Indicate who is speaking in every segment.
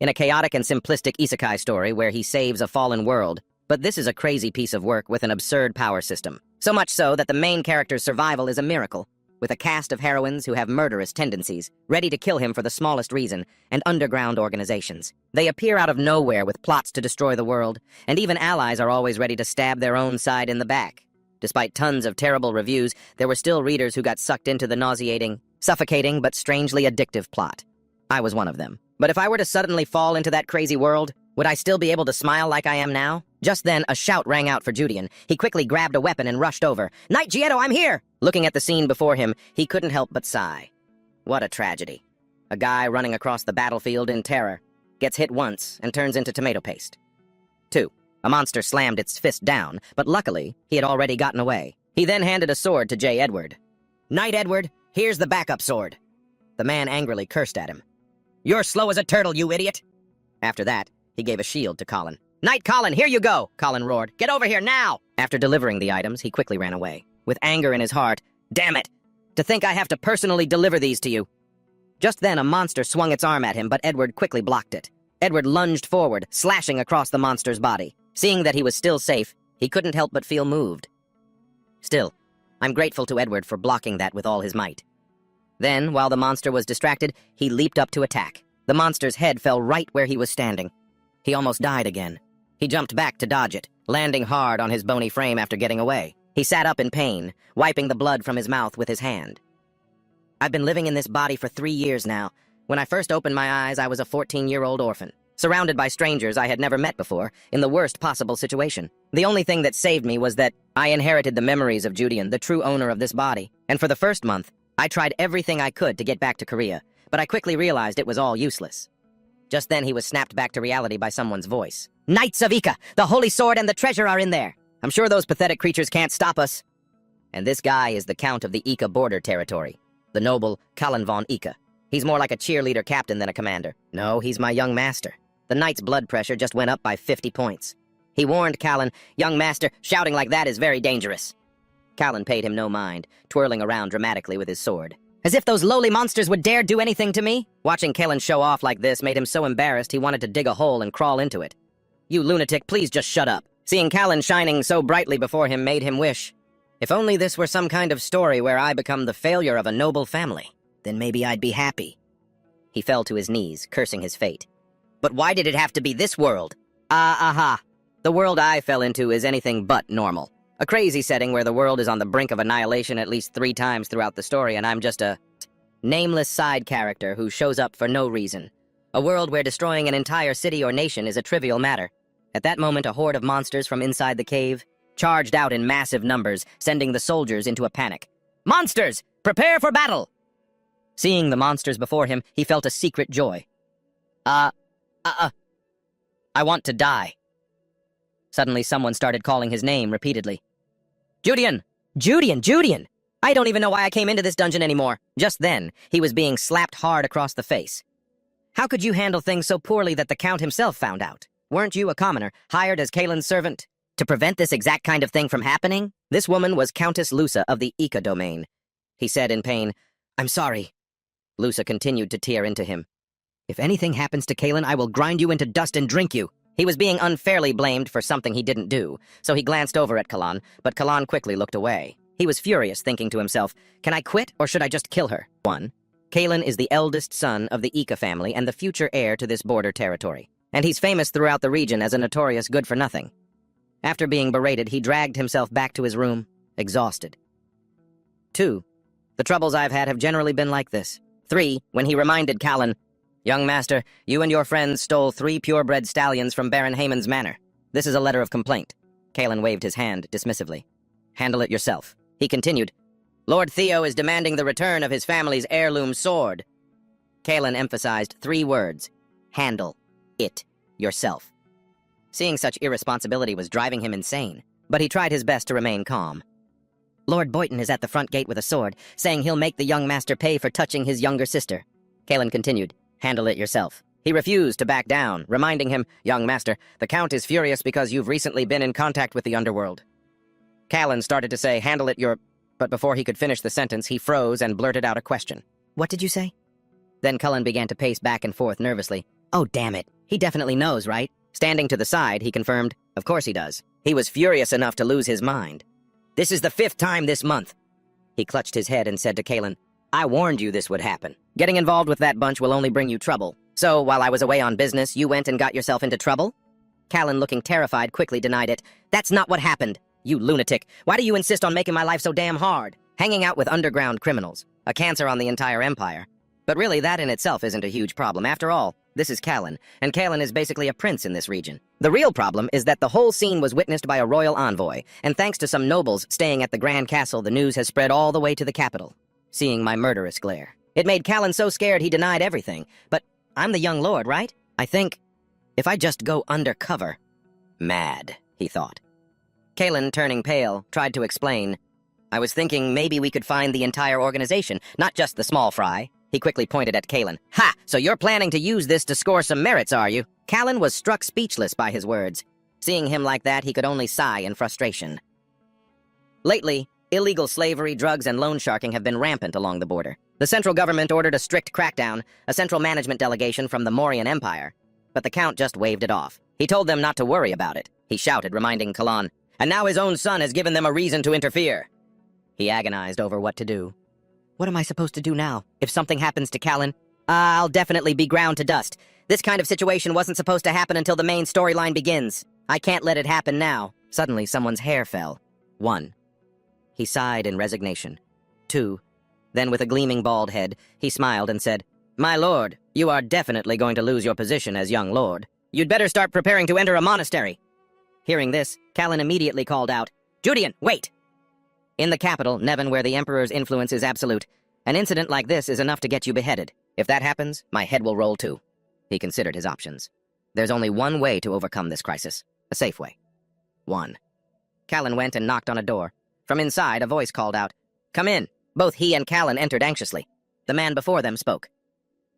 Speaker 1: in a chaotic and simplistic isekai story where he saves a fallen world. But this is a crazy piece of work with an absurd power system. So much so that the main character's survival is a miracle, with a cast of heroines who have murderous tendencies, ready to kill him for the smallest reason, and underground organizations. They appear out of nowhere with plots to destroy the world, and even allies are always ready to stab their own side in the back. Despite tons of terrible reviews, there were still readers who got sucked into the nauseating, suffocating, but strangely addictive plot. I was one of them. But if I were to suddenly fall into that crazy world, would I still be able to smile like I am now? Just then, a shout rang out for Judian. He quickly grabbed a weapon and rushed over. "Knight Gieto, I'm here!" Looking at the scene before him, he couldn't help but sigh. What a tragedy. A guy running across the battlefield in terror gets hit once and turns into tomato paste. 2. A monster slammed its fist down, but luckily, he had already gotten away. He then handed a sword to J. Edward. "Knight Edward, here's the backup sword." The man angrily cursed at him. "You're slow as a turtle, you idiot!" After that, he gave a shield to Colin. "Knight Colin, here you go!" Colin roared. "Get over here now!" After delivering the items, he quickly ran away. With anger in his heart, "Damn it! To think I have to personally deliver these to you!" Just then, a monster swung its arm at him, but Edward quickly blocked it. Edward lunged forward, slashing across the monster's body. Seeing that he was still safe, he couldn't help but feel moved. Still, I'm grateful to Edward for blocking that with all his might. Then, while the monster was distracted, he leaped up to attack. The monster's head fell right where he was standing. He almost died again. He jumped back to dodge it, landing hard on his bony frame after getting away. He sat up in pain, wiping the blood from his mouth with his hand. I've been living in this body for 3 years now. When I first opened my eyes, I was a 14-year-old orphan, surrounded by strangers I had never met before, in the worst possible situation. The only thing that saved me was that I inherited the memories of Judian, the true owner of this body. And for the first month, I tried everything I could to get back to Korea, but I quickly realized it was all useless. Just then, he was snapped back to reality by someone's voice. "Knights of Ika! The Holy Sword and the treasure are in there! I'm sure those pathetic creatures can't stop us." And this guy is the Count of the Ika border territory, the noble Colin von Ika. He's more like a cheerleader captain than a commander. No, he's my young master. The knight's blood pressure just went up by 50 points. He warned Callan, "Young master, shouting like that is very dangerous." Callan paid him no mind, twirling around dramatically with his sword. As if those lowly monsters would dare do anything to me? Watching Callan show off like this made him so embarrassed he wanted to dig a hole and crawl into it. "You lunatic, please just shut up." Seeing Callan shining so brightly before him made him wish, if only this were some kind of story where I become the failure of a noble family, then maybe I'd be happy. He fell to his knees, cursing his fate. "But why did it have to be this world?" Aha. The world I fell into is anything but normal. A crazy setting where the world is on the brink of annihilation at least 3 times throughout the story, and I'm just a nameless side character who shows up for no reason. A world where destroying an entire city or nation is a trivial matter. At that moment, a horde of monsters from inside the cave charged out in massive numbers, sending the soldiers into a panic. "Monsters! Prepare for battle!" Seeing the monsters before him, he felt a secret joy. I want to die. Suddenly, someone started calling his name repeatedly. "Judian! Judian! Judian! I don't even know why I came into this dungeon anymore." Just then, he was being slapped hard across the face. "How could you handle things so poorly that the Count himself found out? Weren't you a commoner, hired as Kalen's servant? To prevent this exact kind of thing from happening?" This woman was Countess Lusa of the Ika domain. He said in pain, "I'm sorry." Lusa continued to tear into him. "If anything happens to Kalen, I will grind you into dust and drink you." He was being unfairly blamed for something he didn't do, so he glanced over at Kalan, but Kalan quickly looked away. He was furious, thinking to himself, "Can I quit, or should I just kill her?" 1. Kalen is the eldest son of the Ika family and the future heir to this border territory, and he's famous throughout the region as a notorious good-for-nothing. After being berated, he dragged himself back to his room, exhausted. 2. The troubles I've had have generally been like this. 3. When he reminded Callan, "Young master, you and your friends stole 3 purebred stallions from Baron Hayman's manor. This is a letter of complaint." Callan waved his hand dismissively. "Handle it yourself." He continued, "Lord Theo is demanding the return of his family's heirloom sword." Callan emphasized 3 words: handle it yourself. Seeing such irresponsibility was driving him insane, but he tried his best to remain calm. "Lord Boyton is at the front gate with a sword, saying he'll make the young master pay for touching his younger sister." Callan continued, "Handle it yourself." He refused to back down, reminding him, "Young master, the Count is furious because you've recently been in contact with the underworld." Callan started to say, "Handle it your..." But before he could finish the sentence, he froze and blurted out a question. "What did you say?" Then Cullen began to pace back and forth nervously. Oh, damn it. He definitely knows, right? Standing to the side, he confirmed, of course he does. He was furious enough to lose his mind. This is the 5th time this month. He clutched his head and said to Kalen, I warned you this would happen. Getting involved with that bunch will only bring you trouble. So, while I was away on business, you went and got yourself into trouble? Kalen, looking terrified, quickly denied it. That's not what happened. You lunatic. Why do you insist on making my life so damn hard? Hanging out with underground criminals. A cancer on the entire empire. But really, that in itself isn't a huge problem. After all, this is Kalen, and Kalen is basically a prince in this region. The real problem is that the whole scene was witnessed by a royal envoy, and thanks to some nobles staying at the Grand Castle, the news has spread all the way to the capital. Seeing my murderous glare. It made Kalen so scared he denied everything. But I'm the young lord, right? I think, if I just go undercover... Mad, he thought. Kalen, turning pale, tried to explain. I was thinking maybe we could find the entire organization, not just the small fry. He quickly pointed at Kalen. Ha! So you're planning to use this to score some merits, are you? Kalen was struck speechless by his words. Seeing him like that, he could only sigh in frustration. Lately, illegal slavery, drugs, and loan sharking have been rampant along the border. The central government ordered a strict crackdown, a central management delegation from the Mauryan Empire. But the Count just waved it off. He told them not to worry about it. He shouted, reminding Kalan, and now his own son has given them a reason to interfere. He agonized over what to do. What am I supposed to do now? If something happens to Kalen, I'll definitely be ground to dust. This kind of situation wasn't supposed to happen until the main storyline begins. I can't let it happen now. Suddenly, someone's hair fell. 1. He sighed in resignation. 2. Then, with a gleaming bald head, he smiled and said, My lord, you are definitely going to lose your position as young lord. You'd better start preparing to enter a monastery. Hearing this, Kalen immediately called out, Judean, wait! In the capital, Nevin, where the Emperor's influence is absolute, an incident like this is enough to get you beheaded. If that happens, my head will roll too. He considered his options. There's only one way to overcome this crisis. A safe way. 1. Kalen went and knocked on a door. From inside, a voice called out, Come in. Both he and Kalen entered anxiously. The man before them spoke.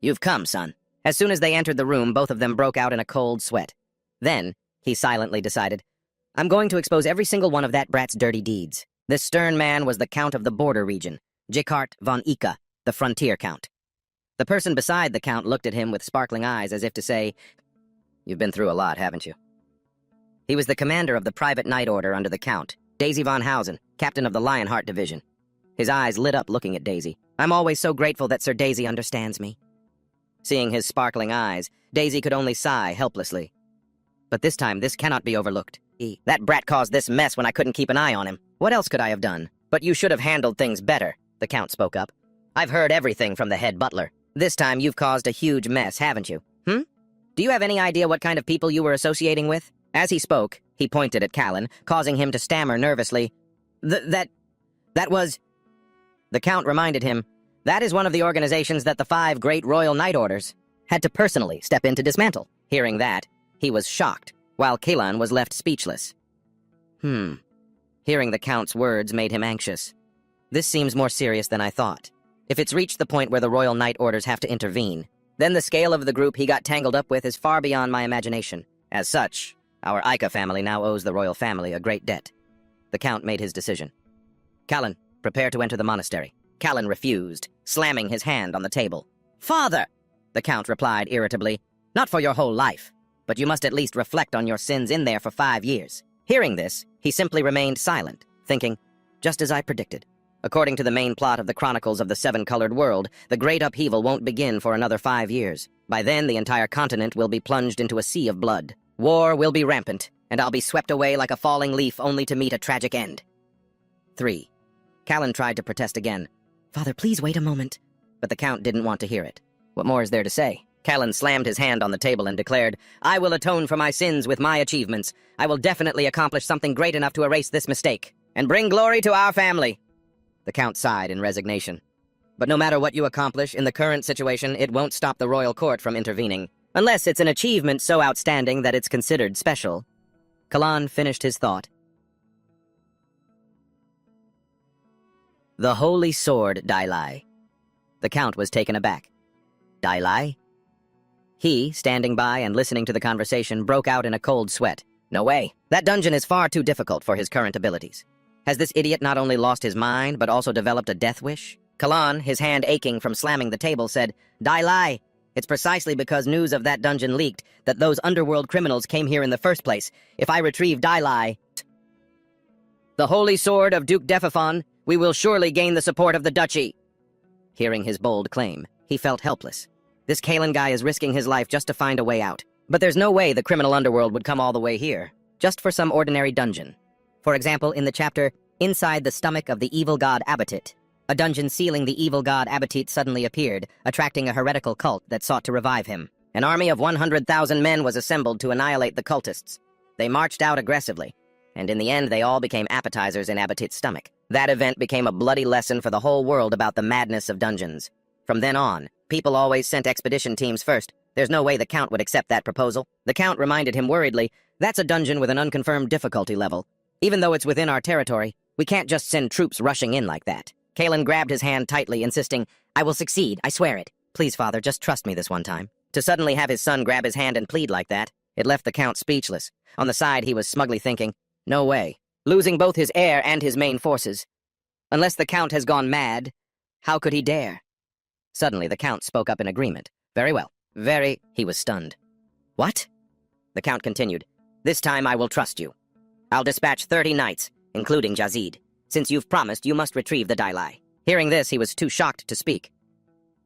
Speaker 1: You've come, son. As soon as they entered the room, both of them broke out in a cold sweat. Then, he silently decided, I'm going to expose every single one of that brat's dirty deeds. This stern man was the Count of the border region, Jikart von Ika, the frontier count. The person beside the Count looked at him with sparkling eyes as if to say, You've been through a lot, haven't you? He was the commander of the private night order under the Count, Daisy von Hausen, captain of the Lionheart Division. His eyes lit up looking at Daisy. I'm always so grateful that Sir Daisy understands me. Seeing his sparkling eyes, Daisy could only sigh helplessly. But this time, this cannot be overlooked. That brat caused this mess when I couldn't keep an eye on him. What else could I have done? But you should have handled things better, the Count spoke up. I've heard everything from the head butler. This time you've caused a huge mess, haven't you? Do you have any idea what kind of people you were associating with? As he spoke, he pointed at Kalen, causing him to stammer nervously. That was... The Count reminded him, that is one of the organizations that the 5 great royal night orders had to personally step in to dismantle. Hearing that, he was shocked, while Kalen was left speechless. Hearing the Count's words made him anxious. This seems more serious than I thought. If it's reached the point where the royal night orders have to intervene, then the scale of the group he got tangled up with is far beyond my imagination. As such, our Ika family now owes the royal family a great debt. The Count made his decision. Kalen, prepare to enter the monastery. Kalen refused, slamming his hand on the table. Father, the Count replied irritably, not for your whole life, but you must at least reflect on your sins in there for 5 years. Hearing this, he simply remained silent, thinking, just as I predicted. According to the main plot of the Chronicles of the Seven-Colored World, the great upheaval won't begin for another 5 years. By then, the entire continent will be plunged into a sea of blood. War will be rampant, and I'll be swept away like a falling leaf only to meet a tragic end. 3. Kalen tried to protest again. Father, please wait a moment. But the Count didn't want to hear it. What more is there to say? Kalen slammed his hand on the table and declared, I will atone for my sins with my achievements. I will definitely accomplish something great enough to erase this mistake, and bring glory to our family. The Count sighed in resignation. But no matter what you accomplish, in the current situation, it won't stop the royal court from intervening, unless it's an achievement so outstanding that it's considered special. Kalan finished his thought. The Holy Sword, Dailai. The Count was taken aback. Dailai? He, standing by and listening to the conversation, broke out in a cold sweat. No way. That dungeon is far too difficult for his current abilities. Has this idiot not only lost his mind, but also developed a death wish? Kalan, his hand aching from slamming the table, said, Dailai, It's precisely because news of that dungeon leaked that those underworld criminals came here in the first place. If I retrieve Dailai, the holy sword of Duke Dephafon, we will surely gain the support of the duchy. Hearing his bold claim, he felt helpless. This Kalen guy is risking his life just to find a way out. But there's no way the criminal underworld would come all the way here, just for some ordinary dungeon. For example, in the chapter, Inside the Stomach of the Evil God Abatit, a dungeon sealing the evil god Abatit suddenly appeared, attracting a heretical cult that sought to revive him. An army of 100,000 men was assembled to annihilate the cultists. They marched out aggressively, and in the end they all became appetizers in Abatit's stomach. That event became a bloody lesson for the whole world about the madness of dungeons. From then on, people always sent expedition teams first. There's no way the Count would accept that proposal. The Count reminded him worriedly, that's a dungeon with an unconfirmed difficulty level. Even though it's within our territory, we can't just send troops rushing in like that. Kalen grabbed his hand tightly, insisting, I will succeed, I swear it. Please, father, just trust me this one time. To suddenly have his son grab his hand and plead like that, it left the Count speechless. On the side, he was smugly thinking, no way. Losing both his heir and his main forces. Unless the Count has gone mad, how could he dare? Suddenly, the Count spoke up in agreement. Very well. He was stunned. What? The Count continued. This time I will trust you. I'll dispatch 30 knights, including Jazid. Since you've promised, you must retrieve the Dailai. Hearing this, he was too shocked to speak.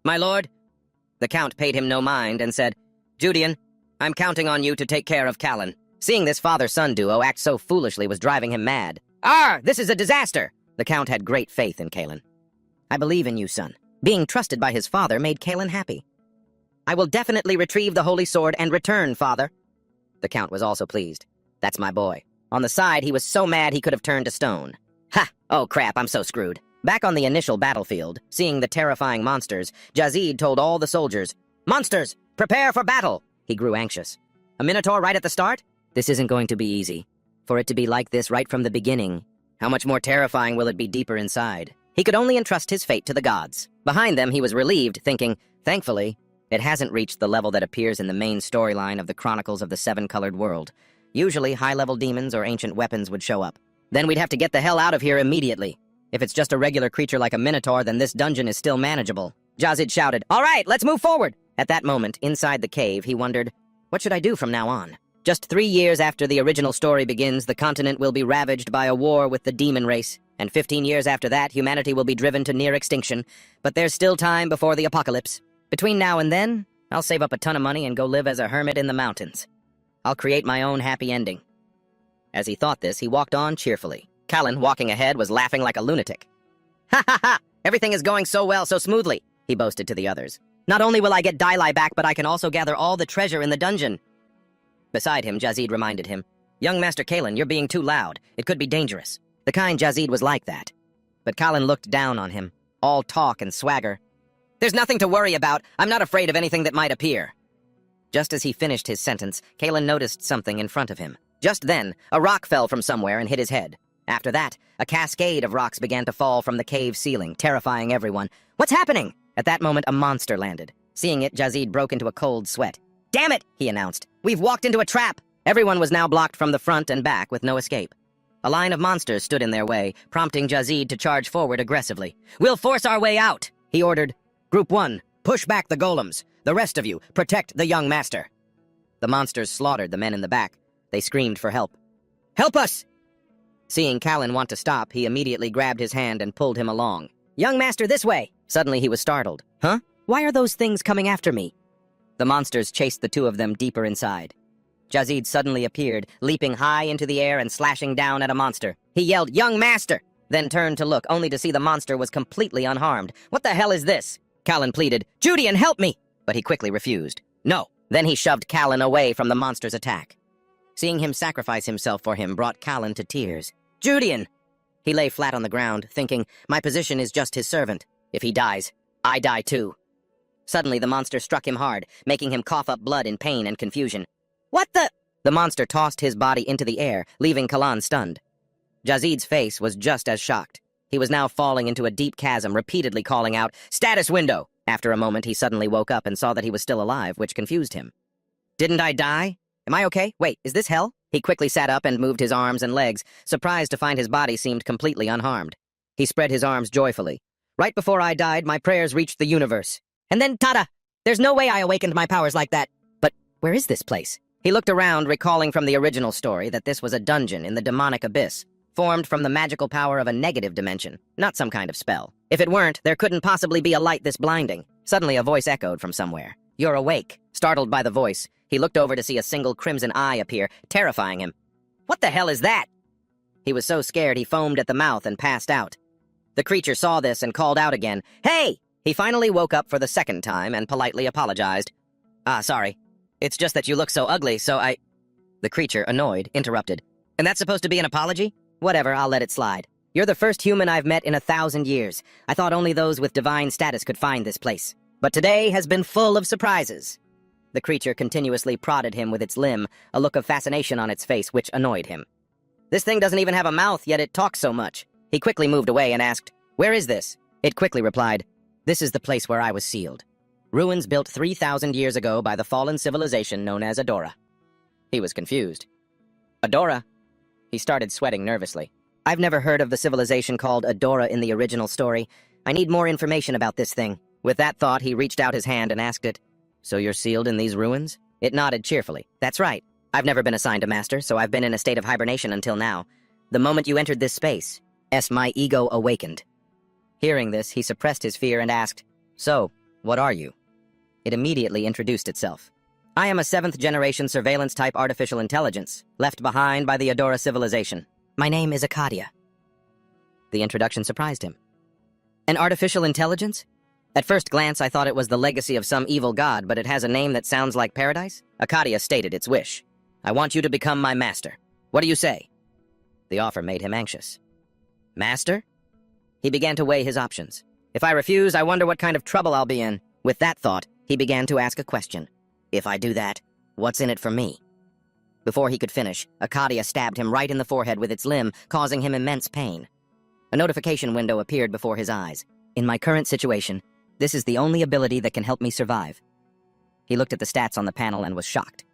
Speaker 1: My lord? The Count paid him no mind and said, Judean, I'm counting on you to take care of Callan. Seeing this father-son duo act so foolishly was driving him mad. This is a disaster! The Count had great faith in Kalen. I believe in you, son. Being trusted by his father made Kalen happy. I will definitely retrieve the holy sword and return, father. The Count was also pleased. That's my boy. On the side, he was so mad he could have turned to stone. Ha! Oh crap, I'm so screwed. Back on the initial battlefield, seeing the terrifying monsters, Jazid told all the soldiers, Monsters, prepare for battle! He grew anxious. A minotaur right at the start? This isn't going to be easy. For it to be like this right from the beginning, how much more terrifying will it be deeper inside? He could only entrust his fate to the gods. Behind them, he was relieved, thinking, thankfully, it hasn't reached the level that appears in the main storyline of the Chronicles of the Seven-Colored World. Usually, high-level demons or ancient weapons would show up. Then we'd have to get the hell out of here immediately. If it's just a regular creature like a minotaur, then this dungeon is still manageable. Jazid shouted, All right, let's move forward! At that moment, inside the cave, he wondered, what should I do from now on? Just 3 years after the original story begins, the continent will be ravaged by a war with the demon race, and 15 years after that, humanity will be driven to near extinction. But there's still time before the apocalypse. Between now and then, I'll save up a ton of money and go live as a hermit in the mountains. I'll create my own happy ending. As he thought this, he walked on cheerfully. Callan, walking ahead, was laughing like a lunatic. Ha ha ha! Everything is going so well, so smoothly, he boasted to the others. Not only will I get Dailai back, but I can also gather all the treasure in the dungeon. Beside him, Jazid reminded him, Young Master Callan, you're being too loud. It could be dangerous. The kind Jazid was like that. But Callan looked down on him, all talk and swagger. There's nothing to worry about. I'm not afraid of anything that might appear. Just as he finished his sentence, Callan noticed something in front of him. Just then, a rock fell from somewhere and hit his head. After that, a cascade of rocks began to fall from the cave ceiling, terrifying everyone. What's happening? At that moment, a monster landed. Seeing it, Jazid broke into a cold sweat. Damn it, he announced. We've walked into a trap. Everyone was now blocked from the front and back with no escape. A line of monsters stood in their way, prompting Jazid to charge forward aggressively. We'll force our way out, he ordered. Group 1, push back the golems. The rest of you, protect the young master. The monsters slaughtered the men in the back. They screamed for help. Help us! Seeing Callan want to stop, he immediately grabbed his hand and pulled him along. Young master, this way! Suddenly he was startled. Huh? Why are those things coming after me? The monsters chased the two of them deeper inside. Jazid suddenly appeared, leaping high into the air and slashing down at a monster. He yelled, Young master! Then turned to look, only to see the monster was completely unharmed. What the hell is this? Callan pleaded, Judean, help me! But he quickly refused. No. Then he shoved Callan away from the monster's attack. Seeing him sacrifice himself for him brought Callan to tears. Judean! He lay flat on the ground, thinking, my position is just his servant. If he dies, I die too. Suddenly the monster struck him hard, making him cough up blood in pain and confusion. What the? The monster tossed his body into the air, leaving Callan stunned. Jazid's face was just as shocked. He was now falling into a deep chasm, repeatedly calling out, Status window! After a moment, he suddenly woke up and saw that he was still alive, which confused him. Didn't I die? Am I okay? Wait, is this hell? He quickly sat up and moved his arms and legs, surprised to find his body seemed completely unharmed. He spread his arms joyfully. Right before I died, my prayers reached the universe. And then, tada! There's no way I awakened my powers like that. But where is this place? He looked around, recalling from the original story that this was a dungeon in the demonic abyss, formed from the magical power of a negative dimension, not some kind of spell. If it weren't, there couldn't possibly be a light this blinding. Suddenly, a voice echoed from somewhere. "You're awake." Startled by the voice, he looked over to see a single crimson eye appear, terrifying him. "What the hell is that?" He was so scared he foamed at the mouth and passed out. The creature saw this and called out again, "Hey!" He finally woke up for the second time and politely apologized. Sorry. It's just that you look so ugly, so I—" The creature, annoyed, interrupted. "And that's supposed to be an apology? Whatever, I'll let it slide. You're the first human I've met in 1,000 years. I thought only those with divine status could find this place. But today has been full of surprises." The creature continuously prodded him with its limb, a look of fascination on its face which annoyed him. "This thing doesn't even have a mouth, yet it talks so much." He quickly moved away and asked, "Where is this?" It quickly replied, "This is the place where I was sealed. Ruins built 3,000 years ago by the fallen civilization known as Adora." He was confused. "Adora?" He started sweating nervously. "I've never heard of the civilization called Adora in the original story. I need more information about this thing." With that thought, he reached out his hand and asked it, "So you're sealed in these ruins?" It nodded cheerfully. "That's right. I've never been assigned a master, so I've been in a state of hibernation until now. The moment you entered this space, my ego awakened." Hearing this, he suppressed his fear and asked, "So, what are you?" It immediately introduced itself. "I am a 7th-generation surveillance-type artificial intelligence, left behind by the Adora civilization. My name is Akadia." The introduction surprised him. An artificial intelligence? At first glance, I thought it was the legacy of some evil god, but it has a name that sounds like paradise? Akadia stated its wish. "I want you to become my master. What do you say?" The offer made him anxious. "Master?" He began to weigh his options. "If I refuse, I wonder what kind of trouble I'll be in." With that thought, he began to ask a question. "If I do that, what's in it for me?" Before he could finish, Akadia stabbed him right in the forehead with its limb, causing him immense pain. A notification window appeared before his eyes. "In my current situation, this is the only ability that can help me survive." He looked at the stats on the panel and was shocked.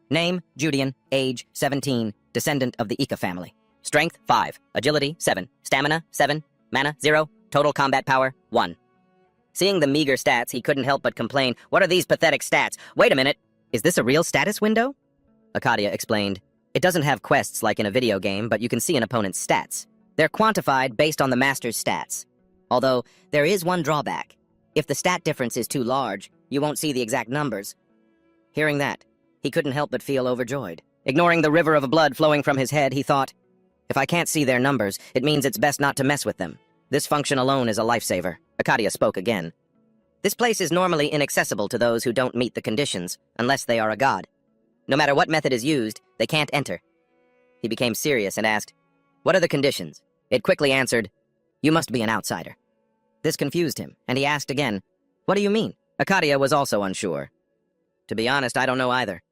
Speaker 1: Name, Judean, age, 17, descendant of the Ika family. Strength, 5, agility, 7, stamina, 7, mana, 0, total combat power, 1. Seeing the meager stats, he couldn't help but complain, "What are these pathetic stats? Wait a minute, is this a real status window?" Akadia explained, "It doesn't have quests like in a video game, but you can see an opponent's stats. They're quantified based on the master's stats. Although, there is one drawback. If the stat difference is too large, you won't see the exact numbers." Hearing that, he couldn't help but feel overjoyed. Ignoring the river of blood flowing from his head, he thought, "If I can't see their numbers, it means it's best not to mess with them. This function alone is a lifesaver." Akadia spoke again. "This place is normally inaccessible to those who don't meet the conditions, unless they are a god. No matter what method is used, they can't enter." He became serious and asked, "What are the conditions?" It quickly answered, "You must be an outsider." This confused him, and he asked again, "What do you mean?" Akadia was also unsure. "To be honest, I don't know either.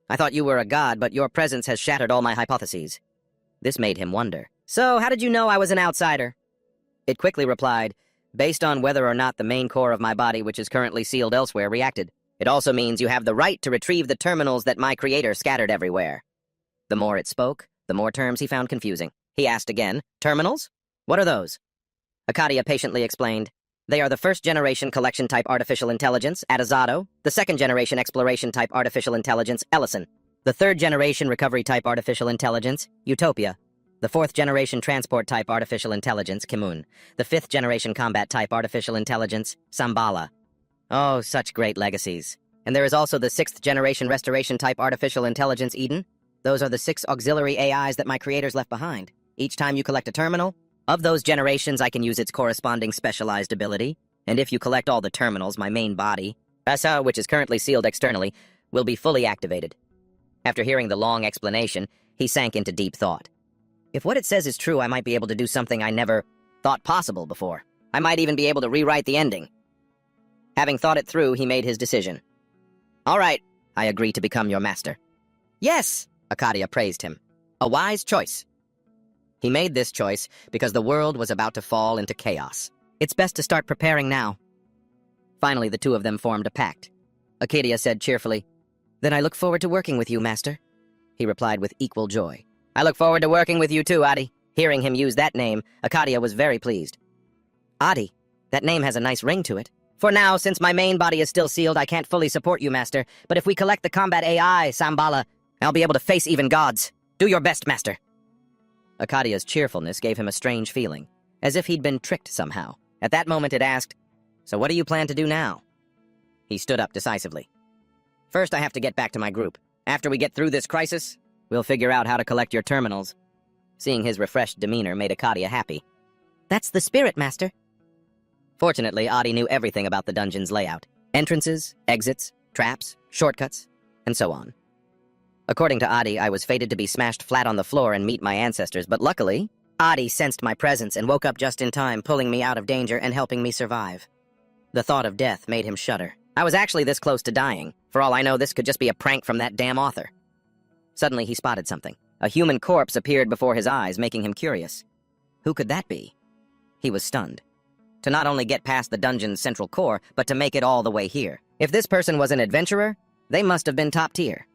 Speaker 1: I thought you were a god, but your presence has shattered all my hypotheses." This made him wonder. "So, how did you know I was an outsider?" It quickly replied, "Based on whether or not the main core of my body, which is currently sealed elsewhere, reacted. It also means you have the right to retrieve the terminals that my creator scattered everywhere." The more it spoke, the more terms he found confusing. He asked again, "Terminals? What are those?" Akadia patiently explained, "They are the 1st-generation collection-type artificial intelligence, Atazato, the 2nd-generation exploration-type artificial intelligence, Ellison, the 3rd-generation recovery-type artificial intelligence, Utopia, the 4th-generation transport-type artificial intelligence, Kimun, the 5th-generation combat-type artificial intelligence, Sambala." Oh, such great legacies. And there is also the 6th-generation restoration-type artificial intelligence, Eden. Those are the 6 auxiliary AIs that my creators left behind. Each time you collect a terminal, of those generations I can use its corresponding specialized ability, and if you collect all the terminals, my main body, Asa, which is currently sealed externally, will be fully activated. After hearing the long explanation, he sank into deep thought. If what it says is true, I might be able to do something I never thought possible before. I might even be able to rewrite the ending. Having thought it through, he made his decision. "All right, I agree to become your master." "Yes!" Akadia praised him. "A wise choice." He made this choice because the world was about to fall into chaos. It's best to start preparing now. Finally, the two of them formed a pact. Akadia said cheerfully, "Then I look forward to working with you, Master." He replied with equal joy. "I look forward to working with you too, Adi." Hearing him use that name, Akadia was very pleased. "Adi, that name has a nice ring to it." For now, since my main body is still sealed, I can't fully support you, Master. But if we collect the combat AI, Sambala, I'll be able to face even gods. Do your best, Master. Akkadia's cheerfulness gave him a strange feeling, as if he'd been tricked somehow. At that moment it asked, "So what do you plan to do now?" He stood up decisively. "First, I have to get back to my group. After we get through this crisis, we'll figure out how to collect your terminals." Seeing his refreshed demeanor made Akkadia happy. "That's the spirit, Master." Fortunately, Adi knew everything about the dungeon's layout. Entrances, exits, traps, shortcuts, and so on. According to Adi, I was fated to be smashed flat on the floor and meet my ancestors, but luckily, Adi sensed my presence and woke up just in time, pulling me out of danger and helping me survive. The thought of death made him shudder. I was actually this close to dying. For all I know, this could just be a prank from that damn author. Suddenly, he spotted something. A human corpse appeared before his eyes, making him curious. Who could that be? He was stunned. To not only get past the dungeon's central core, but to make it all the way here. If this person was an adventurer, they must have been top tier.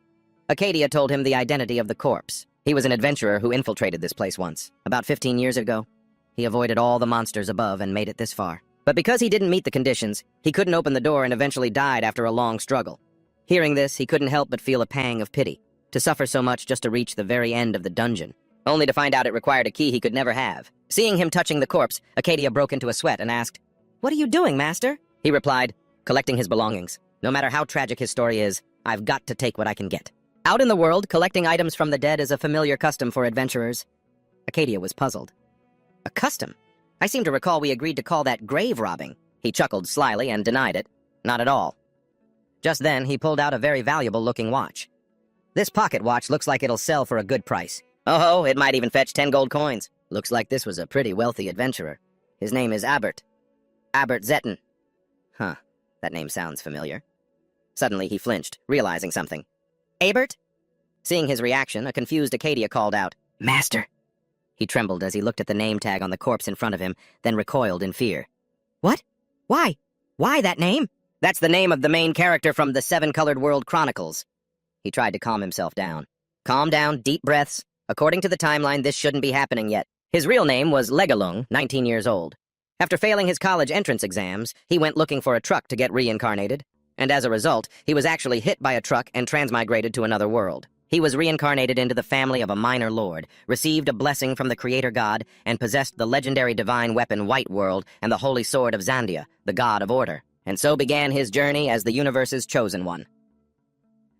Speaker 1: Akkadia told him the identity of the corpse. He was an adventurer who infiltrated this place once, about 15 years ago. He avoided all the monsters above and made it this far. But because he didn't meet the conditions, he couldn't open the door and eventually died after a long struggle. Hearing this, he couldn't help but feel a pang of pity, to suffer so much just to reach the very end of the dungeon, only to find out it required a key he could never have. Seeing him touching the corpse, Akkadia broke into a sweat and asked, "What are you doing, Master?" He replied, "Collecting his belongings. No matter how tragic his story is, I've got to take what I can get." Out in the world, collecting items from the dead is a familiar custom for adventurers. Akkadia was puzzled. A custom? I seem to recall we agreed to call that grave robbing. He chuckled slyly and denied it. Not at all. Just then, he pulled out a very valuable-looking watch. "This pocket watch looks like it'll sell for a good price. Oh, it might even fetch 10 gold coins. Looks like this was a pretty wealthy adventurer. His name is Abert. Abert Zetten." Huh, that name sounds familiar. Suddenly, he flinched, realizing something. "Abert?" Seeing his reaction, a confused Akkadia called out, "Master!" He trembled as he looked at the name tag on the corpse in front of him, then recoiled in fear. "What? Why? Why that name?" "That's the name of the main character from the Seven-Colored World Chronicles." He tried to calm himself down. Calm down, deep breaths. According to the timeline, this shouldn't be happening yet. His real name was Legalung, 19 years old. After failing his college entrance exams, he went looking for a truck to get reincarnated, and as a result, he was actually hit by a truck and transmigrated to another world. He was reincarnated into the family of a minor lord, received a blessing from the creator god, and possessed the legendary divine weapon White World and the holy sword of Zandia, the god of order. And so began his journey as the universe's chosen one.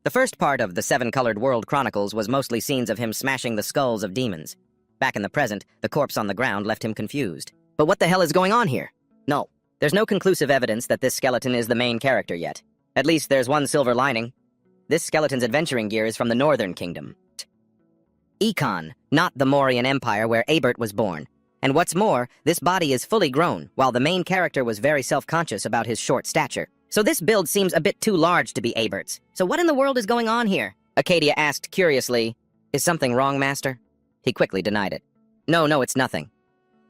Speaker 1: The first part of the Seven-Colored World Chronicles was mostly scenes of him smashing the skulls of demons. Back in the present, the corpse on the ground left him confused. But what the hell is going on here? No, there's no conclusive evidence that this skeleton is the main character yet. At least there's one silver lining. This skeleton's adventuring gear is from the Northern Kingdom. Econ, not the Mauryan Empire where Abert was born. And what's more, this body is fully grown, while the main character was very self-conscious about his short stature. So this build seems a bit too large to be Abert's. So what in the world is going on here? Akkadia asked curiously. "Is something wrong, Master?" He quickly denied it. No, it's nothing.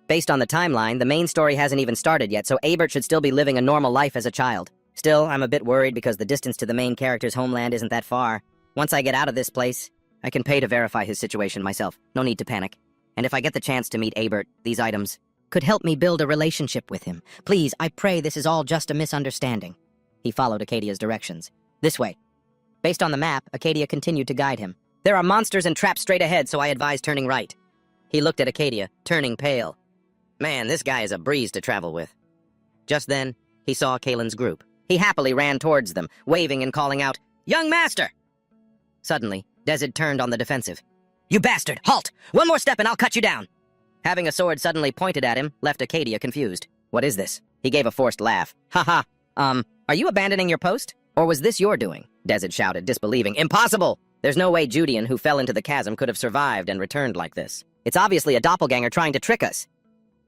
Speaker 1: Based on the timeline, the main story hasn't even started yet, so Abert should still be living a normal life as a child. Still, I'm a bit worried because the distance to the main character's homeland isn't that far. Once I get out of this place, I can pay to verify his situation myself. No need to panic. And if I get the chance to meet Abert, these items could help me build a relationship with him. Please, I pray this is all just a misunderstanding. He followed Akkadia's directions. This way. Based on the map, Akkadia continued to guide him. There are monsters and traps straight ahead, so I advise turning right. He looked at Akkadia, turning pale. Man, this guy is a breeze to travel with. Just then, he saw Kalen's group. He happily ran towards them, waving and calling out, "Young master!" Suddenly, Dezid turned on the defensive. "You bastard! Halt! One more step and I'll cut you down!" Having a sword suddenly pointed at him, left Akkadia confused. What is this? He gave a forced laugh. "Haha, are you abandoning your post? Or was this your doing?" Dezid shouted, disbelieving. "Impossible! There's no way Judean, who fell into the chasm, could have survived and returned like this. It's obviously a doppelganger trying to trick us."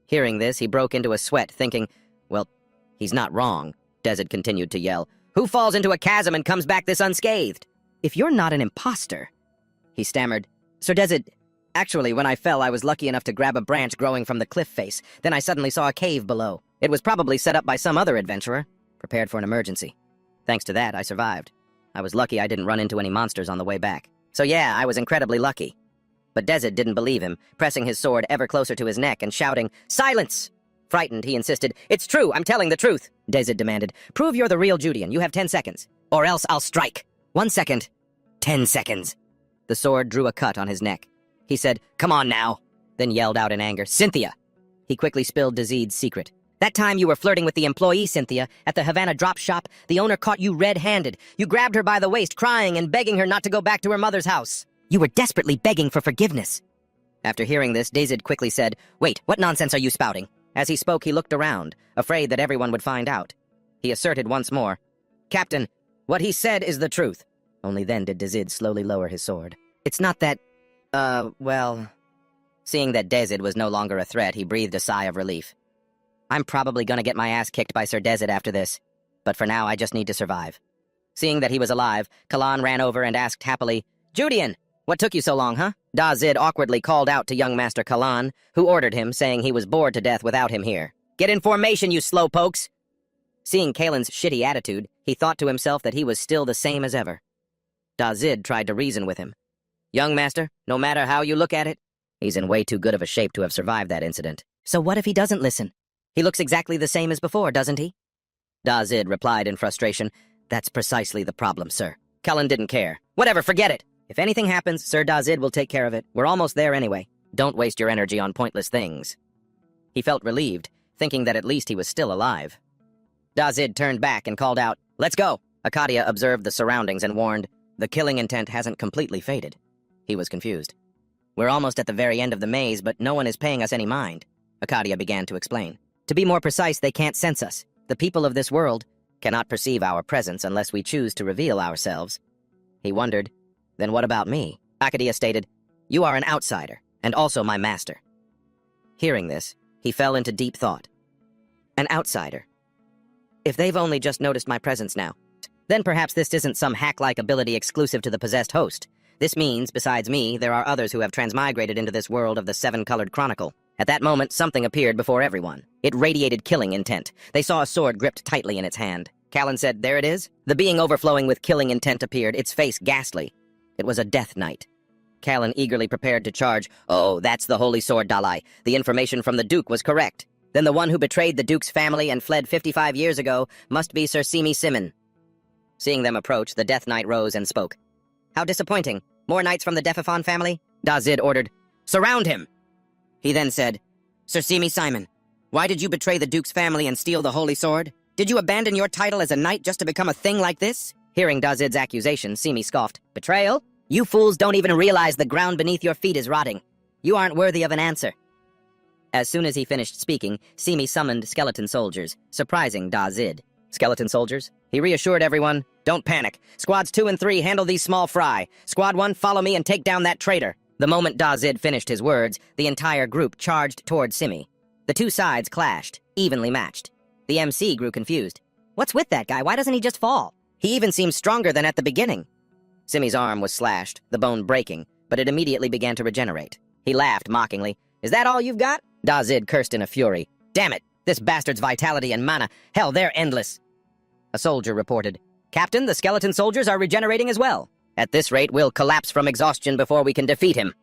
Speaker 1: Hearing this, he broke into a sweat, thinking, well, he's not wrong. Dezid continued to yell, "Who falls into a chasm and comes back this unscathed? If you're not an imposter," he stammered. "Sir Dezid, actually, when I fell, I was lucky enough to grab a branch growing from the cliff face. Then I suddenly saw a cave below. It was probably set up by some other adventurer, prepared for an emergency. Thanks to that, I survived. I was lucky I didn't run into any monsters on the way back. So yeah, I was incredibly lucky." But Dezid didn't believe him, pressing his sword ever closer to his neck and shouting, "Silence! Frightened, he insisted. "It's true, I'm telling the truth," Dazid demanded. "Prove you're the real Judean. You have 10 seconds. Or else I'll strike. 1 second. 10 seconds. The sword drew a cut on his neck. He said, "Come on now," then yelled out in anger, "Cynthia!" He quickly spilled Dazid's secret. "That time you were flirting with the employee, Cynthia, at the Havana drop shop, the owner caught you red-handed. You grabbed her by the waist, crying and begging her not to go back to her mother's house. You were desperately begging for forgiveness." After hearing this, Dazid quickly said, "Wait, what nonsense are you spouting?" As he spoke, he looked around, afraid that everyone would find out. He asserted once more, "Captain, what he said is the truth." Only then did Dazid slowly lower his sword. "It's not that, well..." Seeing that Dazid was no longer a threat, he breathed a sigh of relief. "I'm probably gonna get my ass kicked by Sir Dazid after this, but for now I just need to survive." Seeing that he was alive, Kalan ran over and asked happily, "Judean, what took you so long, huh?" Dazid awkwardly called out to young Master Kalan, who ordered him, saying he was bored to death without him here. "Get in formation, you slowpokes!" Seeing Kalan's shitty attitude, he thought to himself that he was still the same as ever. Dazid tried to reason with him. "Young Master, no matter how you look at it, he's in way too good of a shape to have survived that incident. So what if he doesn't listen? He looks exactly the same as before, doesn't he?" Dazid replied in frustration, "That's precisely the problem, sir." Kalan didn't care. "Whatever, forget it. If anything happens, Sir Dazid will take care of it. We're almost there anyway. Don't waste your energy on pointless things." He felt relieved, thinking that at least he was still alive. Dazid turned back and called out, "Let's go!" Akadia observed the surroundings and warned, "The killing intent hasn't completely faded." He was confused. "We're almost at the very end of the maze, but no one is paying us any mind," Akadia began to explain. "To be more precise, they can't sense us. The people of this world cannot perceive our presence unless we choose to reveal ourselves." He wondered, "Then what about me?" Akadia stated, "You are an outsider, and also my master." Hearing this, he fell into deep thought. An outsider. If they've only just noticed my presence now, then perhaps this isn't some hack-like ability exclusive to the possessed host. This means, besides me, there are others who have transmigrated into this world of the seven-colored chronicle. At that moment, something appeared before everyone. It radiated killing intent. They saw a sword gripped tightly in its hand. Kalan said, "There it is." The being overflowing with killing intent appeared, its face ghastly. It was a death knight. Kalan eagerly prepared to charge. "Oh, that's the holy sword, Dalai. The information from the Duke was correct. Then the one who betrayed the Duke's family and fled 55 years ago must be Sir Simi Simon." Seeing them approach, the death knight rose and spoke. "How disappointing. More knights from the Defifon family?" Dazid ordered. "Surround him!" He then said, "Sir Simi Simon, why did you betray the Duke's family and steal the holy sword? Did you abandon your title as a knight just to become a thing like this?" Hearing Dazid's accusation, Simi scoffed. "Betrayal? You fools don't even realize the ground beneath your feet is rotting. You aren't worthy of an answer." As soon as he finished speaking, Simi summoned skeleton soldiers, surprising Dazid. "Skeleton soldiers?" He reassured everyone, "Don't panic. Squads 2 and 3 handle these small fry. Squad 1, follow me and take down that traitor." The moment Dazid finished his words, the entire group charged toward Simi. The two sides clashed, evenly matched. The MC grew confused. "What's with that guy? Why doesn't he just fall? He even seems stronger than at the beginning." Simi's arm was slashed, the bone breaking, but it immediately began to regenerate. He laughed mockingly. "Is that all you've got?" Dazid cursed in a fury. "Damn it! This bastard's vitality and mana, hell, they're endless." A soldier reported, "Captain, the skeleton soldiers are regenerating as well. At this rate, we'll collapse from exhaustion before we can defeat him."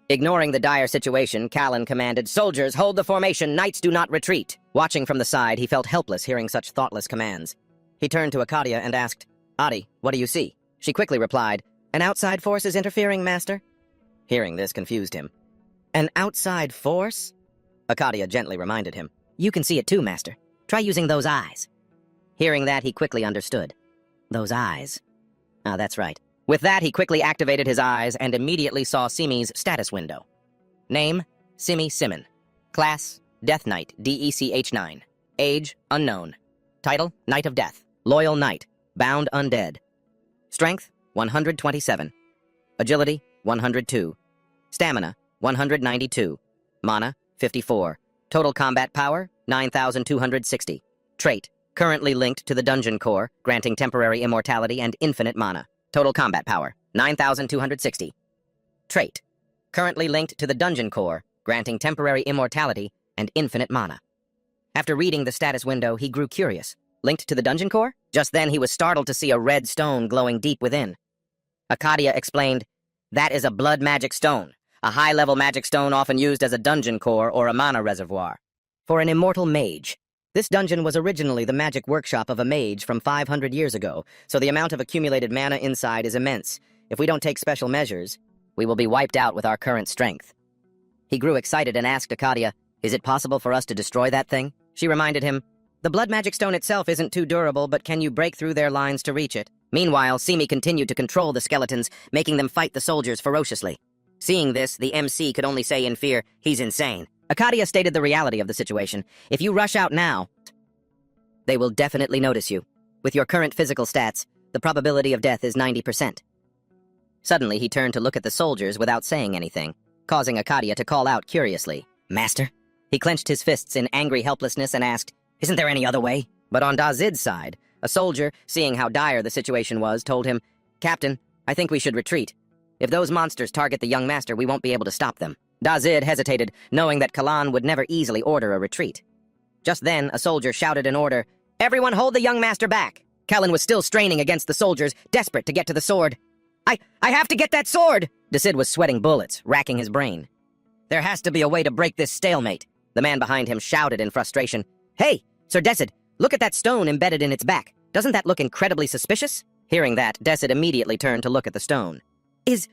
Speaker 1: Ignoring the dire situation, Kalan commanded, "Soldiers, hold the formation. Knights do not retreat." Watching from the side, he felt helpless hearing such thoughtless commands. He turned to Akadia and asked, "Adi, what do you see?" She quickly replied, "An outside force is interfering, Master." Hearing this confused him. "An outside force?" Akadia gently reminded him, "You can see it too, Master. Try using those eyes." Hearing that, he quickly understood. Those eyes. Ah, that's right. With that, he quickly activated his eyes and immediately saw Simi's status window. Name, Simi Simon. Class, Death Knight, DECH9. Age, unknown. Title, Knight of Death. Loyal Knight. Bound undead. Strength, 127. Agility, 102. Stamina, 192. Mana, 54. Total combat power, 9,260. Trait, currently linked to the Dungeon Core, granting temporary immortality and infinite mana. Total combat power, 9,260. Trait, currently linked to the Dungeon Core, granting temporary immortality and infinite mana. After reading the status window, he grew curious. Linked to the Dungeon Core? Just then he was startled to see a red stone glowing deep within. Akadia explained, "That is a blood magic stone, a high-level magic stone often used as a dungeon core or a mana reservoir. For an immortal mage. This dungeon was originally the magic workshop of a mage from 500 years ago, so the amount of accumulated mana inside is immense. If we don't take special measures, we will be wiped out with our current strength. He grew excited and asked Arcadia, "Is it possible for us to destroy that thing?" She reminded him, "The blood magic stone itself isn't too durable, but can you break through their lines to reach it?" Meanwhile, Simi continued to control the skeletons, making them fight the soldiers ferociously. Seeing this, the MC could only say in fear, "He's insane." Arcadia stated the reality of the situation. If you rush out now, they will definitely notice you. With your current physical stats, the probability of death is 90%. Suddenly, he turned to look at the soldiers without saying anything, causing Arcadia to call out curiously, "Master?" He clenched his fists in angry helplessness and asked, "Isn't there any other way?" But on Dazid's side, a soldier, seeing how dire the situation was, told him, "Captain, I think we should retreat. If those monsters target the young master, we won't be able to stop them." Dazid hesitated, knowing that Kalan would never easily order a retreat. Just then, a soldier shouted an order, "Everyone hold the young master back!" Kalan was still straining against the soldiers, desperate to get to the sword. I have to get that sword!" Dazid was sweating bullets, racking his brain. "There has to be a way to break this stalemate," the man behind him shouted in frustration. "Hey, Sir Desid, look at that stone embedded in its back. Doesn't that look incredibly suspicious?" Hearing that, Desid immediately turned to look at the stone. Is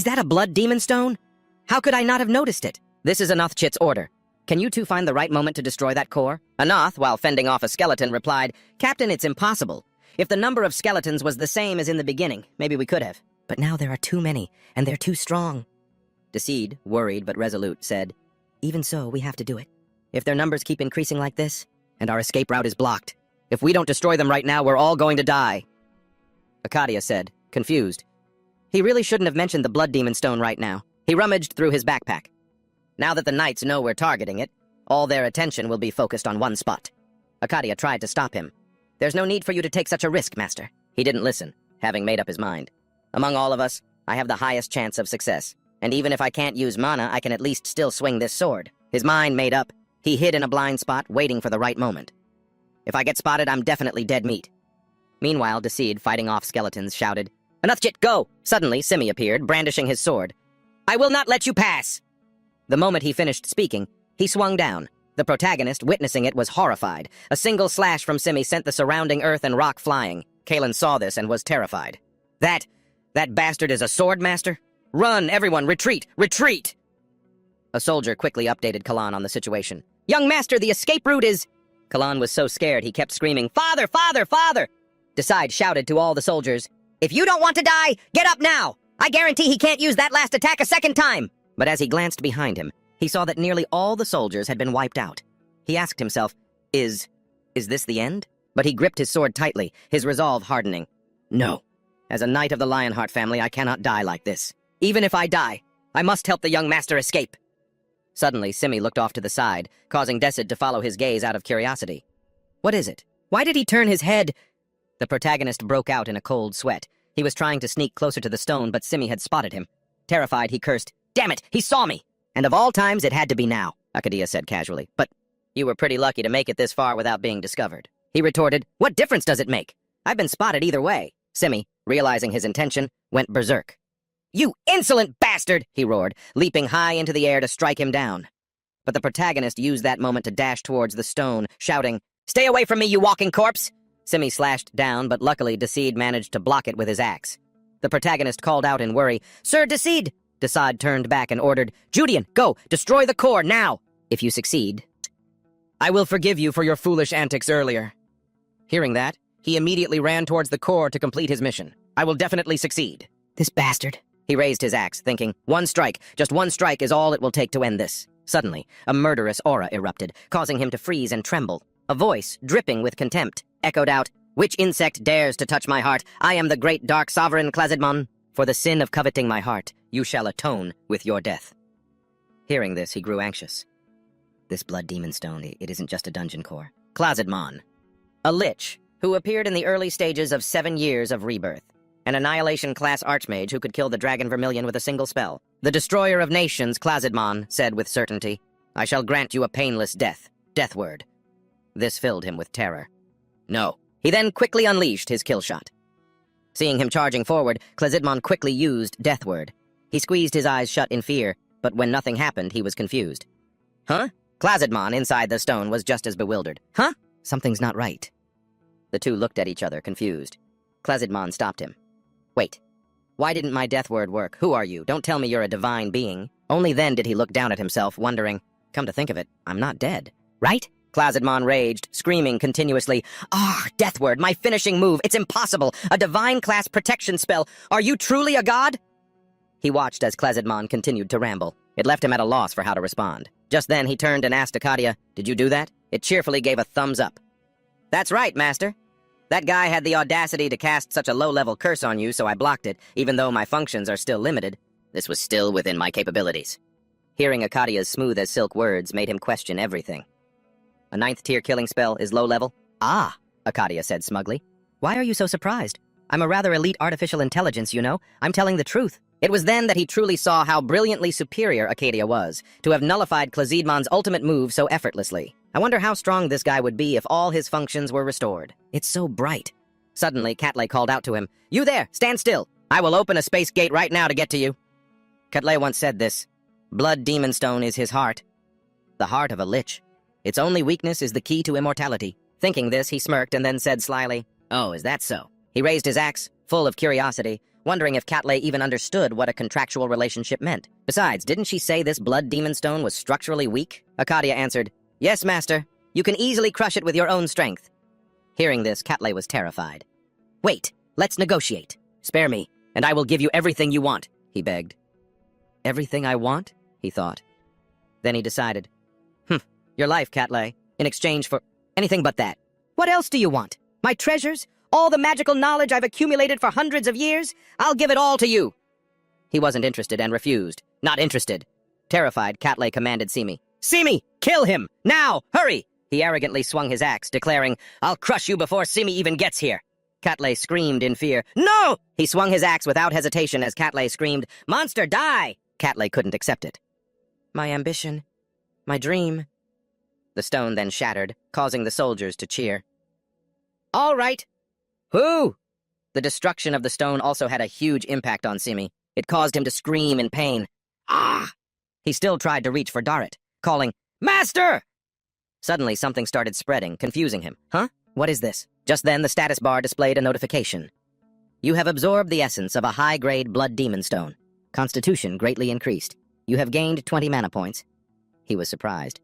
Speaker 1: that a blood demon stone? How could I not have noticed it?" "This is Anothchit's order. Can you two find the right moment to destroy that core?" Anoth, while fending off a skeleton, replied, "Captain, it's impossible. If the number of skeletons was the same as in the beginning, maybe we could have. But now there are too many, and they're too strong." Desid, worried but resolute, said, "Even so, we have to do it. If their numbers keep increasing like this, and our escape route is blocked, if we don't destroy them right now, we're all going to die." Arcadia said, confused. He really shouldn't have mentioned the blood demon stone right now. He rummaged through his backpack. Now that the knights know we're targeting it, all their attention will be focused on one spot. Arcadia tried to stop him. "There's no need for you to take such a risk, Master." He didn't listen, having made up his mind. "Among all of us, I have the highest chance of success. And even if I can't use mana, I can at least still swing this sword." His mind made up, he hid in a blind spot, waiting for the right moment. "If I get spotted, I'm definitely dead meat." Meanwhile, Desid, fighting off skeletons, shouted, "Anothchit, go!" Suddenly, Simi appeared, brandishing his sword. "I will not let you pass!" The moment he finished speaking, he swung down. The protagonist, witnessing it, was horrified. A single slash from Simi sent the surrounding earth and rock flying. Kalen saw this and was terrified. That bastard is a sword master? Run, everyone, retreat, retreat! A soldier quickly updated Kalan on the situation. "Young master, the escape route is—" Kalan was so scared he kept screaming, "Father, father, father!" Decide shouted to all the soldiers, "If you don't want to die, get up now! I guarantee he can't use that last attack a second time!" But as he glanced behind him, he saw that nearly all the soldiers had been wiped out. He asked himself, Is this the end? But he gripped his sword tightly, his resolve hardening. "No. As a knight of the Lionheart family, I cannot die like this. Even if I die, I must help the young master escape." Suddenly, Simi looked off to the side, causing Desid to follow his gaze out of curiosity. "What is it? Why did he turn his head?" The protagonist broke out in a cold sweat. He was trying to sneak closer to the stone, but Simi had spotted him. Terrified, he cursed, "Damn it, he saw me! And of all times, it had to be now," Arcadia said casually. "But you were pretty lucky to make it this far without being discovered." He retorted, "What difference does it make? I've been spotted either way." Simi, realizing his intention, went berserk. "You insolent bastard!" he roared, leaping high into the air to strike him down. But the protagonist used that moment to dash towards the stone, shouting, "Stay away from me, you walking corpse!" Simi slashed down, but luckily Desid managed to block it with his axe. The protagonist called out in worry, "Sir Desid!" Desid turned back and ordered, "Judian, go! Destroy the core, now! If you succeed, I will forgive you for your foolish antics earlier." Hearing that, he immediately ran towards the core to complete his mission. "I will definitely succeed." "This bastard." He raised his axe, thinking, one strike, just one strike is all it will take to end this. Suddenly, a murderous aura erupted, causing him to freeze and tremble. A voice, dripping with contempt, echoed out, "Which insect dares to touch my heart? I am the great dark sovereign Klazidmon. For the sin of coveting my heart, you shall atone with your death." Hearing this, he grew anxious. This blood demon stone, it isn't just a dungeon core. Klazidmon, a lich who appeared in the early stages of 7 years of rebirth. An Annihilation-class archmage who could kill the Dragon Vermilion with a single spell. The destroyer of nations, Klazidmon, said with certainty, "I shall grant you a painless death. Deathward." This filled him with terror. No. He then quickly unleashed his kill shot. Seeing him charging forward, Klazidmon quickly used Deathward. He squeezed his eyes shut in fear, but when nothing happened, he was confused. "Huh? Klazidmon, inside the stone, was just as bewildered. Huh? Something's not right. The two looked at each other, confused. Klazidmon stopped him. Wait. Why didn't my death word work? Who are you? Don't tell me you're a divine being. Only then did he look down at himself, wondering, come to think of it, I'm not dead. Right? Klazidmon raged, screaming continuously, death word, my finishing move, it's impossible! A divine class protection spell! Are you truly a god? He watched as Klazidmon continued to ramble. It left him at a loss for how to respond. Just then he turned and asked Akadia, did you do that? It cheerfully gave a thumbs up. That's right, Master. That guy had the audacity to cast such a low-level curse on you, so I blocked it, even though my functions are still limited. This was still within my capabilities. Hearing Akadia's smooth-as-silk words made him question everything. A 9th-tier killing spell is low-level? Ah, Akadia said smugly. Why are you so surprised? I'm a rather elite artificial intelligence, you know. I'm telling the truth. It was then that he truly saw how brilliantly superior Akadia was, to have nullified Klazidmon's ultimate move so effortlessly. I wonder how strong this guy would be if all his functions were restored. It's so bright. Suddenly, Catlay called out to him, You there! Stand still! I will open a space gate right now to get to you. Catlay once said this. Blood Demon Stone is his heart. The heart of a lich. Its only weakness is the key to immortality. Thinking this, he smirked and then said slyly, Oh, is that so? He raised his axe, full of curiosity, wondering if Catlay even understood what a contractual relationship meant. Besides, didn't she say this Blood Demon Stone was structurally weak? Akadia answered, Yes, Master. You can easily crush it with your own strength. Hearing this, Catlay was terrified. Wait, let's negotiate. Spare me, and I will give you everything you want, he begged. Everything I want? He thought. Then he decided, your life, Catlay, in exchange for anything but that. What else do you want? My treasures? All the magical knowledge I've accumulated for hundreds of years? I'll give it all to you. He wasn't interested and refused. Not interested. Terrified, Catlay commanded Simi. Simi, kill him! Now! Hurry! He arrogantly swung his axe, declaring, I'll crush you before Simi even gets here. Catlay screamed in fear. No! He swung his axe without hesitation as Catlay screamed, Monster, die! Catlay couldn't accept it. My ambition. My dream. The stone then shattered, causing the soldiers to cheer. All right. Who? The destruction of the stone also had a huge impact on Simi. It caused him to scream in pain. Ah! He still tried to reach for Darit, calling, Master! Suddenly, something started spreading, confusing him. Huh? What is this? Just then, the status bar displayed a notification. You have absorbed the essence of a high-grade blood demon stone. Constitution greatly increased. You have gained 20 mana points. He was surprised.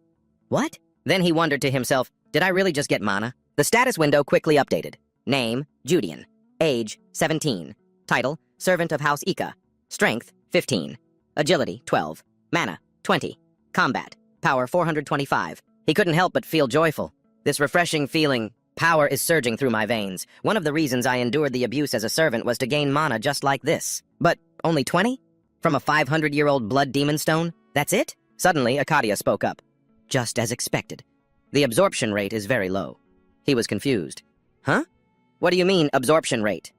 Speaker 1: What? Then he wondered to himself, did I really just get mana? The status window quickly updated. Name, Judean. Age, 17. Title, Servant of House Ika. Strength, 15. Agility, 12. Mana, 20. Combat, Power 425. He couldn't help but feel joyful. This refreshing feeling, power is surging through my veins. One of the reasons I endured the abuse as a servant was to gain mana just like this. But only 20? From a 500-year-old blood demon stone? That's it? Suddenly, Akadia spoke up. Just as expected. The absorption rate is very low. He was confused. Huh? What do you mean, absorption rate?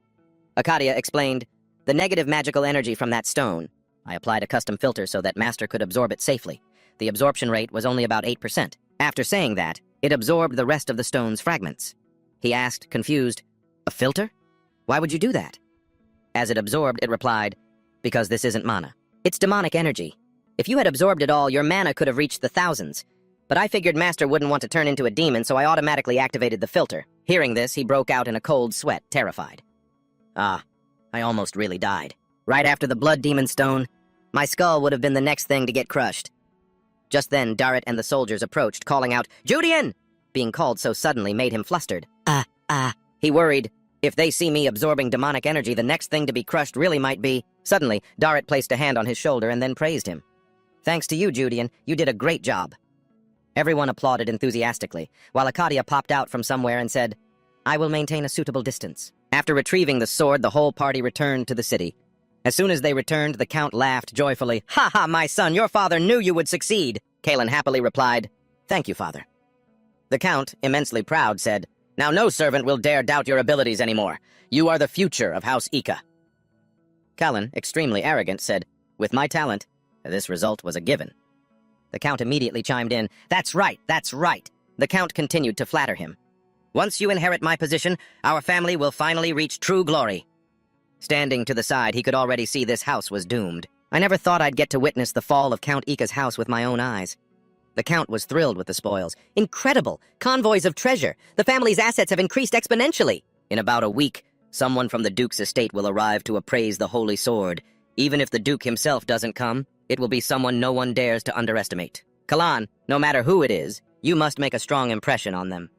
Speaker 1: Akadia explained, the negative magical energy from that stone. I applied a custom filter so that Master could absorb it safely. The absorption rate was only about 8%. After saying that, it absorbed the rest of the stone's fragments. He asked, confused, a filter? Why would you do that? As it absorbed, it replied, because this isn't mana. It's demonic energy. If you had absorbed it all, your mana could have reached the thousands. But I figured Master wouldn't want to turn into a demon, so I automatically activated the filter. Hearing this, he broke out in a cold sweat, terrified. I almost really died. Right after the blood demon stone, my skull would have been the next thing to get crushed. Just then, Darit and the soldiers approached, calling out, Judean! Being called so suddenly made him flustered. He worried, if they see me absorbing demonic energy, the next thing to be crushed really might be... Suddenly, Darit placed a hand on his shoulder and then praised him. Thanks to you, Judean, you did a great job. Everyone applauded enthusiastically, while Akadia popped out from somewhere and said, I will maintain a suitable distance. After retrieving the sword, the whole party returned to the city. As soon as they returned, the Count laughed joyfully. Ha ha, my son, your father knew you would succeed. Kalen happily replied, Thank you, father. The Count, immensely proud, said, Now no servant will dare doubt your abilities anymore. You are the future of House Ika. Kalen, extremely arrogant, said, With my talent, this result was a given. The Count immediately chimed in, That's right, that's right. The Count continued to flatter him. Once you inherit my position, our family will finally reach true glory. Standing to the side, he could already see this house was doomed. I never thought I'd get to witness the fall of Count Ika's house with my own eyes. The Count was thrilled with the spoils. Incredible! Convoys of treasure! The family's assets have increased exponentially! In about a week, someone from the Duke's estate will arrive to appraise the Holy Sword. Even if the Duke himself doesn't come, it will be someone no one dares to underestimate. Kalan, no matter who it is, you must make a strong impression on them.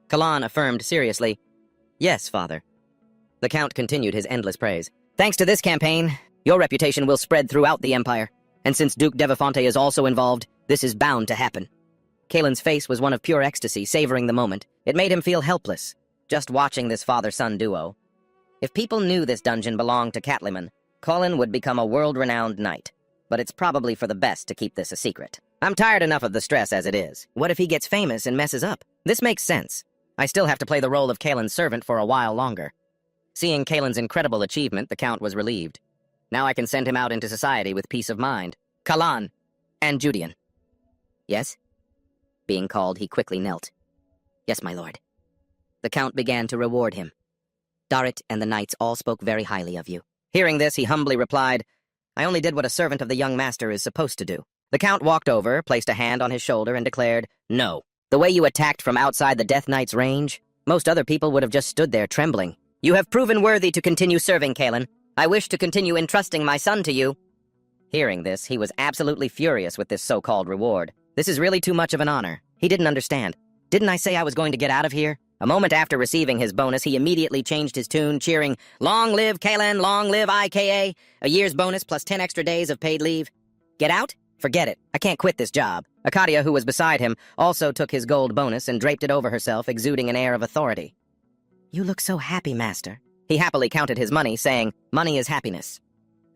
Speaker 1: Kalan affirmed seriously, "Yes, father." The Count continued his endless praise. "Thanks to this campaign, your reputation will spread throughout the Empire. And since Duke Devafonte is also involved, this is bound to happen." Kalen's face was one of pure ecstasy, savoring the moment. It made him feel helpless, just watching this father-son duo. If people knew this dungeon belonged to Catliman, Colin would become a world-renowned knight. But it's probably for the best to keep this a secret. I'm tired enough of the stress as it is. What if he gets famous and messes up? This makes sense. I still have to play the role of Kalen's servant for a while longer. Seeing Kalen's incredible achievement, the Count was relieved. Now I can send him out into society with peace of mind. Kalan and Judean. Yes? Being called, he quickly knelt. Yes, my lord. The Count began to reward him. Darit and the knights all spoke very highly of you. Hearing this, he humbly replied, I only did what a servant of the young master is supposed to do. The Count walked over, placed a hand on his shoulder, and declared, No. The way you attacked from outside the Death Knight's range, most other people would have just stood there trembling. You have proven worthy to continue serving, Kalen. I wish to continue entrusting my son to you. Hearing this, he was absolutely furious with this so-called reward. This is really too much of an honor. He didn't understand. Didn't I say I was going to get out of here? A moment after receiving his bonus, he immediately changed his tune, cheering, Long live Kalen, long live IKA, a year's bonus plus 10 extra days of paid leave. Get out? Forget it. I can't quit this job. Akadia, who was beside him, also took his gold bonus and draped it over herself, exuding an air of authority. You look so happy, master. He happily counted his money, saying, Money is happiness.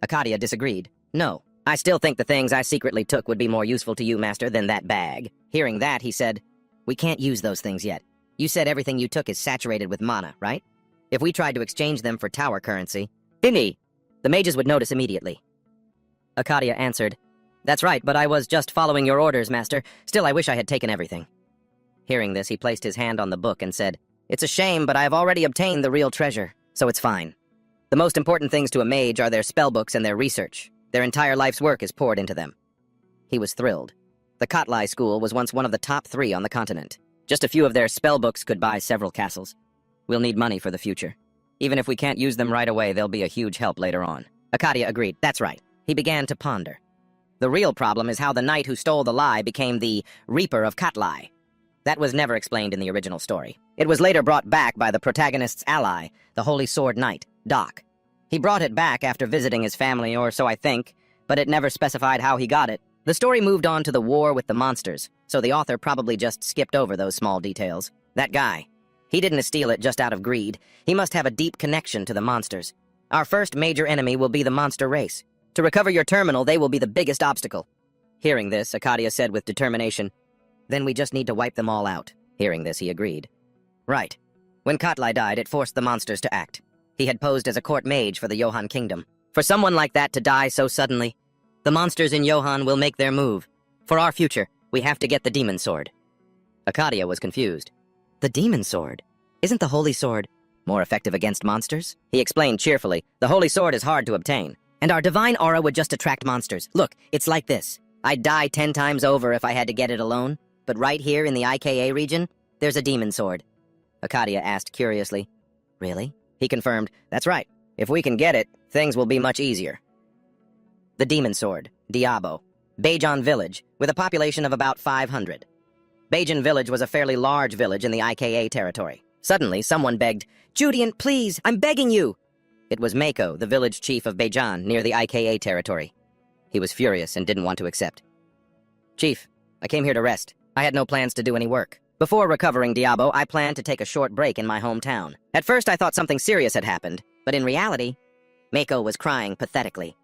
Speaker 1: Akadia disagreed. No, I still think the things I secretly took would be more useful to you, master, than that bag. Hearing that, he said, We can't use those things yet. You said everything you took is saturated with mana, right? If we tried to exchange them for tower currency, the mages would notice immediately. Akadia answered, That's right, but I was just following your orders, master. Still, I wish I had taken everything. Hearing this, he placed his hand on the book and said, It's a shame, but I have already obtained the real treasure, so it's fine. The most important things to a mage are their spellbooks and their research. Their entire life's work is poured into them. He was thrilled. The Kotlai school was once one of the top 3 on the continent. Just a few of their spellbooks could buy several castles. We'll need money for the future. Even if we can't use them right away, they'll be a huge help later on. Akadia agreed. That's right. He began to ponder. The real problem is how the knight who stole the lie became the Reaper of Kotlai. That was never explained in the original story. It was later brought back by the protagonist's ally, the Holy Sword Knight, Doc. He brought it back after visiting his family, or so I think, but it never specified how he got it. The story moved on to the war with the monsters, so the author probably just skipped over those small details. That guy, he didn't steal it just out of greed. He must have a deep connection to the monsters. Our first major enemy will be the monster race. To recover your terminal, they will be the biggest obstacle. Hearing this, Akadia said with determination, Then we just need to wipe them all out. Hearing this, he agreed. Right. When Kotlai died, it forced the monsters to act. He had posed as a court mage for the Johan Kingdom. For someone like that to die so suddenly, the monsters in Johan will make their move. For our future, we have to get the demon sword. Akadia was confused. The demon sword? Isn't the holy sword more effective against monsters? He explained cheerfully, the holy sword is hard to obtain, and our divine aura would just attract monsters. Look, it's like this. I'd die 10 times over if I had to get it alone, but right here in the IKA region, there's a demon sword. Akadia asked curiously, Really? He confirmed, That's right. If we can get it, things will be much easier. The demon sword, Diabo. Bajan village, with a population of about 500. Bajan village was a fairly large village in the IKA territory. Suddenly, someone begged, Judean, please, I'm begging you. It was Mako, the village chief of Bajan, near the IKA territory. He was furious and didn't want to accept. Chief, I came here to rest. I had no plans to do any work. Before recovering Diabo, I planned to take a short break in my hometown. At first, I thought something serious had happened, but in reality, Mako was crying pathetically.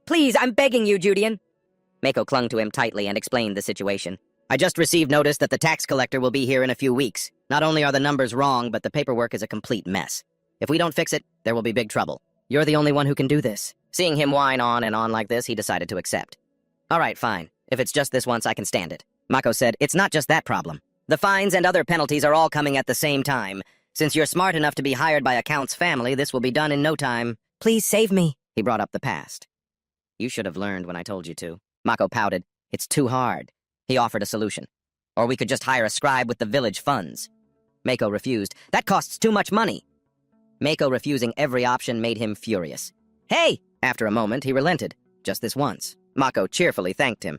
Speaker 1: Please, I'm begging you, Judean. Mako clung to him tightly and explained the situation. I just received notice that the tax collector will be here in a few weeks. Not only are the numbers wrong, but the paperwork is a complete mess. If we don't fix it, there will be big trouble. You're the only one who can do this. Seeing him whine on and on like this, he decided to accept. All right, fine. If it's just this once, I can stand it. Mako said, It's not just that problem. The fines and other penalties are all coming at the same time. Since you're smart enough to be hired by a count's family, this will be done in no time. Please save me. He brought up the past. You should have learned when I told you to. Mako pouted. It's too hard. He offered a solution. Or we could just hire a scribe with the village funds. Mako refused. That costs too much money. Mako refusing every option made him furious. Hey! After a moment, he relented. Just this once. Mako cheerfully thanked him.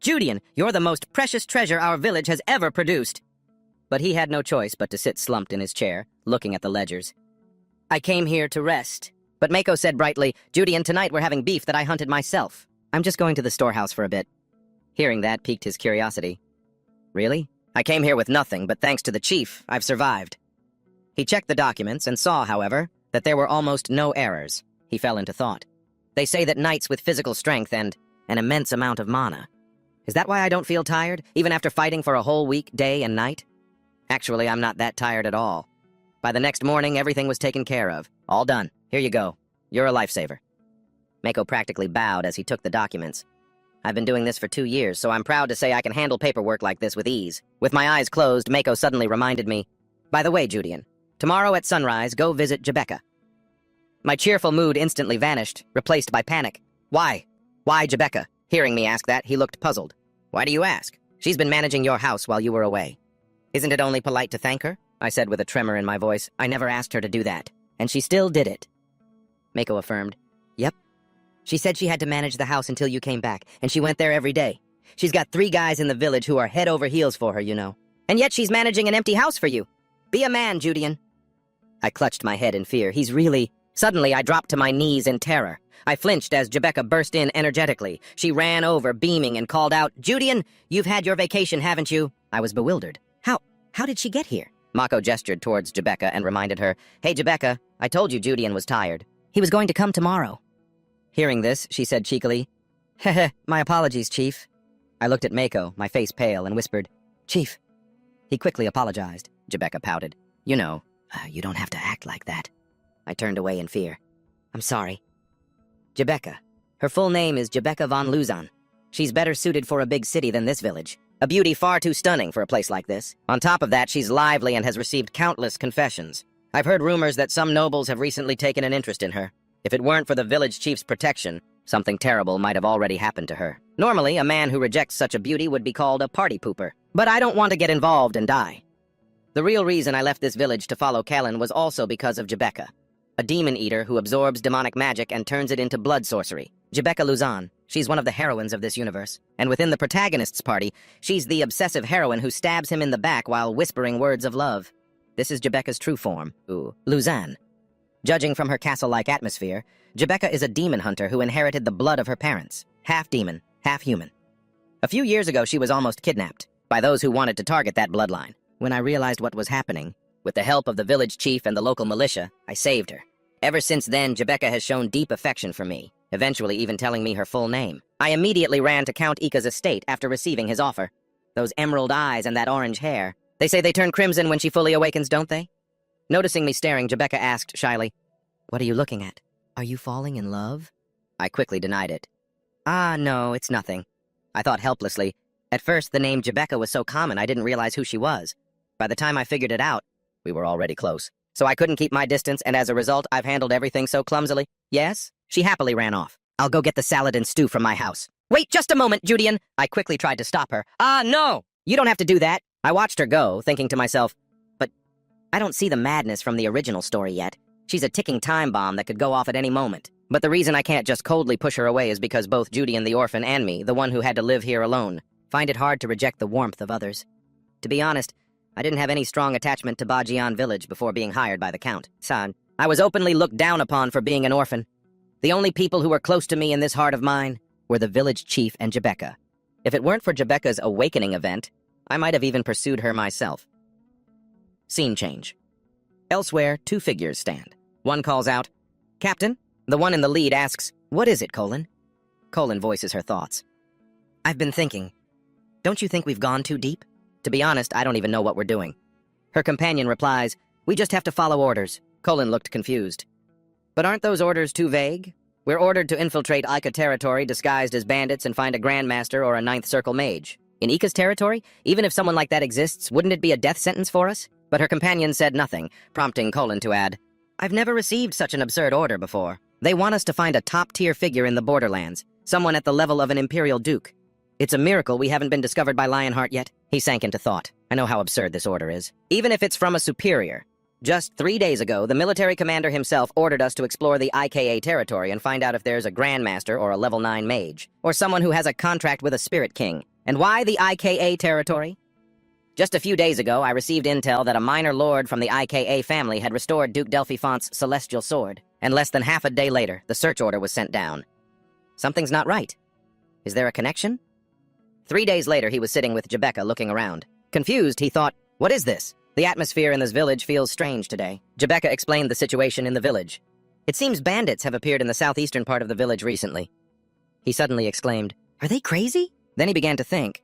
Speaker 1: Judean, you're the most precious treasure our village has ever produced. But he had no choice but to sit slumped in his chair, looking at the ledgers. I came here to rest. But Mako said brightly, Judean, tonight we're having beef that I hunted myself. I'm just going to the storehouse for a bit. Hearing that piqued his curiosity. Really? I came here with nothing, but thanks to the chief, I've survived. He checked the documents and saw, however, that there were almost no errors. He fell into thought. They say that knights with physical strength and an immense amount of mana. Is that why I don't feel tired, even after fighting for a whole week, day and night? Actually, I'm not that tired at all. By the next morning, everything was taken care of. All done. Here you go. You're a lifesaver. Mako practically bowed as he took the documents. I've been doing this for 2 years, so I'm proud to say I can handle paperwork like this with ease. With my eyes closed, Mako suddenly reminded me, by the way, Judean, tomorrow at sunrise, go visit Jebecca. My cheerful mood instantly vanished, replaced by panic. Why? Why Jebecca? Hearing me ask that, he looked puzzled. Why do you ask? She's been managing your house while you were away. Isn't it only polite to thank her? I said with a tremor in my voice. I never asked her to do that. And she still did it. Mako affirmed. Yep. She said she had to manage the house until you came back, and she went there every day. She's got 3 guys in the village who are head over heels for her, you know. And yet she's managing an empty house for you. Be a man, Judean. I clutched my head in fear. He's really... Suddenly, I dropped to my knees in terror. I flinched as Jebecca burst in energetically. She ran over, beaming, and called out, Judean, you've had your vacation, haven't you? I was bewildered. How did she get here? Mako gestured towards Jebecca and reminded her, Hey, Jebecca, I told you Judean was tired. He was going to come tomorrow. Hearing this, she said cheekily, Heh, my apologies, Chief. I looked at Mako, my face pale, and whispered, Chief. He quickly apologized. Jebecca pouted. You know, you don't have to act like that. I turned away in fear. I'm sorry. Jebecca. Her full name is Jebecca von Luzon. She's better suited for a big city than this village. A beauty far too stunning for a place like this. On top of that, she's lively and has received countless confessions. I've heard rumors that some nobles have recently taken an interest in her. If it weren't for the village chief's protection, something terrible might have already happened to her. Normally, a man who rejects such a beauty would be called a party pooper. But I don't want to get involved and die. The real reason I left this village to follow Kellen was also because of Jebecca. A demon eater who absorbs demonic magic and turns it into blood sorcery. Jebecca Luzon. She's one of the heroines of this universe. And within the protagonist's party, she's the obsessive heroine who stabs him in the back while whispering words of love. This is Jebecca's true form, Luzon. Judging from her castle-like atmosphere, Jebecca is a demon hunter who inherited the blood of her parents. Half demon, half human. A few years ago, she was almost kidnapped by those who wanted to target that bloodline. When I realized what was happening, with the help of the village chief and the local militia, I saved her. Ever since then, Jebecca has shown deep affection for me, eventually even telling me her full name. I immediately ran to Count Ika's estate after receiving his offer. Those emerald eyes and that orange hair. They say they turn crimson when she fully awakens, don't they? Noticing me staring, Jebecca asked shyly, What are you looking at? Are you falling in love? I quickly denied it. Ah, no, it's nothing. I thought helplessly. At first, the name Jebecca was so common I didn't realize who she was. By the time I figured it out, we were already close. So I couldn't keep my distance, and as a result, I've handled everything so clumsily. Yes? She happily ran off. I'll go get the salad and stew from my house. Wait just a moment, Judean! I quickly tried to stop her. Ah, no! You don't have to do that. I watched her go, thinking to myself, but I don't see the madness from the original story yet. She's a ticking time bomb that could go off at any moment. But the reason I can't just coldly push her away is because both Judean the orphan and me, the one who had to live here alone, find it hard to reject the warmth of others. To be honest, I didn't have any strong attachment to Bajian village before being hired by the Count. San, I was openly looked down upon for being an orphan. The only people who were close to me in this heart of mine were the village chief and Jebecca. If it weren't for Jebecca's awakening event, I might have even pursued her myself. Scene change. Elsewhere, 2 figures stand. One calls out, Captain. The one in the lead asks, What is it, Colin? Colin voices her thoughts. I've been thinking. Don't you think we've gone too deep? To be honest, I don't even know what we're doing. Her companion replies, We just have to follow orders. Colin looked confused. But aren't those orders too vague? We're ordered to infiltrate Ika territory disguised as bandits and find a Grandmaster or a Ninth Circle mage. In Ika's territory, even if someone like that exists, wouldn't it be a death sentence for us? But her companion said nothing, prompting Colin to add, I've never received such an absurd order before. They want us to find a top-tier figure in the borderlands, someone at the level of an imperial duke. It's a miracle we haven't been discovered by Lionheart yet. He sank into thought. I know how absurd this order is. Even if it's from a superior. Just 3 days ago, the military commander himself ordered us to explore the IKA territory and find out if there's a Grandmaster or a level 9 mage, or someone who has a contract with a Spirit King. And why the IKA territory? Just a few days ago, I received intel that a minor lord from the IKA family had restored Duke Delphifont's celestial sword, and less than half a day later, the search order was sent down. Something's not right. Is there a connection? 3 days later, he was sitting with Jebecca looking around. Confused, he thought, what is this? The atmosphere in this village feels strange today. Jebecca explained the situation in the village. It seems bandits have appeared in the southeastern part of the village recently. He suddenly exclaimed, are they crazy? Then he began to think.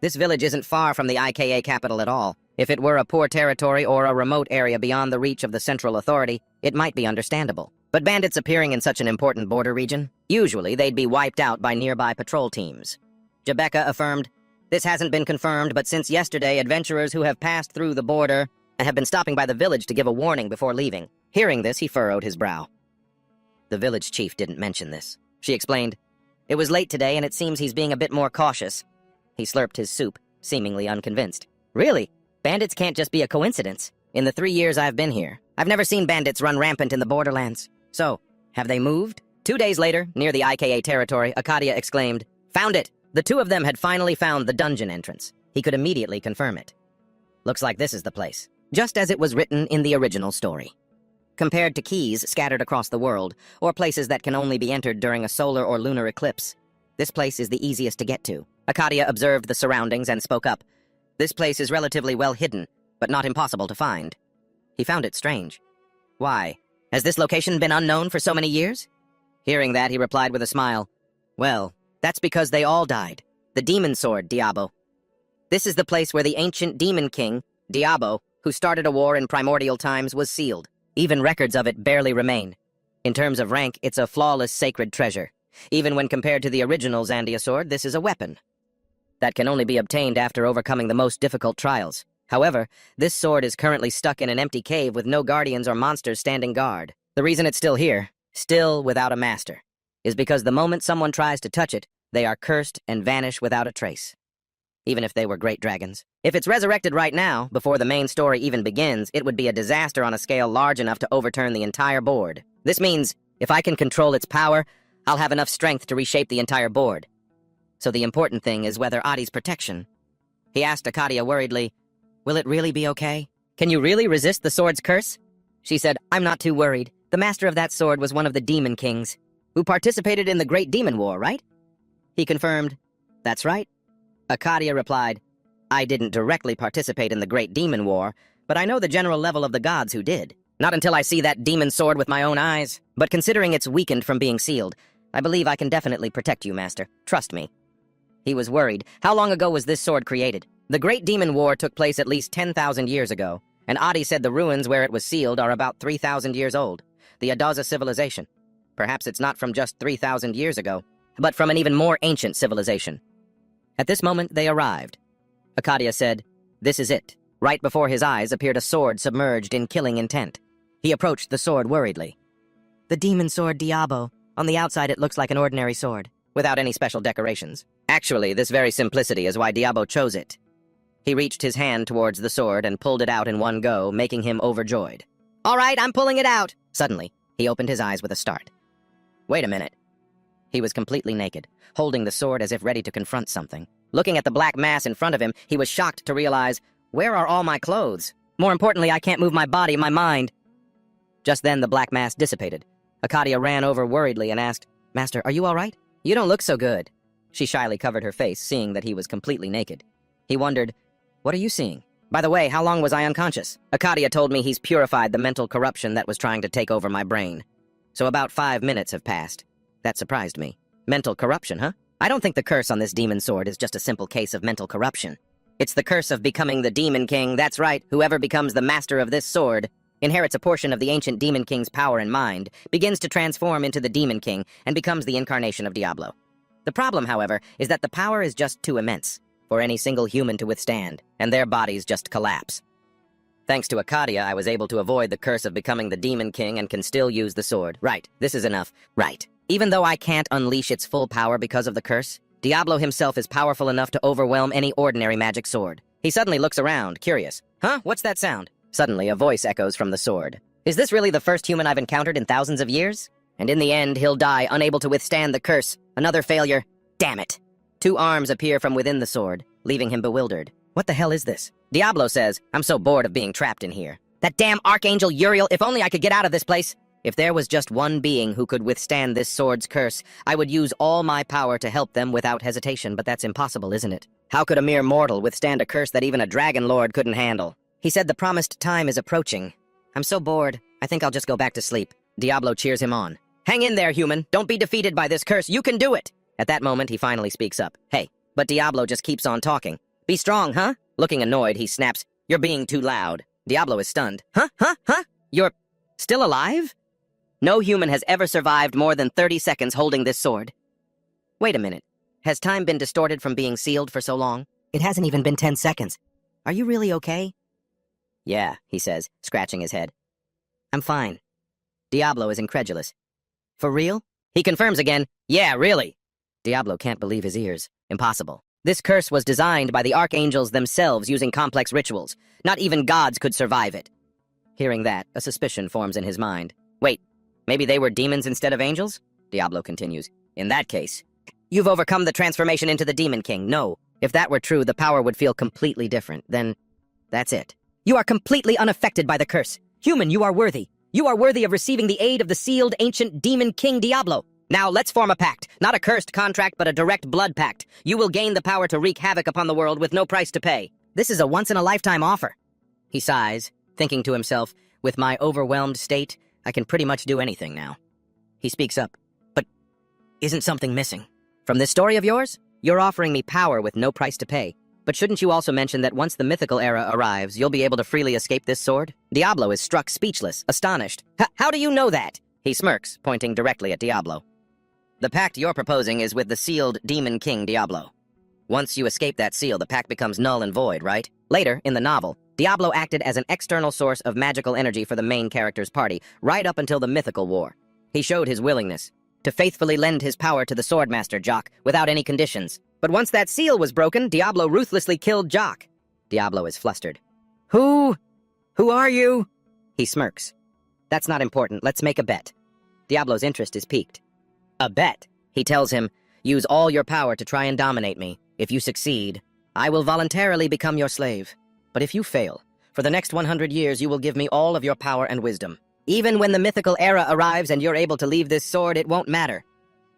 Speaker 1: This village isn't far from the IKA capital at all. If it were a poor territory or a remote area beyond the reach of the central authority, it might be understandable. But bandits appearing in such an important border region? Usually they'd be wiped out by nearby patrol teams. Jebecca affirmed, this hasn't been confirmed, but since yesterday, adventurers who have passed through the border have been stopping by the village to give a warning before leaving. Hearing this, he furrowed his brow. The village chief didn't mention this. She explained, it was late today and it seems he's being a bit more cautious. He slurped his soup, seemingly unconvinced. Really? Bandits can't just be a coincidence. In the 3 years I've been here, I've never seen bandits run rampant in the borderlands. So, have they moved? 2 days later, near the IKA territory, Arcadia exclaimed, found it! The two of them had finally found the dungeon entrance. He could immediately confirm it. Looks like this is the place, just as it was written in the original story. Compared to keys scattered across the world, or places that can only be entered during a solar or lunar eclipse, this place is the easiest to get to. Arcadia observed the surroundings and spoke up. This place is relatively well hidden, but not impossible to find. He found it strange. Why? Has this location been unknown for so many years? Hearing that, he replied with a smile. Well, that's because they all died. The demon sword, Diabo. This is the place where the ancient demon king, Diabo, who started a war in primordial times, was sealed. Even records of it barely remain. In terms of rank, it's a flawless sacred treasure. Even when compared to the original Zandia sword, this is a weapon that can only be obtained after overcoming the most difficult trials. However, this sword is currently stuck in an empty cave with no guardians or monsters standing guard. The reason it's still here, still without a master, is because the moment someone tries to touch it, they are cursed and vanish without a trace. Even if they were great dragons. If it's resurrected right now, before the main story even begins, it would be a disaster on a scale large enough to overturn the entire board. This means, if I can control its power, I'll have enough strength to reshape the entire board. So the important thing is whether Adi's protection. He asked Arcadia worriedly, will it really be okay? Can you really resist the sword's curse? She said, I'm not too worried. The master of that sword was one of the demon kings, who participated in the Great Demon War, right? He confirmed, that's right. Arcadia replied, I didn't directly participate in the Great Demon War, but I know the general level of the gods who did. Not until I see that demon sword with my own eyes. But considering it's weakened from being sealed, I believe I can definitely protect you, Master. Trust me. He was worried. How long ago was this sword created? The Great Demon War took place at least 10,000 years ago, and Adi said the ruins where it was sealed are about 3,000 years old. The Adaza civilization. Perhaps it's not from just 3,000 years ago, but from an even more ancient civilization. At this moment, they arrived. Arcadia said, this is it. Right before his eyes appeared a sword submerged in killing intent. He approached the sword worriedly. The demon sword Diabo. On the outside, it looks like an ordinary sword, without any special decorations. Actually, this very simplicity is why Diabo chose it. He reached his hand towards the sword and pulled it out in one go, making him overjoyed. All right, I'm pulling it out. Suddenly, he opened his eyes with a start. Wait a minute. He was completely naked, holding the sword as if ready to confront something. Looking at the black mass in front of him, he was shocked to realize, where are all my clothes? More importantly, I can't move my body, my mind. Just then, the black mass dissipated. Arcadia ran over worriedly and asked, Master, are you all right? You don't look so good. She shyly covered her face, seeing that he was completely naked. He wondered, what are you seeing? By the way, how long was I unconscious? Arcadia told me he's purified the mental corruption that was trying to take over my brain. So about 5 minutes have passed. That surprised me. Mental corruption, huh? I don't think the curse on this demon sword is just a simple case of mental corruption. It's the curse of becoming the demon king. That's right, whoever becomes the master of this sword inherits a portion of the ancient demon king's power and mind, begins to transform into the demon king, and becomes the incarnation of Diablo. The problem, however, is that the power is just too immense for any single human to withstand, and their bodies just collapse. Thanks to Arcadia, I was able to avoid the curse of becoming the demon king and can still use the sword. Right, this is enough. Right. Even though I can't unleash its full power because of the curse, Diablo himself is powerful enough to overwhelm any ordinary magic sword. He suddenly looks around, curious. Huh? What's that sound? Suddenly, a voice echoes from the sword. Is this really the first human I've encountered in thousands of years? And in the end, he'll die, unable to withstand the curse. Another failure. Damn it. 2 arms appear from within the sword, leaving him bewildered. What the hell is this? Diablo says, I'm so bored of being trapped in here. That damn Archangel Uriel, if only I could get out of this place. If there was just one being who could withstand this sword's curse, I would use all my power to help them without hesitation, but that's impossible, isn't it? How could a mere mortal withstand a curse that even a dragon lord couldn't handle? He said the promised time is approaching. I'm so bored, I think I'll just go back to sleep. Diablo cheers him on. Hang in there, human. Don't be defeated by this curse. You can do it. At that moment, he finally speaks up. Hey, but Diablo just keeps on talking. Be strong, huh? Looking annoyed, he snaps, You're being too loud. Diablo is stunned. Huh? You're still alive? No human has ever survived more than 30 seconds holding this sword. Wait a minute. Has time been distorted from being sealed for so long? It hasn't even been 10 seconds. Are you really okay? Yeah, he says, scratching his head. I'm fine. Diablo is incredulous. For real? He confirms again, yeah, really. Diablo can't believe his ears. Impossible. This curse was designed by the archangels themselves using complex rituals. Not even gods could survive it. Hearing that, a suspicion forms in his mind. Wait, maybe they were demons instead of angels? Diablo continues. In that case, you've overcome the transformation into the Demon King. No, if that were true, the power would feel completely different. Then, that's it. You are completely unaffected by the curse. Human, you are worthy. You are worthy of receiving the aid of the sealed ancient Demon King Diablo. Now, let's form a pact. Not a cursed contract, but a direct blood pact. You will gain the power to wreak havoc upon the world with no price to pay. This is a once-in-a-lifetime offer. He sighs, thinking to himself, with my overwhelmed state, I can pretty much do anything now. He speaks up. But isn't something missing? From this story of yours? You're offering me power with no price to pay. But shouldn't you also mention that once the mythical era arrives, you'll be able to freely escape this sword? Diablo is struck speechless, astonished. How do you know that? He smirks, pointing directly at Diablo. The pact you're proposing is with the sealed Demon King Diablo. Once you escape that seal, the pact becomes null and void, right? Later, in the novel, Diablo acted as an external source of magical energy for the main character's party, right up until the mythical war. He showed his willingness to faithfully lend his power to the Swordmaster Jock without any conditions. But once that seal was broken, Diablo ruthlessly killed Jock. Diablo is flustered. Who are you? He smirks. That's not important. Let's make a bet. Diablo's interest is piqued. A bet. He tells him, use all your power to try and dominate me. If you succeed, I will voluntarily become your slave. But if you fail, for the next 100 years you will give me all of your power and wisdom. Even when the mythical era arrives and you're able to leave this sword, it won't matter.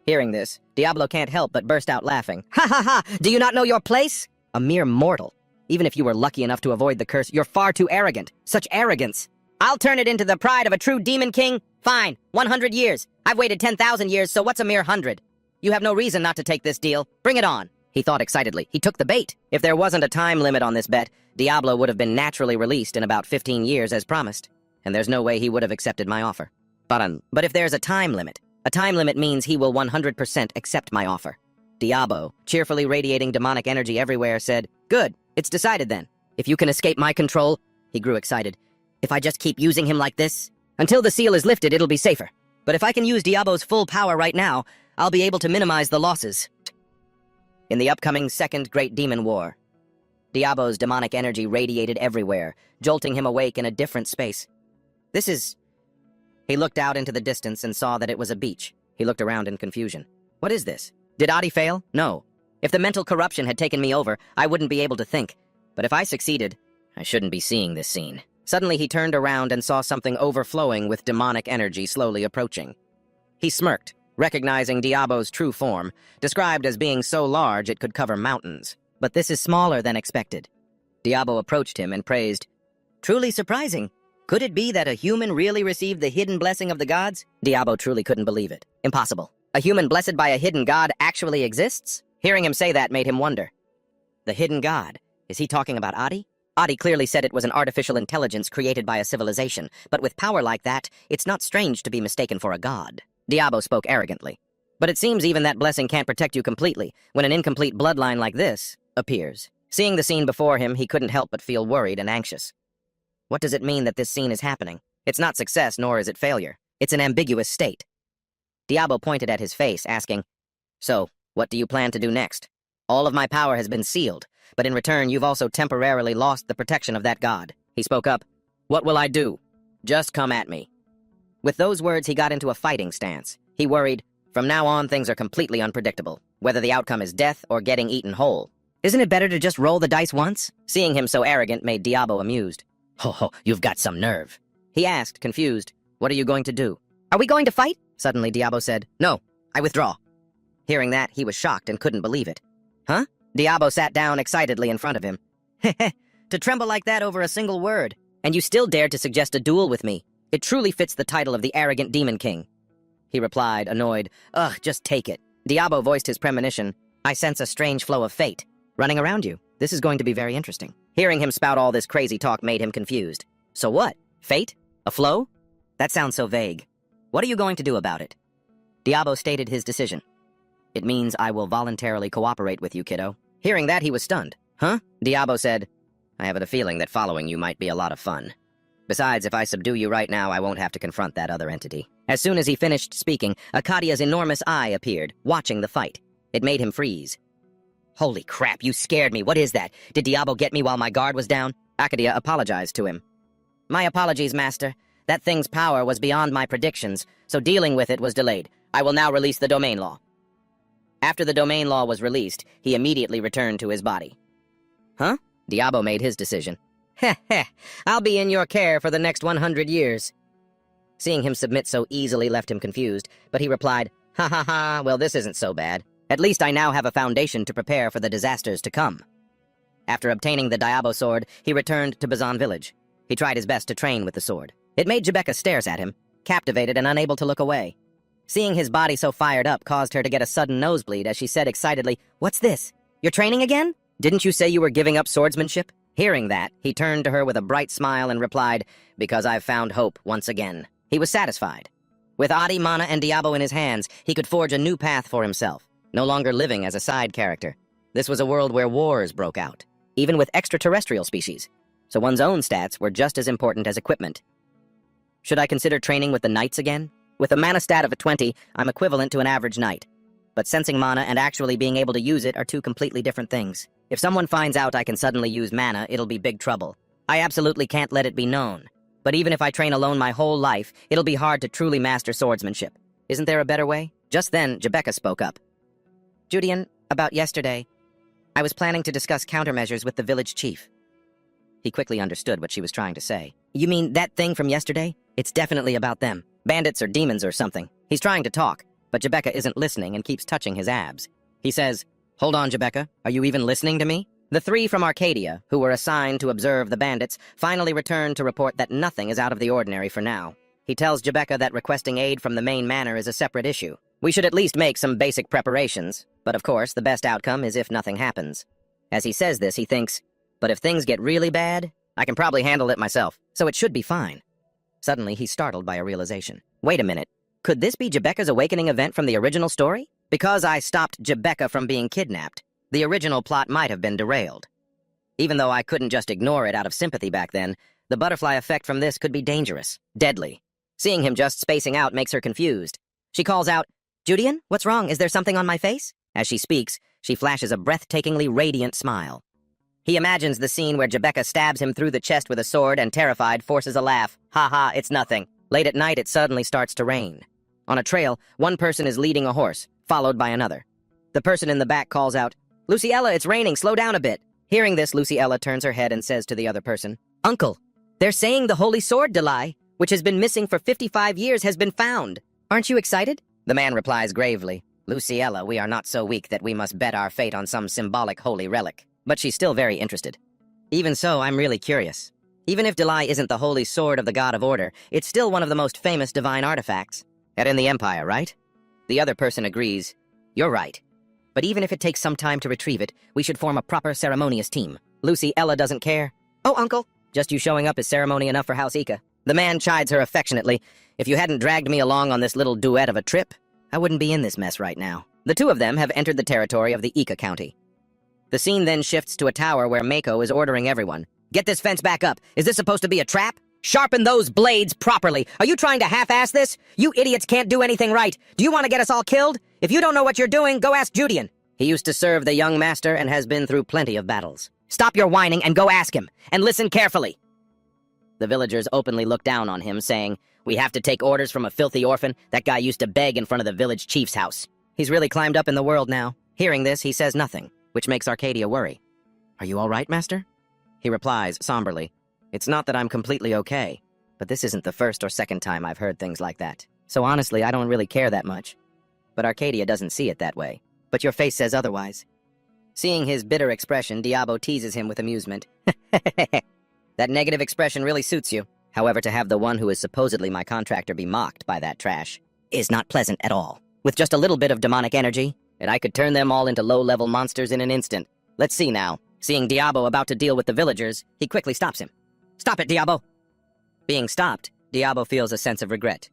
Speaker 1: Hearing this, Diablo can't help but burst out laughing. Ha ha ha! Do you not know your place? A mere mortal. Even if you were lucky enough to avoid the curse, you're far too arrogant. Such arrogance. I'll turn it into the pride of a true demon king. Fine, 100 years. I've waited 10,000 years, so what's a mere 100? You have no reason not to take this deal. Bring it on. He thought excitedly. He took the bait. If there wasn't a time limit on this bet, Diablo would have been naturally released in about 15 years as promised. And there's no way he would have accepted my offer. But if there's a time limit means he will 100% accept my offer. Diablo, cheerfully radiating demonic energy everywhere, said, Good, it's decided then. If you can escape my control, he grew excited. If I just keep using him like this, until the seal is lifted, it'll be safer. But if I can use Diablo's full power right now, I'll be able to minimize the losses. In the upcoming Second Great Demon War, Diablo's demonic energy radiated everywhere, jolting him awake in a different space. He looked out into the distance and saw that it was a beach. He looked around in confusion. What is this? Did Adi fail? No. If the mental corruption had taken me over, I wouldn't be able to think. But if I succeeded, I shouldn't be seeing this scene. Suddenly he turned around and saw something overflowing with demonic energy slowly approaching. He smirked, recognizing Diablo's true form, described as being so large it could cover mountains. But this is smaller than expected. Diablo approached him and praised, Truly surprising. Could it be that a human really received the hidden blessing of the gods? Diablo truly couldn't believe it. Impossible. A human blessed by a hidden god actually exists? Hearing him say that made him wonder. The hidden god? Is he talking about Adi? Adi clearly said it was an artificial intelligence created by a civilization, but with power like that, it's not strange to be mistaken for a god. Diablo spoke arrogantly. But it seems even that blessing can't protect you completely when an incomplete bloodline like this appears. Seeing the scene before him, he couldn't help but feel worried and anxious. What does it mean that this scene is happening? It's not success, nor is it failure. It's an ambiguous state. Diablo pointed at his face, asking, So, What do you plan to do next? All of my power has been sealed, but in return you've also temporarily lost the protection of that god. He spoke up. What will I do? Just come at me. With those words, he got into a fighting stance. He worried, from now on things are completely unpredictable, whether the outcome is death or getting eaten whole. Isn't it better to just roll the dice once? Seeing him so arrogant made Diabo amused. Ho, you've got some nerve. He asked, confused, what are you going to do? Are we going to fight? Suddenly Diabo said, no, I withdraw. Hearing that, he was shocked and couldn't believe it. Huh? Diabo sat down excitedly in front of him. Heh, to tremble like that over a single word. And you still dared to suggest a duel with me. It truly fits the title of the arrogant Demon King. He replied, annoyed, ugh, just take it. Diabo voiced his premonition. I sense a strange flow of fate running around you. This is going to be very interesting. Hearing him spout all this crazy talk made him confused. So what? Fate? A flow? That sounds so vague. What are you going to do about it? Diabo stated his decision. It means I will voluntarily cooperate with you, kiddo. Hearing that, he was stunned. Huh? Diabo said, I have a feeling that following you might be a lot of fun. Besides, if I subdue you right now, I won't have to confront that other entity. As soon as he finished speaking, Akkadia's enormous eye appeared, watching the fight. It made him freeze. Holy crap, you scared me. What is that? Did Diabo get me while my guard was down? Akkadia apologized to him. My apologies, Master. That thing's power was beyond my predictions, so dealing with it was delayed. I will now release the domain law. After the domain law was released, he immediately returned to his body. Huh? Diabo made his decision. Heh heh, I'll be in your care for the next 100 years. Seeing him submit so easily left him confused, but he replied, ha ha ha, well this isn't so bad. At least I now have a foundation to prepare for the disasters to come. After obtaining the Diabo sword, he returned to Bazan village. He tried his best to train with the sword. It made Jebecca stares at him, captivated and unable to look away. Seeing his body so fired up caused her to get a sudden nosebleed as she said excitedly, What's this? You're training again? Didn't you say you were giving up swordsmanship? Hearing that, he turned to her with a bright smile and replied, Because I've found hope once again. He was satisfied. With Adi, Mana, and Diabo in his hands, he could forge a new path for himself, no longer living as a side character. This was a world where wars broke out, even with extraterrestrial species, so one's own stats were just as important as equipment. Should I consider training with the knights again? With a mana stat of a 20, I'm equivalent to an average knight. But sensing mana and actually being able to use it are two completely different things. If someone finds out I can suddenly use mana, it'll be big trouble. I absolutely can't let it be known. But even if I train alone my whole life, it'll be hard to truly master swordsmanship. Isn't there a better way? Just then, Jebecca spoke up. Judian, about yesterday, I was planning to discuss countermeasures with the village chief. He quickly understood what she was trying to say. You mean that thing from yesterday? It's definitely about them. Bandits or demons or something. He's trying to talk, but Jebecca isn't listening and keeps touching his abs. He says, Hold on, Jebecca. Are you even listening to me? The three from Arcadia, who were assigned to observe the bandits, finally returned to report that nothing is out of the ordinary for now. He tells Jebecca that requesting aid from the main manor is a separate issue. We should at least make some basic preparations, but of course the best outcome is if nothing happens. As he says this, he thinks, but if things get really bad, I can probably handle it myself, so it should be fine. Suddenly, he's startled by a realization. Wait a minute. Could this be Jebecca's awakening event from the original story? Because I stopped Jebecca from being kidnapped, the original plot might have been derailed. Even though I couldn't just ignore it out of sympathy back then, the butterfly effect from this could be dangerous, deadly. Seeing him just spacing out makes her confused. She calls out, Judian, what's wrong? Is there something on my face? As she speaks, she flashes a breathtakingly radiant smile. He imagines the scene where Jebecca stabs him through the chest with a sword and, terrified, forces a laugh. Ha ha, it's nothing. Late at night, it suddenly starts to rain. On a trail, one person is leading a horse, followed by another. The person in the back calls out, Luciella, it's raining, slow down a bit. Hearing this, Luciella turns her head and says to the other person, Uncle, they're saying the holy sword, Delay, which has been missing for 55 years, has been found. Aren't you excited? The man replies gravely, Luciella, we are not so weak that we must bet our fate on some symbolic holy relic. But she's still very interested. Even so, I'm really curious. Even if Delay isn't the holy sword of the God of Order, it's still one of the most famous divine artifacts. And in the Empire, right? The other person agrees. You're right. But even if it takes some time to retrieve it, we should form a proper ceremonious team. Luciella doesn't care. Oh, Uncle, just you showing up is ceremony enough for House Ika. The man chides her affectionately. If you hadn't dragged me along on this little duet of a trip, I wouldn't be in this mess right now. The two of them have entered the territory of the Ika County. The scene then shifts to a tower where Mako is ordering everyone. Get this fence back up. Is this supposed to be a trap? Sharpen those blades properly. Are you trying to half-ass this? You idiots can't do anything right. Do you want to get us all killed? If you don't know what you're doing, go ask Judian. He used to serve the young master and has been through plenty of battles. Stop your whining and go ask him, and listen carefully. The villagers openly looked down on him, saying, "We have to take orders from a filthy orphan? That guy used to beg in front of the village chief's house. He's really climbed up in the world now." Hearing this, he says nothing, which makes Arcadia worry. "Are you all right, master?" He replies somberly, "It's not that I'm completely okay, but this isn't the first or second time I've heard things like that. So honestly, I don't really care that much." But Arcadia doesn't see it that way. "But your face says otherwise." Seeing his bitter expression, Diabo teases him with amusement. "That negative expression really suits you. However, to have the one who is supposedly my contractor be mocked by that trash is not pleasant at all. With just a little bit of demonic energy, and I could turn them all into low-level monsters in an instant. Let's see now." Seeing Diabo about to deal with the villagers, he quickly stops him. "Stop it, Diabo!" Being stopped, Diabo feels a sense of regret.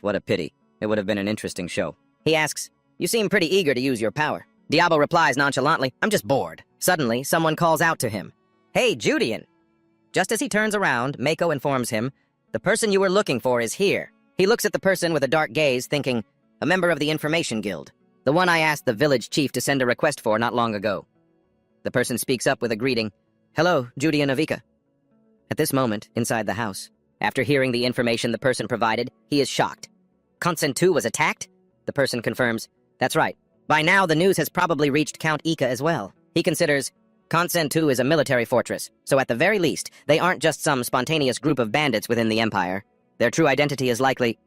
Speaker 1: What a pity. It would have been an interesting show. He asks, "You seem pretty eager to use your power." Diabo replies nonchalantly, "I'm just bored." Suddenly, someone calls out to him, "Hey, Judian!" Just as he turns around, Mako informs him, "The person you were looking for is here." He looks at the person with a dark gaze, thinking, "A member of the Information Guild. The one I asked the village chief to send a request for not long ago." The person speaks up with a greeting, "Hello, Judian of Ika." At this moment, inside the house, after hearing the information the person provided, he is shocked. Consent 2 was attacked? The person confirms, "That's right. By now, the news has probably reached Count Ika as well." He considers, Consent 2 is a military fortress, so at the very least, they aren't just some spontaneous group of bandits within the Empire. Their true identity is likely...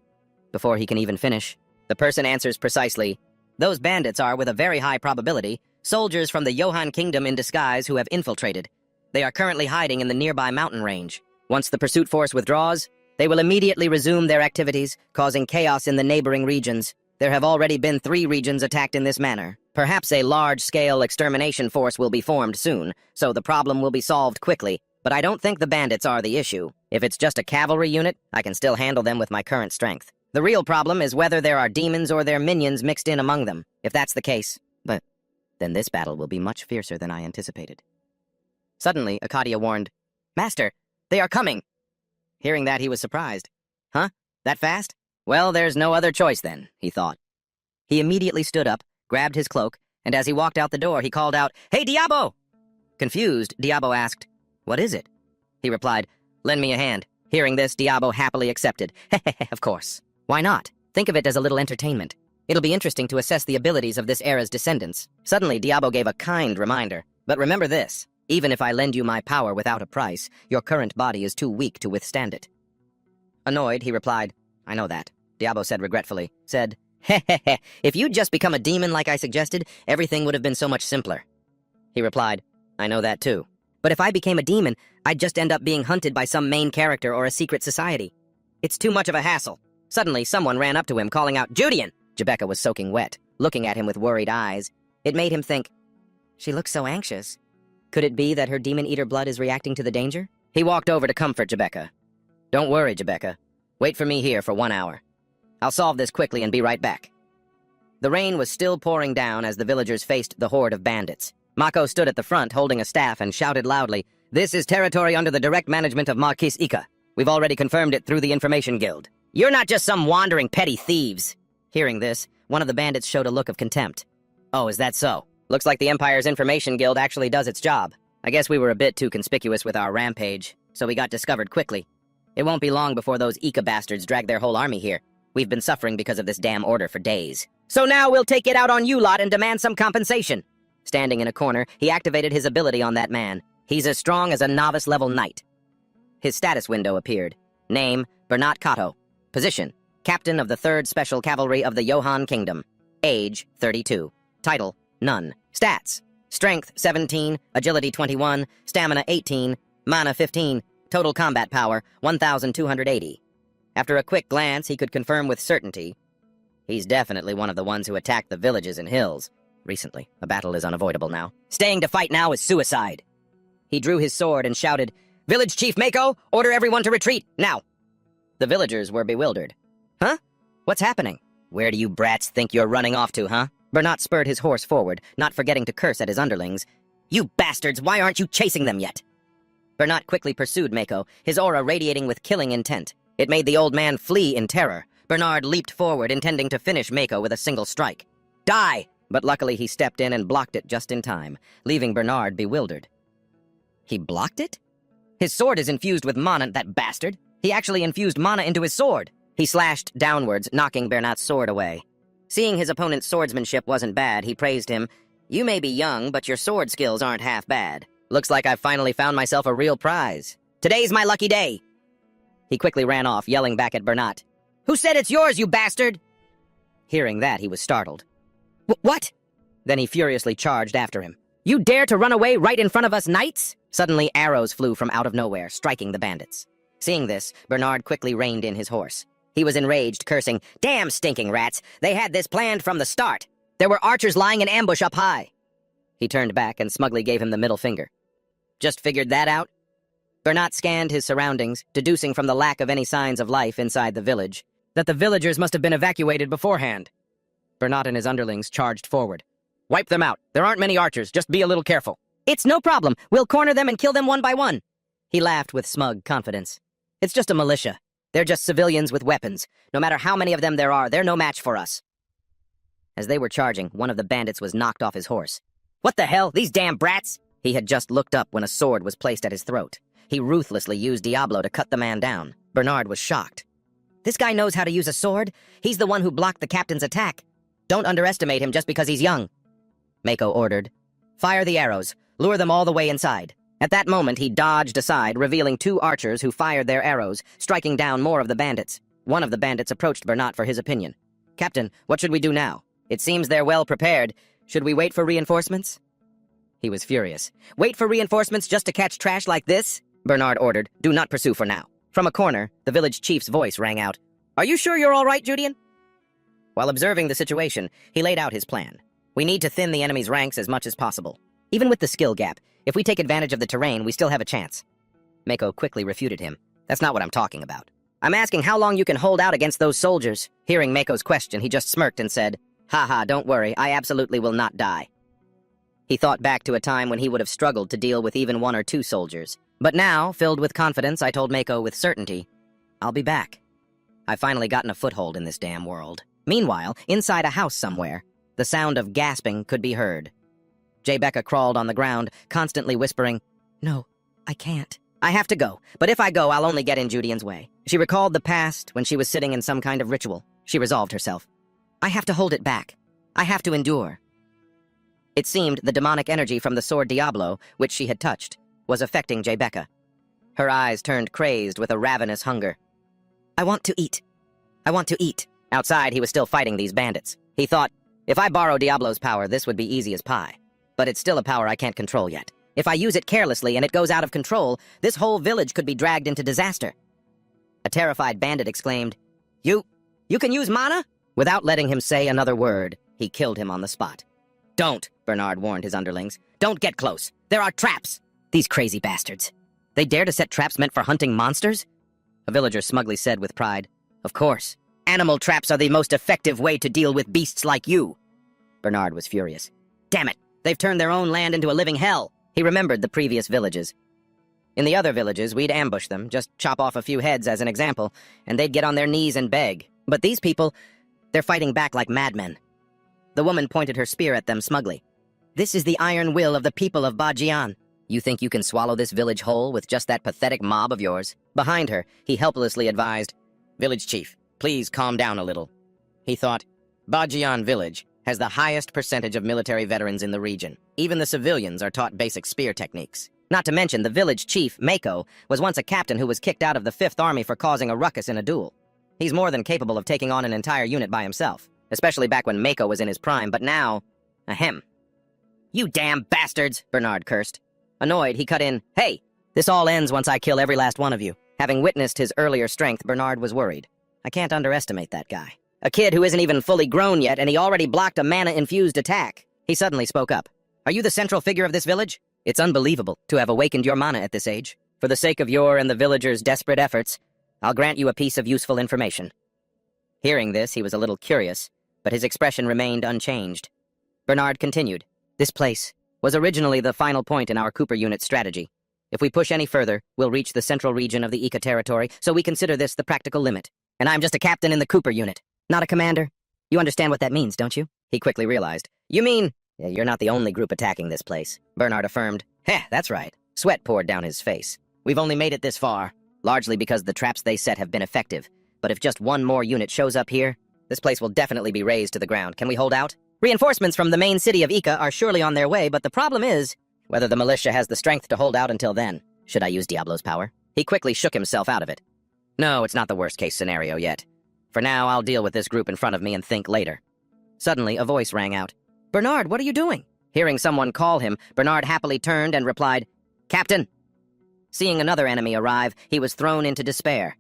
Speaker 1: Before he can even finish, the person answers precisely, "Those bandits are, with a very high probability, soldiers from the Johan Kingdom in disguise who have infiltrated. They are currently hiding in the nearby mountain range. Once the pursuit force withdraws, they will immediately resume their activities, causing chaos in the neighboring regions. There have already been 3 regions attacked in this manner. Perhaps a large-scale extermination force will be formed soon, so the problem will be solved quickly, but I don't think the bandits are the issue. If it's just a cavalry unit, I can still handle them with my current strength. The real problem is whether there are demons or their minions mixed in among them. If that's the case, then this battle will be much fiercer than I anticipated." Suddenly, Arcadia warned, "Master, they are coming!" Hearing that, he was surprised. "Huh? That fast? Well, there's no other choice then," he thought. He immediately stood up, grabbed his cloak, and as he walked out the door, he called out, "Hey, Diabo!" Confused, Diabo asked, "What is it?" He replied, "Lend me a hand." Hearing this, Diabo happily accepted. Of course. Why not? Think of it as a little entertainment. It'll be interesting to assess the abilities of this era's descendants. Suddenly, Diabo gave a kind reminder. "But remember this, even if I lend you my power without a price, your current body is too weak to withstand it." Annoyed, he replied, "I know that." Diabo said regretfully, "If you'd just become a demon like I suggested, everything would have been so much simpler." He replied, "I know that too. But if I became a demon, I'd just end up being hunted by some main character or a secret society. It's too much of a hassle." Suddenly, someone ran up to him, calling out, "Judian!" Jebecca was soaking wet, looking at him with worried eyes. It made him think, she looks so anxious. Could it be that her demon-eater blood is reacting to the danger? He walked over to comfort Jebecca. "Don't worry, Jebecca. Wait for me here for 1 hour. I'll solve this quickly and be right back." The rain was still pouring down as the villagers faced the horde of bandits. Mako stood at the front holding a staff and shouted loudly, "This is territory under the direct management of Marquis Ika. We've already confirmed it through the Information Guild. You're not just some wandering petty thieves." Hearing this, one of the bandits showed a look of contempt. "Oh, is that so? Looks like the Empire's Information Guild actually does its job. I guess we were a bit too conspicuous with our rampage, so we got discovered quickly. It won't be long before those Ika bastards drag their whole army here. We've been suffering because of this damn order for days. So now we'll take it out on you lot and demand some compensation." Standing in a corner, he activated his ability on that man. He's as strong as a novice-level knight. His status window appeared. Name, Bernat Kato. Position, Captain of the 3rd Special Cavalry of the Johan Kingdom. Age, 32. Title, none. Stats, Strength, 17, Agility, 21, Stamina, 18, Mana, 15, Total Combat Power, 1,280. After a quick glance, he could confirm with certainty. He's definitely one of the ones who attacked the villages and hills. Recently, a battle is unavoidable now. Staying to fight now is suicide. He drew his sword and shouted, "Village Chief Mako, order everyone to retreat, now!" The villagers were bewildered. "Huh? What's happening? Where do you brats think you're running off to, huh?" Bernat spurred his horse forward, not forgetting to curse at his underlings. "You bastards, why aren't you chasing them yet?" Bernat quickly pursued Mako, his aura radiating with killing intent. It made the old man flee in terror. Bernard leaped forward, intending to finish Mako with a single strike. Die! But luckily he stepped in and blocked it just in time, leaving Bernard bewildered. He blocked it? His sword is infused with mana, that bastard. He actually infused mana into his sword. He slashed downwards, knocking Bernard's sword away. Seeing his opponent's swordsmanship wasn't bad, he praised him. You may be young, but your sword skills aren't half bad. Looks like I've finally found myself a real prize. Today's my lucky day. He quickly ran off, yelling back at Bernard. Who said it's yours, you bastard? Hearing that, he was startled. What? Then he furiously charged after him. You dare to run away right in front of us knights? Suddenly, arrows flew from out of nowhere, striking the bandits. Seeing this, Bernard quickly reined in his horse. He was enraged, cursing, Damn stinking rats! They had this planned from the start! There were archers lying in ambush up high! He turned back and smugly gave him the middle finger. Just figured that out? Bernard scanned his surroundings, deducing from the lack of any signs of life inside the village that the villagers must have been evacuated beforehand. Bernard and his underlings charged forward. Wipe them out. There aren't many archers. Just be a little careful. It's no problem. We'll corner them and kill them one by one. He laughed with smug confidence. It's just a militia. They're just civilians with weapons. No matter how many of them there are, they're no match for us. As they were charging, one of the bandits was knocked off his horse. What the hell? These damn brats! He had just looked up when a sword was placed at his throat. He ruthlessly used Diablo to cut the man down. Bernard was shocked. This guy knows how to use a sword. He's the one who blocked the captain's attack. Don't underestimate him just because he's young. Mako ordered. Fire the arrows. Lure them all the way inside. At that moment, he dodged aside, revealing two archers who fired their arrows, striking down more of the bandits. One of the bandits approached Bernard for his opinion. Captain, what should we do now? It seems they're well prepared. Should we wait for reinforcements? He was furious. Wait for reinforcements just to catch trash like this? Bernard ordered. Do not pursue for now. From a corner, the village chief's voice rang out. Are you sure you're all right, Judean? While observing the situation, he laid out his plan. We need to thin the enemy's ranks as much as possible. Even with the skill gap, if we take advantage of the terrain, we still have a chance. Mako quickly refuted him. That's not what I'm talking about. I'm asking how long you can hold out against those soldiers. Hearing Mako's question, he just smirked and said, Haha, don't worry, I absolutely will not die. He thought back to a time when he would have struggled to deal with even one or two soldiers. But now, filled with confidence, I told Mako with certainty, I'll be back. I've finally gotten a foothold in this damn world. Meanwhile, inside a house somewhere, the sound of gasping could be heard. Jebecca crawled on the ground, constantly whispering, No, I can't. I have to go, but if I go, I'll only get in Judean's way. She recalled the past when she was sitting in some kind of ritual. She resolved herself. I have to hold it back. I have to endure. It seemed the demonic energy from the sword Diablo, which she had touched, was affecting Jebecca. Her eyes turned crazed with a ravenous hunger. I want to eat. I want to eat. Outside, he was still fighting these bandits. He thought, if I borrow Diablo's power, this would be easy as pie. But it's still a power I can't control yet. If I use it carelessly and it goes out of control, this whole village could be dragged into disaster. A terrified bandit exclaimed, You can use mana? Without letting him say another word, he killed him on the spot. Don't, Bernard warned his underlings. Don't get close. There are traps. These crazy bastards. They dare to set traps meant for hunting monsters? A villager smugly said with pride, Of course. Animal traps are the most effective way to deal with beasts like you. Bernard was furious. Damn it, they've turned their own land into a living hell. He remembered the previous villages. In the other villages, we'd ambush them, just chop off a few heads as an example, and they'd get on their knees and beg. But these people, they're fighting back like madmen. The woman pointed her spear at them smugly. This is the iron will of the people of Bajian. You think you can swallow this village whole with just that pathetic mob of yours? Behind her, he helplessly advised, Village chief, please calm down a little. He thought, Bajian village has the highest percentage of military veterans in the region. Even the civilians are taught basic spear techniques. Not to mention, the village chief, Mako, was once a captain who was kicked out of the 5th Army for causing a ruckus in a duel. He's more than capable of taking on an entire unit by himself, especially back when Mako was in his prime, but now, ahem. You damn bastards, Bernard cursed. Annoyed, he cut in, Hey, this all ends once I kill every last one of you. Having witnessed his earlier strength, Bernard was worried. I can't underestimate that guy. A kid who isn't even fully grown yet, and he already blocked a mana-infused attack. He suddenly spoke up. Are you the central figure of this village? It's unbelievable to have awakened your mana at this age. For the sake of your and the villagers' desperate efforts, I'll grant you a piece of useful information. Hearing this, he was a little curious, but his expression remained unchanged. Bernard continued. This place was originally the final point in our Cooper unit strategy. If we push any further, we'll reach the central region of the Ika territory, so we consider this the practical limit. and I'm just a captain in the Cooper unit, not a commander. You understand what that means, don't you? He quickly realized. You mean, yeah, you're not the only group attacking this place, Bernard affirmed. Heh, that's right. Sweat poured down his face. We've only made it this far, largely because the traps they set have been effective. But if just one more unit shows up here, this place will definitely be razed to the ground. Can we hold out? Reinforcements from the main city of Ica are surely on their way, but the problem is whether the militia has the strength to hold out until then. Should I use Diablo's power? He quickly shook himself out of it. No, it's not the worst-case scenario yet. For now, I'll deal with this group in front of me and think later. Suddenly, a voice rang out. Bernard, what are you doing? Hearing someone call him, Bernard happily turned and replied, Captain! Seeing another enemy arrive, he was thrown into despair.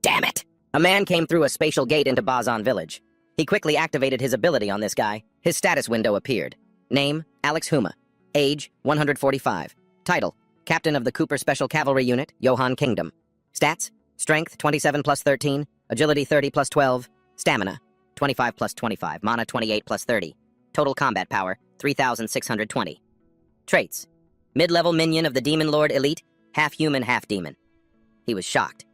Speaker 1: Damn it! A man came through a spatial gate into Bazan village. He quickly activated his ability on this guy. His status window appeared. Name, Alex Huma. Age, 145. Title, Captain of the Cooper Special Cavalry Unit, Johan Kingdom. Stats, Strength, 27 plus 13. Agility, 30 plus 12. Stamina, 25 plus 25. Mana, 28 plus 30. Total combat power, 3,620. Traits, mid-level minion of the Demon Lord Elite, half human, half demon. He was shocked.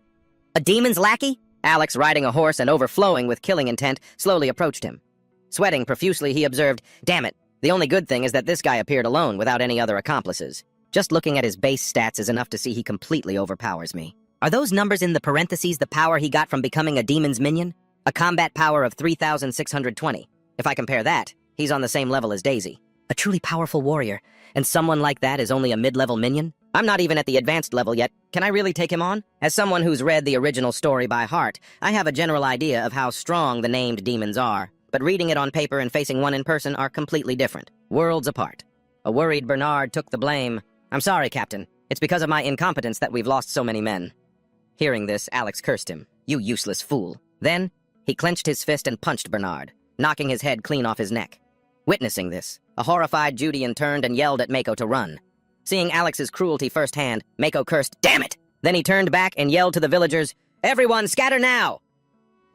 Speaker 1: A demon's lackey? Alex, riding a horse and overflowing with killing intent, slowly approached him. Sweating profusely, he observed, Damn it, the only good thing is that this guy appeared alone without any other accomplices. Just looking at his base stats is enough to see he completely overpowers me. Are those numbers in the parentheses the power he got from becoming a demon's minion? A combat power of 3,620. If I compare that, he's on the same level as Daisy. A truly powerful warrior, and someone like that is only a mid-level minion? I'm not even at the advanced level yet. Can I really take him on? As someone who's read the original story by heart, I have a general idea of how strong the named demons are, but reading it on paper and facing one in person are completely different. Worlds apart. A worried Bernard took the blame. I'm sorry, Captain. It's because of my incompetence that we've lost so many men. Hearing this, Alex cursed him. You useless fool. Then, he clenched his fist and punched Bernard, knocking his head clean off his neck. Witnessing this, a horrified Judean turned and yelled at Mako to run. Seeing Alex's cruelty firsthand, Mako cursed, Damn it! Then he turned back and yelled to the villagers, Everyone, scatter now!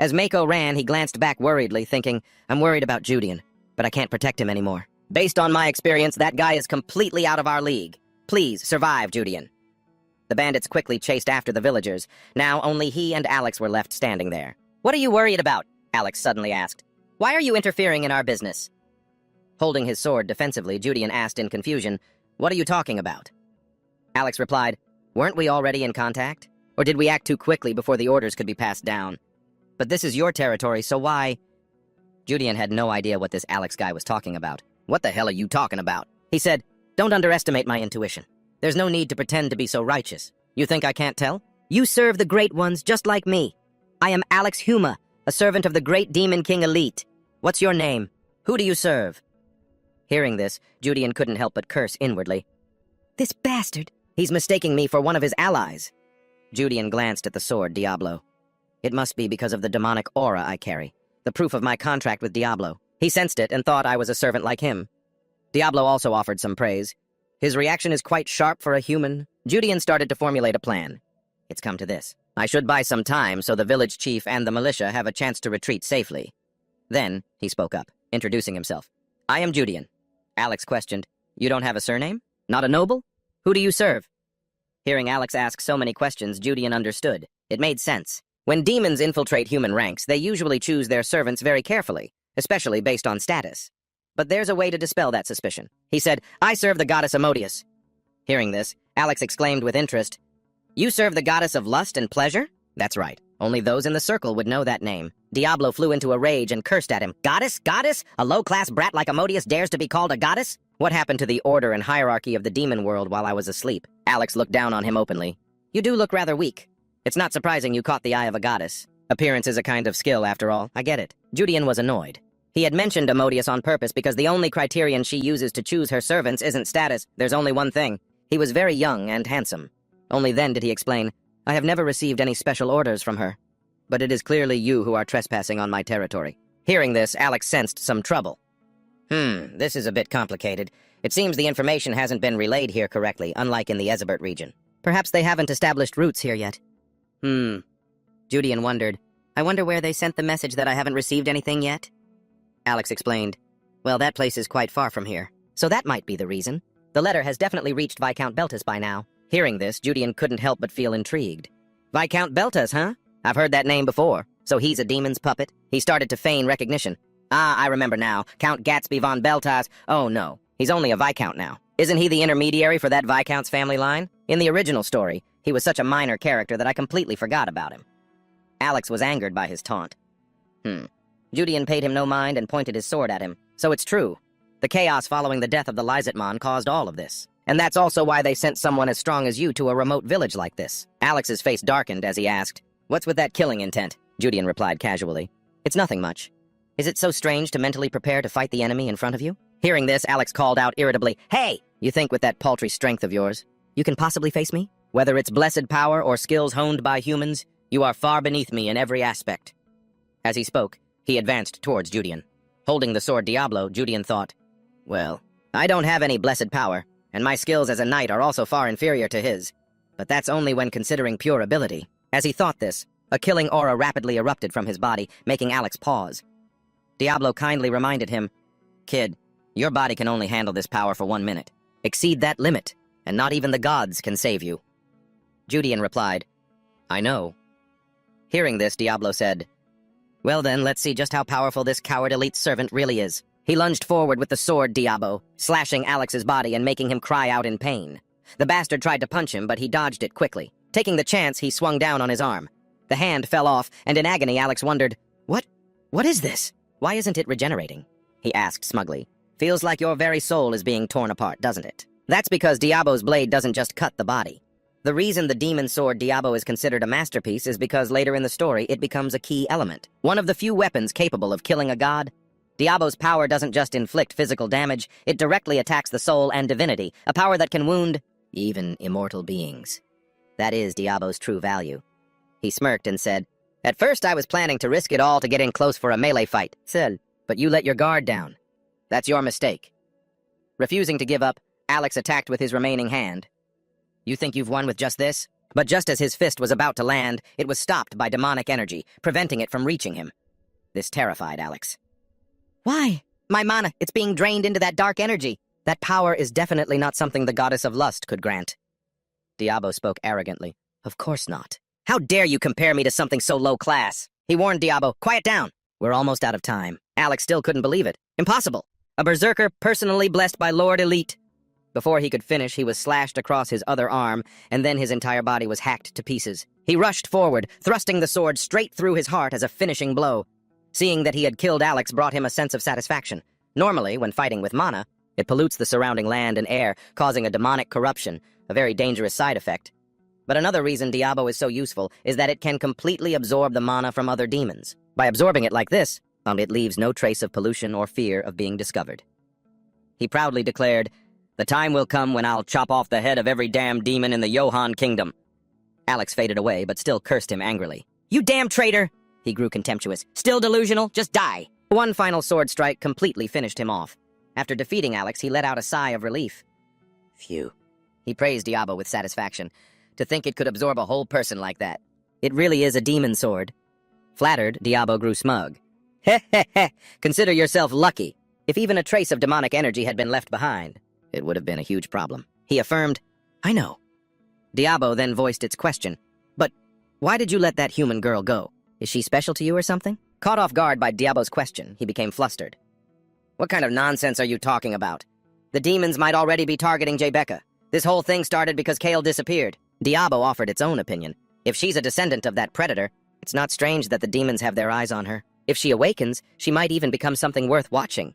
Speaker 1: As Mako ran, he glanced back worriedly, thinking, I'm worried about Judean, but I can't protect him anymore. Based on my experience, that guy is completely out of our league. Please, survive, Judean. The bandits quickly chased after the villagers. Now only he and Alex were left standing there. What are you worried about? Alex suddenly asked. Why are you interfering in our business? Holding his sword defensively, Judean asked in confusion, What are you talking about? Alex replied, Weren't we already in contact? Or did we act too quickly before the orders could be passed down? But this is your territory, so why? Judean had no idea what this Alex guy was talking about. What the hell are you talking about? He said, Don't underestimate my intuition. There's no need to pretend to be so righteous. You think I can't tell? You serve the Great Ones just like me. I am Alex Huma, a servant of the Great Demon King Elite. What's your name? Who do you serve? Hearing this, Judean couldn't help but curse inwardly. This bastard! He's mistaking me for one of his allies. Judean glanced at the sword, Diablo. It must be because of the demonic aura I carry, the proof of my contract with Diablo. He sensed it and thought I was a servant like him. Diablo also offered some praise. His reaction is quite sharp for a human. Judean started to formulate a plan. It's come to this. I should buy some time so the village chief and the militia have a chance to retreat safely. Then, he spoke up, introducing himself. I am Judean. Alex questioned, You don't have a surname? Not a noble? Who do you serve? Hearing Alex ask so many questions, Judean understood. It made sense. When demons infiltrate human ranks, they usually choose their servants very carefully, especially based on status. But there's a way to dispel that suspicion. He said, I serve the goddess Amodius. Hearing this, Alex exclaimed with interest, You serve the goddess of lust and pleasure? That's right. Only those in the circle would know that name. Diablo flew into a rage and cursed at him. Goddess? Goddess? A low-class brat like Amodius dares to be called a goddess? What happened to the order and hierarchy of the demon world while I was asleep? Alex looked down on him openly. You do look rather weak. It's not surprising you caught the eye of a goddess. Appearance is a kind of skill, after all. I get it. Judean was annoyed. He had mentioned Amodius on purpose because the only criterion she uses to choose her servants isn't status. There's only one thing. He was very young and handsome. Only then did he explain, I have never received any special orders from her. But it is clearly you who are trespassing on my territory. Hearing this, Alex sensed some trouble. This is a bit complicated. It seems the information hasn't been relayed here correctly, unlike in the Ezebert region. Perhaps they haven't established roots here yet. Judean wondered, I wonder where they sent the message that I haven't received anything yet? Alex explained, Well, that place is quite far from here, so that might be the reason. The letter has definitely reached Viscount Beltus by now. Hearing this, Judean couldn't help but feel intrigued. Viscount Beltus, huh? I've heard that name before. So he's a demon's puppet? He started to feign recognition. Ah, I remember now. Count Gatsby von Beltas. Oh no, he's only a Viscount now. Isn't he the intermediary for that Viscount's family line? In the original story, he was such a minor character that I completely forgot about him. Alex was angered by his taunt. Judean paid him no mind and pointed his sword at him. So it's true. The chaos following the death of the Lysetmon caused all of this. And that's also why they sent someone as strong as you to a remote village like this. Alex's face darkened as he asked, "What's with that killing intent?" Judean replied casually, "It's nothing much. Is it so strange to mentally prepare to fight the enemy in front of you?" Hearing this, Alex called out irritably, "Hey! You think with that paltry strength of yours, you can possibly face me? Whether it's blessed power or skills honed by humans, you are far beneath me in every aspect." As he spoke, he advanced towards Judean. Holding the sword Diablo, Judean thought, "Well, I don't have any blessed power, and my skills as a knight are also far inferior to his. But that's only when considering pure ability." As he thought this, a killing aura rapidly erupted from his body, making Alex pause. Diablo kindly reminded him, "Kid, your body can only handle this power for 1 minute. Exceed that limit, and not even the gods can save you." Judean replied, "I know." Hearing this, Diablo said, "Well then, let's see just how powerful this coward elite servant really is." He lunged forward with the sword Diablo, slashing Alex's body and making him cry out in pain. The bastard tried to punch him, but he dodged it quickly. Taking the chance, he swung down on his arm. The hand fell off, and in agony, Alex wondered, What is this? Why isn't it regenerating?" he asked smugly. "Feels like your very soul is being torn apart, doesn't it?" That's because Diablo's blade doesn't just cut the body. The reason the demon sword Diablo is considered a masterpiece is because later in the story it becomes a key element. One of the few weapons capable of killing a god. Diablo's power doesn't just inflict physical damage, it directly attacks the soul and divinity, a power that can wound even immortal beings. That is Diablo's true value. He smirked and said, "At first I was planning to risk it all to get in close for a melee fight, but you let your guard down. That's your mistake." Refusing to give up, Alex attacked with his remaining hand. "You think you've won with just this?" But just as his fist was about to land, it was stopped by demonic energy, preventing it from reaching him. This terrified Alex. "Why? My mana, it's being drained into that dark energy. That power is definitely not something the goddess of lust could grant." Diablo spoke arrogantly. "Of course not. How dare you compare me to something so low class?" He warned Diablo, "Quiet down. We're almost out of time." Alex still couldn't believe it. Impossible. A berserker personally blessed by Lord Elite. Before he could finish, he was slashed across his other arm, and then his entire body was hacked to pieces. He rushed forward, thrusting the sword straight through his heart as a finishing blow. Seeing that he had killed Alex brought him a sense of satisfaction. Normally, when fighting with mana, it pollutes the surrounding land and air, causing a demonic corruption, a very dangerous side effect. But another reason Diablo is so useful is that it can completely absorb the mana from other demons. By absorbing it like this, it leaves no trace of pollution or fear of being discovered. He proudly declared, "The time will come when I'll chop off the head of every damn demon in the Johan Kingdom." Alex faded away, but still cursed him angrily. "You damn traitor!" He grew contemptuous. "Still delusional? Just die!" One final sword strike completely finished him off. After defeating Alex, he let out a sigh of relief. Phew. He praised Diablo with satisfaction. To think it could absorb a whole person like that. It really is a demon sword. Flattered, Diablo grew smug. "Heh heh heh! Consider yourself lucky. If even a trace of demonic energy had been left behind, it would have been a huge problem." He affirmed, "I know." Diablo then voiced its question. "But why did you let that human girl go? Is she special to you or something?" Caught off guard by Diablo's question, he became flustered. "What kind of nonsense are you talking about? The demons might already be targeting Jebecca. This whole thing started because Kale disappeared." Diablo offered its own opinion. "If she's a descendant of that predator, it's not strange that the demons have their eyes on her. If she awakens, she might even become something worth watching.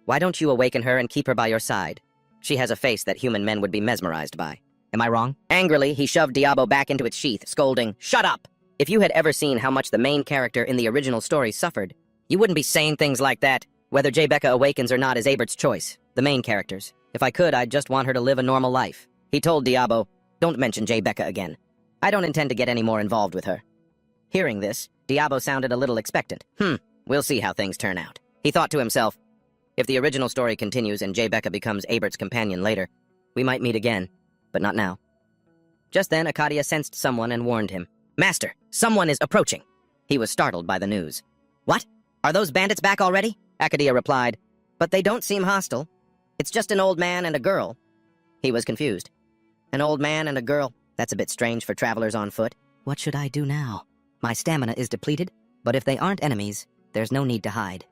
Speaker 1: Why don't you awaken her and keep her by your side? She has a face that human men would be mesmerized by. Am I wrong?" Angrily, he shoved Diablo back into its sheath, scolding, "Shut up! If you had ever seen how much the main character in the original story suffered, you wouldn't be saying things like that. Whether Jebecca awakens or not is Abert's choice, the main character's. If I could, I'd just want her to live a normal life." He told Diablo, "Don't mention Jebecca again. I don't intend to get any more involved with her." Hearing this, Diablo sounded a little expectant. We'll see how things turn out. He thought to himself, if the original story continues and Jebecca becomes Abert's companion later, we might meet again, but not now. Just then, Akadia sensed someone and warned him. "Master, someone is approaching." He was startled by the news. "What? Are those bandits back already?" Akadia replied, "But they don't seem hostile. It's just an old man and a girl." He was confused. An old man and a girl. That's a bit strange for travelers on foot. What should I do now? My stamina is depleted. But if they aren't enemies, there's no need to hide.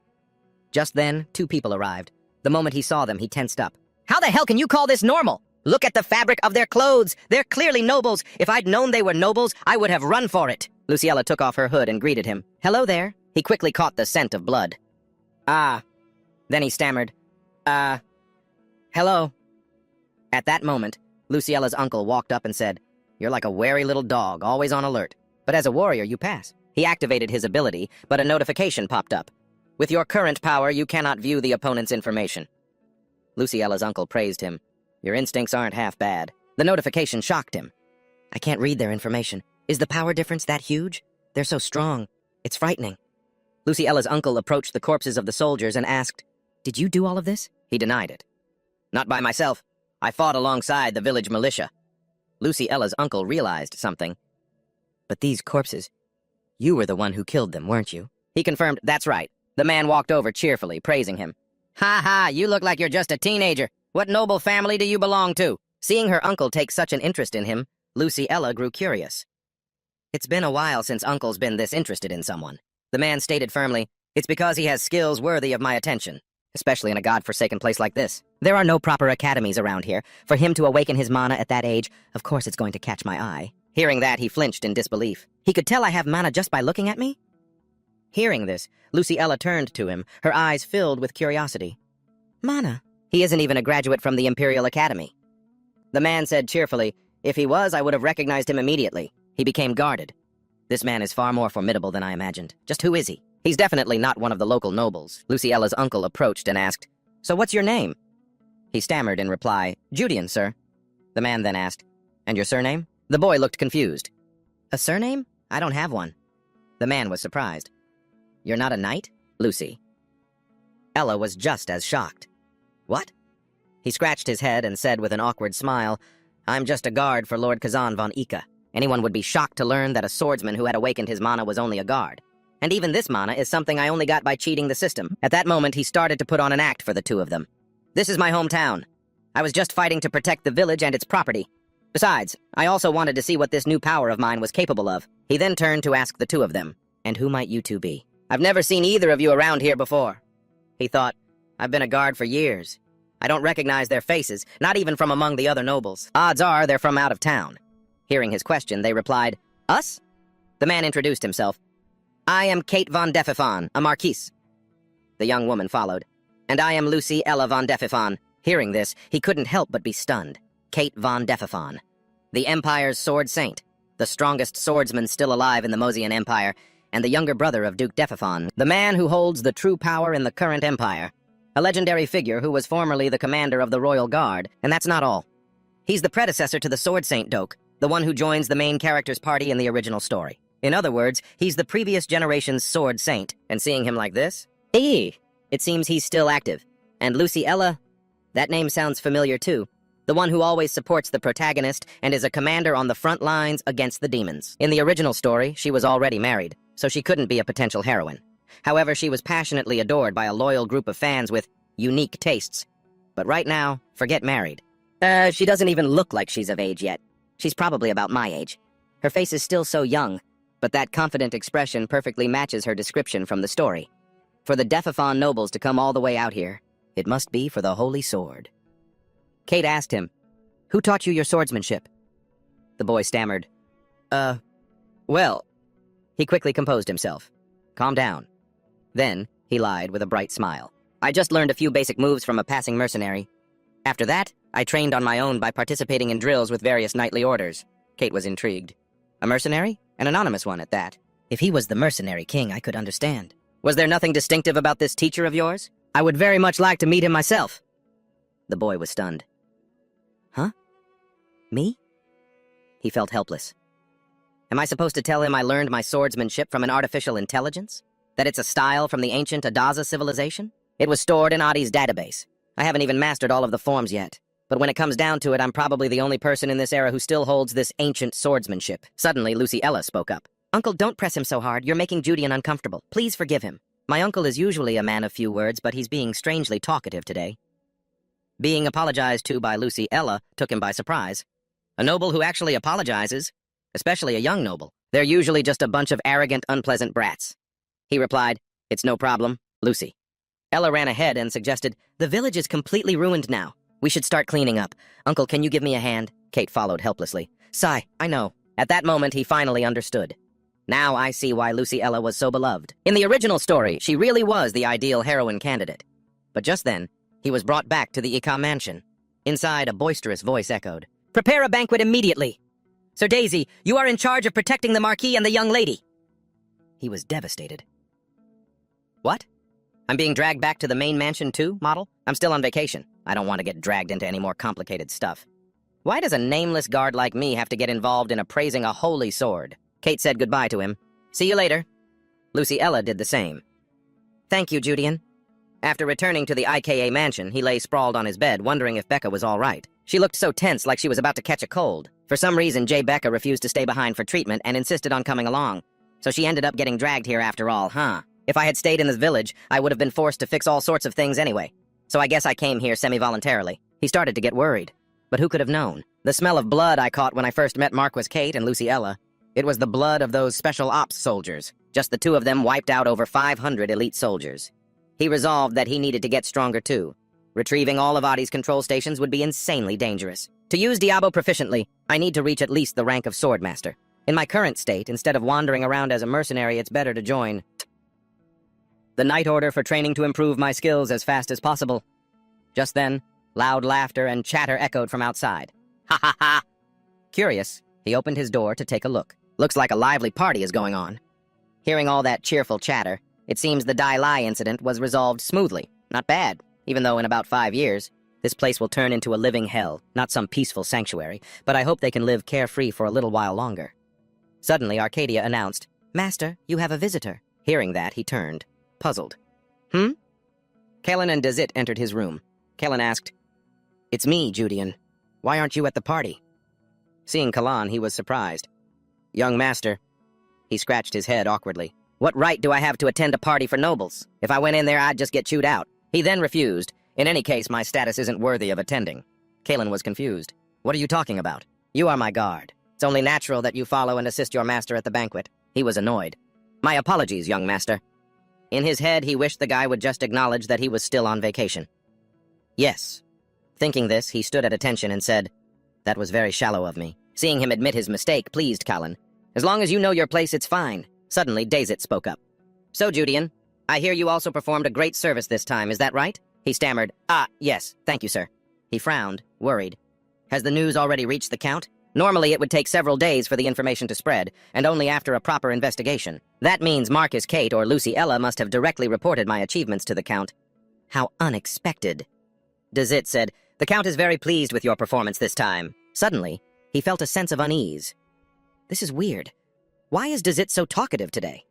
Speaker 1: Just then, 2 people arrived. The moment he saw them, he tensed up. How the hell can you call this normal? Look at the fabric of their clothes. They're clearly nobles. If I'd known they were nobles, I would have run for it. Luciella took off her hood and greeted him. Hello there. He quickly caught the scent of blood. Ah. Then he stammered. Hello. At that moment, Luciella's uncle walked up and said, You're like a wary little dog, always on alert. But as a warrior, you pass. He activated his ability, but a notification popped up. With your current power, you cannot view the opponent's information. Luciella's uncle praised him. Your instincts aren't half bad. The notification shocked him. I can't read their information. Is the power difference that huge? They're so strong. It's frightening. Luciella's uncle approached the corpses of the soldiers and asked, Did you do all of this? He denied it. Not by myself. I fought alongside the village militia. Luciella's uncle realized something. But these corpses, you were the one who killed them, weren't you? He confirmed, That's right. The man walked over cheerfully, praising him. Ha ha, you look like you're just a teenager. What noble family do you belong to? Seeing her uncle take such an interest in him, Luciella grew curious. It's been a while since Uncle's been this interested in someone. The man stated firmly, It's because he has skills worthy of my attention, especially in a godforsaken place like this. There are no proper academies around here. For him to awaken his mana at that age, of course it's going to catch my eye. Hearing that, he flinched in disbelief. He could tell I have mana just by looking at me? Hearing this, Luciella turned to him, her eyes filled with curiosity. Mana? He isn't even a graduate from the Imperial Academy. The man said cheerfully, If he was, I would have recognized him immediately. He became guarded. This man is far more formidable than I imagined. Just who is he? He's definitely not one of the local nobles. Luciella's uncle approached and asked, So what's your name? He stammered in reply, Judean, sir. The man then asked, And your surname? The boy looked confused. A surname? I don't have one. The man was surprised. You're not a knight? Lucy. Ella was just as shocked. What? He scratched his head and said with an awkward smile, I'm just a guard for Lord Kazan von Ika. Anyone would be shocked to learn that a swordsman who had awakened his mana was only a guard. And even this mana is something I only got by cheating the system. At that moment, he started to put on an act for the 2 of them. This is my hometown. I was just fighting to protect the village and its property. Besides, I also wanted to see what this new power of mine was capable of. He then turned to ask the 2 of them, And who might you 2 be? I've never seen either of you around here before. He thought, I've been a guard for years. I don't recognize their faces, not even from among the other nobles. Odds are they're from out of town. Hearing his question, they replied, Us? The man introduced himself. I am Kate von Defifon, a marquise. The young woman followed. And I am Lucy Ella von Defifon. Hearing this, he couldn't help but be stunned. Kate von Defifon, the Empire's sword saint, the strongest swordsman still alive in the Mosian Empire, and the younger brother of Duke Defifon, the man who holds the true power in the current empire. A legendary figure who was formerly the commander of the Royal Guard, and that's not all. He's the predecessor to the Sword Saint Doke, the one who joins the main character's party in the original story. In other words, he's the previous generation's Sword Saint, and seeing him like this? It seems he's still active. And Lucy Ella? That name sounds familiar too. The one who always supports the protagonist and is a commander on the front lines against the demons. In the original story, she was already married, so she couldn't be a potential heroine. However, she was passionately adored by a loyal group of fans with unique tastes. But right now, forget married. She doesn't even look like she's of age yet. She's probably about my age. Her face is still so young, but that confident expression perfectly matches her description from the story. For the Defifon nobles to come all the way out here, it must be for the Holy Sword. Kate asked him, Who taught you your swordsmanship? The boy stammered, well... He quickly composed himself. Calm down. Then, he lied with a bright smile. I just learned a few basic moves from a passing mercenary. After that, I trained on my own by participating in drills with various knightly orders. Kate was intrigued. A mercenary? An anonymous one at that. If he was the mercenary king, I could understand. Was there nothing distinctive about this teacher of yours? I would very much like to meet him myself. The boy was stunned. Huh? Me? He felt helpless. Am I supposed to tell him I learned my swordsmanship from an artificial intelligence? That it's a style from the ancient Adaza civilization? It was stored in Adi's database. I haven't even mastered all of the forms yet. But when it comes down to it, I'm probably the only person in this era who still holds this ancient swordsmanship. Suddenly, Lucy Ella spoke up. Uncle, don't press him so hard. You're making Judean uncomfortable. Please forgive him. My uncle is usually a man of few words, but he's being strangely talkative today. Being apologized to by Lucy Ella took him by surprise. A noble who actually apologizes, especially a young noble. They're usually just a bunch of arrogant, unpleasant brats. He replied, "It's no problem, Lucy." Ella ran ahead and suggested, "The village is completely ruined now. We should start cleaning up. Uncle, can you give me a hand?" Kate followed helplessly. "Sigh, I know." At that moment, he finally understood. Now I see why Lucy Ella was so beloved. In the original story, she really was the ideal heroine candidate. But just then, he was brought back to the Ika mansion. Inside, a boisterous voice echoed, "Prepare a banquet immediately! Sir Daisy, you are in charge of protecting the Marquis and the young lady." He was devastated. "What? I'm being dragged back to the main mansion too, model? I'm still on vacation. I don't want to get dragged into any more complicated stuff. Why does a nameless guard like me have to get involved in appraising a holy sword?" Kate said goodbye to him. "See you later." Lucy Ella did the same. "Thank you, Judian." After returning to the IKA mansion, he lay sprawled on his bed, wondering if Becca was all right. She looked so tense, like she was about to catch a cold. For some reason, Becca refused to stay behind for treatment and insisted on coming along. So she ended up getting dragged here after all, huh? If I had stayed in this village, I would have been forced to fix all sorts of things anyway. So I guess I came here semi-voluntarily. He started to get worried. But who could have known? The smell of blood I caught when I first met Marquis Kate and Lucy Ella. It was the blood of those special ops soldiers. Just the two of them wiped out over 500 elite soldiers. He resolved that he needed to get stronger too. Retrieving all of Adi's control stations would be insanely dangerous. To use Diabo proficiently, I need to reach at least the rank of Swordmaster. In my current state, instead of wandering around as a mercenary, it's better to join the Night Order for training to improve my skills as fast as possible. Just then, loud laughter and chatter echoed from outside. Ha ha ha! Curious, he opened his door to take a look. Looks like a lively party is going on. Hearing all that cheerful chatter, it seems the Dai Lai incident was resolved smoothly. Not bad, even though in about 5 years, this place will turn into a living hell, not some peaceful sanctuary, but I hope they can live carefree for a little while longer. Suddenly, Arcadia announced, "Master, you have a visitor." Hearing that, he turned, puzzled. Kalen and Dazit entered his room. Kalen asked, "It's me, Judian. Why aren't you at the party?" Seeing Kalan, he was surprised. "Young master." He scratched his head awkwardly. "What right do I have to attend a party for nobles? If I went in there, I'd just get chewed out." He then refused. "In any case, my status isn't worthy of attending." Kalen was confused. "What are you talking about? You are my guard. It's only natural that you follow and assist your master at the banquet." He was annoyed. "My apologies, young master." In his head, he wished the guy would just acknowledge that he was still on vacation. "Yes." Thinking this, he stood at attention and said, "That was very shallow of me." Seeing him admit his mistake pleased Kalen. "As long as you know your place, it's fine." Suddenly, Dazit spoke up. "So, Judian, I hear you also performed a great service this time, is that right?" He stammered, Yes, thank you, sir." He frowned, worried. "Has the news already reached the Count? Normally, it would take several days for the information to spread, and only after a proper investigation. That means Marquis Kate or Lucy Ella must have directly reported my achievements to the Count." "How unexpected." Dazit said, "The Count is very pleased with your performance this time." Suddenly, he felt a sense of unease. This is weird. Why is Dazit so talkative today?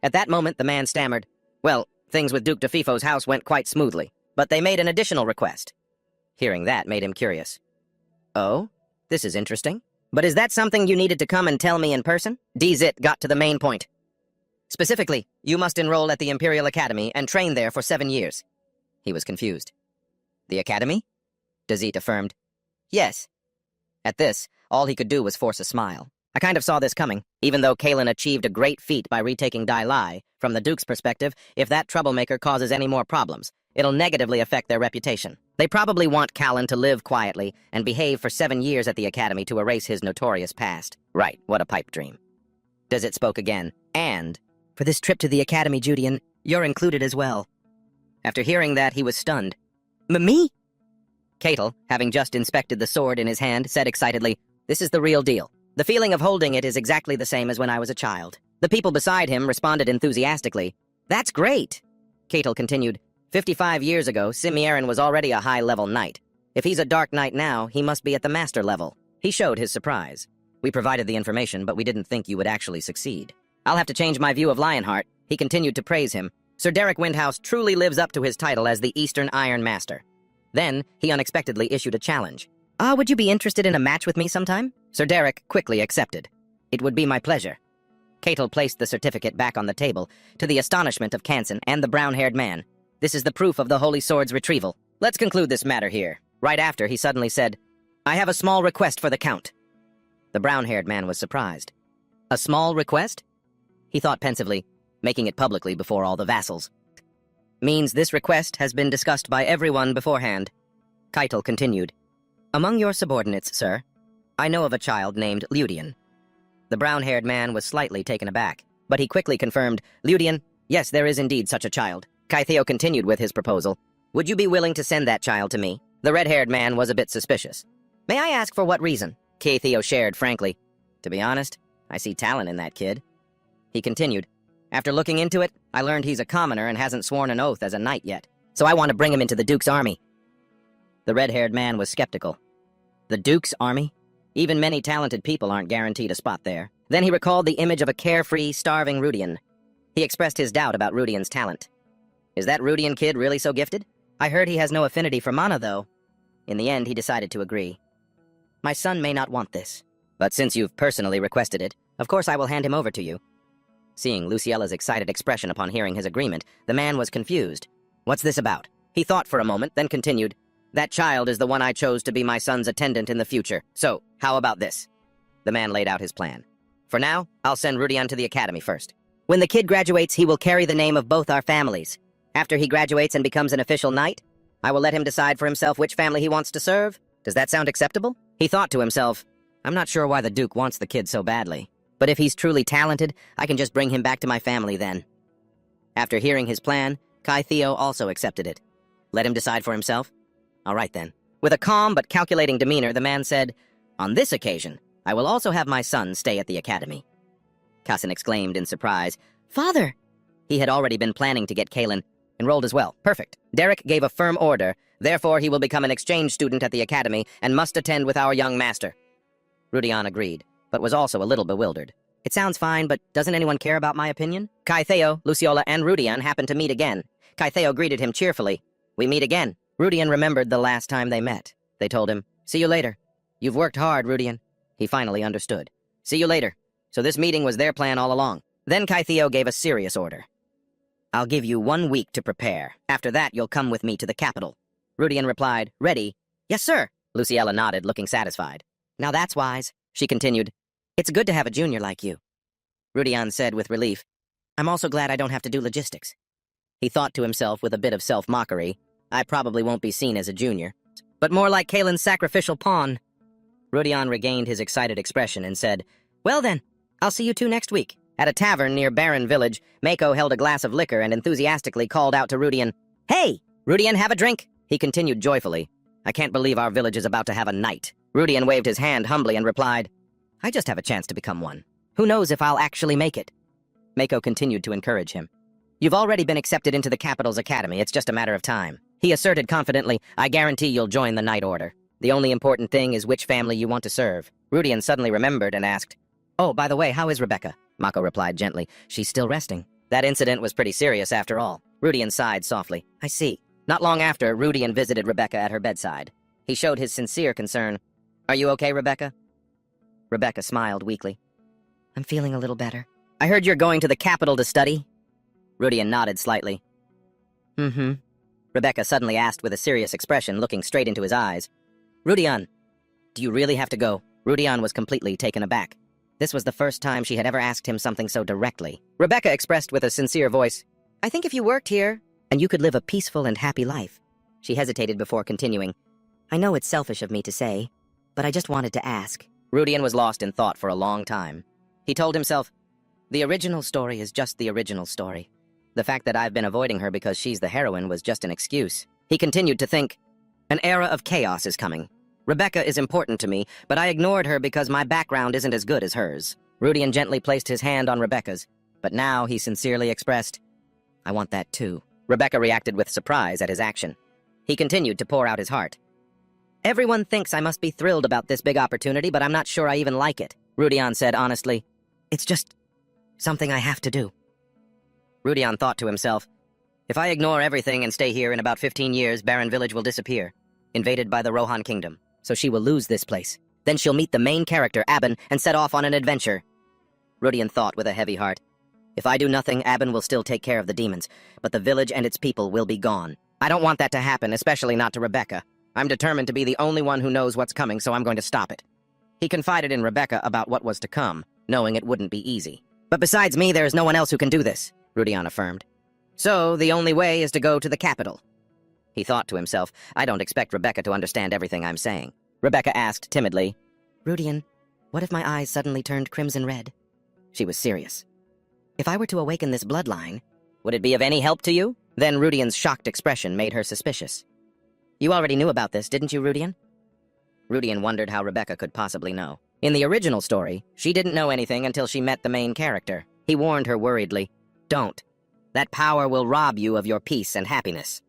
Speaker 1: At that moment, the man stammered, "Well, things with Duke DeFifo's house went quite smoothly, but they made an additional request." Hearing that made him curious. "Oh? This is interesting. But is that something you needed to come and tell me in person?" Dazit got to the main point. "Specifically, you must enroll at the Imperial Academy and train there for 7 years." He was confused. "The Academy?" Dazit affirmed. "Yes." At this, all he could do was force a smile. I kind of saw this coming. Even though Kalen achieved a great feat by retaking Dai Lai, from the Duke's perspective, if that troublemaker causes any more problems, it'll negatively affect their reputation. They probably want Kalen to live quietly and behave for 7 years at the Academy to erase his notorious past. Right, what a pipe dream. Dazit spoke again, and, "For this trip to the Academy, Judian, you're included as well." After hearing that, he was stunned. "Me?" Catel, having just inspected the sword in his hand, said excitedly, "This is the real deal. The feeling of holding it is exactly the same as when I was a child." The people beside him responded enthusiastically. "That's great." Catel continued, 55 years ago, Simierin was already a high-level knight. If he's a dark knight now, he must be at the master level." He showed his surprise. "We provided the information, but we didn't think you would actually succeed. I'll have to change my view of Lionheart." He continued to praise him. "Sir Derek Windhouse truly lives up to his title as the Eastern Iron Master." Then, he unexpectedly issued a challenge. Would you be interested in a match with me sometime?" Sir Derek quickly accepted. "It would be my pleasure." Catel placed the certificate back on the table, to the astonishment of Kansen and the brown-haired man. "This is the proof of the Holy Sword's retrieval. Let's conclude this matter here." Right after, he suddenly said, "I have a small request for the Count." The brown-haired man was surprised. "A small request?" He thought pensively. making it publicly before all the vassals. Means this request has been discussed by everyone beforehand. Keitel continued. Among your subordinates, sir, I know of a child named Ludian. The brown-haired man was slightly taken aback, but he quickly confirmed, Ludian, yes, there is indeed such a child. Kaitheo continued with his proposal. Would you be willing to send that child to me? The red-haired man was a bit suspicious. May I ask for what reason? Kaitheo shared frankly. To be honest, I see talent in that kid. He continued. After looking into it, I learned he's a commoner and hasn't sworn an oath as a knight yet, so I want to bring him into the Duke's army. The red-haired man was skeptical. The Duke's army? Even many talented people aren't guaranteed a spot there. Then he recalled the image of a carefree, starving Rudian. He expressed his doubt about Rudian's talent. Is that Rudian kid really so gifted? I heard he has no affinity for mana, though. In the end, he decided to agree. My son may not want this, but since you've personally requested it, of course I will hand him over to you. Seeing Luciella's excited expression upon hearing his agreement, the man was confused. What's this about? He thought for a moment, then continued. That child is the one I chose to be my son's attendant in the future, so how about this? The man laid out his plan. For now, I'll send Rudian to the academy first. When the kid graduates, he will carry the name of both our families. After he graduates and becomes an official knight, I will let him decide for himself which family he wants to serve. Does that sound acceptable? He thought to himself, I'm not sure why the Duke wants the kid so badly, but if he's truly talented, I can just bring him back to my family then. After hearing his plan, Kaitheo also accepted it. Let him decide for himself? All right then. With a calm but calculating demeanor, the man said, On this occasion, I will also have my son stay at the academy. Kassan exclaimed in surprise, Father! He had already been planning to get Kalen enrolled as well. Perfect. Derek gave a firm order, therefore he will become an exchange student at the academy and must attend with our young master. Rudian agreed, but was also a little bewildered. It sounds fine, but doesn't anyone care about my opinion? Kaitheo, Luciola, and Rudian happened to meet again. Kaitheo greeted him cheerfully. We meet again. Rudian remembered the last time they met. They told him, See you later. You've worked hard, Rudian. He finally understood. See you later. So this meeting was their plan all along. Then Kaitheo gave a serious order. I'll give you 1 week to prepare. After that, you'll come with me to the capital. Rudian replied, Ready? Yes, sir. Luciella nodded, looking satisfied. Now that's wise, she continued. It's good to have a junior like you. Rudian said with relief, I'm also glad I don't have to do logistics. He thought to himself with a bit of self-mockery, I probably won't be seen as a junior, but more like Kalen's sacrificial pawn. Rudian regained his excited expression and said, Well then, I'll see you two next week. At a tavern near Barren Village, Mako held a glass of liquor and enthusiastically called out to Rudian, Hey! Rudian, have a drink! He continued joyfully, I can't believe our village is about to have a knight. Rudian waved his hand humbly and replied, I just have a chance to become one. Who knows if I'll actually make it? Mako continued to encourage him. You've already been accepted into the capital's academy, it's just a matter of time. He asserted confidently, I guarantee you'll join the Knight Order. The only important thing is which family you want to serve. Rudian suddenly remembered and asked, Oh, by the way, how is Rebecca? Mako replied gently, She's still resting. That incident was pretty serious after all. Rudian sighed softly. I see. Not long after, Rudian visited Rebecca at her bedside. He showed his sincere concern. Are you okay, Rebecca? Rebecca smiled weakly. I'm feeling a little better. I heard you're going to the capital to study. Rudian nodded slightly. Mm-hmm. Rebecca suddenly asked with a serious expression, looking straight into his eyes. Rudian, do you really have to go? Rudian was completely taken aback. This was the first time she had ever asked him something so directly. Rebecca expressed with a sincere voice, I think if you worked here, and you could live a peaceful and happy life. She hesitated before continuing. I know it's selfish of me to say, but I just wanted to ask. Rudian was lost in thought for a long time. He told himself, the original story is just the original story. The fact that I've been avoiding her because she's the heroine was just an excuse. He continued to think, an era of chaos is coming. Rebecca is important to me, but I ignored her because my background isn't as good as hers. Rudian gently placed his hand on Rebecca's, but now he sincerely expressed, I want that too. Rebecca reacted with surprise at his action. He continued to pour out his heart. Everyone thinks I must be thrilled about this big opportunity, but I'm not sure I even like it. Rudian said honestly, It's just something I have to do. Rudian thought to himself, if I ignore everything and stay here in about 15 years, Barren Village will disappear, invaded by the Rohan Kingdom, so she will lose this place. Then she'll meet the main character, Aben, and set off on an adventure. Rudian thought with a heavy heart. If I do nothing, Aben will still take care of the demons, but the village and its people will be gone. I don't want that to happen, especially not to Rebecca. I'm determined to be the only one who knows what's coming, so I'm going to stop it. He confided in Rebecca about what was to come, knowing it wouldn't be easy. But besides me, there is no one else who can do this. Rudian affirmed. So, the only way is to go to the capital. He thought to himself, I don't expect Rebecca to understand everything I'm saying. Rebecca asked timidly, Rudian, what if my eyes suddenly turned crimson red? She was serious. If I were to awaken this bloodline, would it be of any help to you? Then Rudian's shocked expression made her suspicious. You already knew about this, didn't you, Rudian? Rudian wondered how Rebecca could possibly know. In the original story, she didn't know anything until she met the main character. He warned her worriedly, Don't. That power will rob you of your peace and happiness.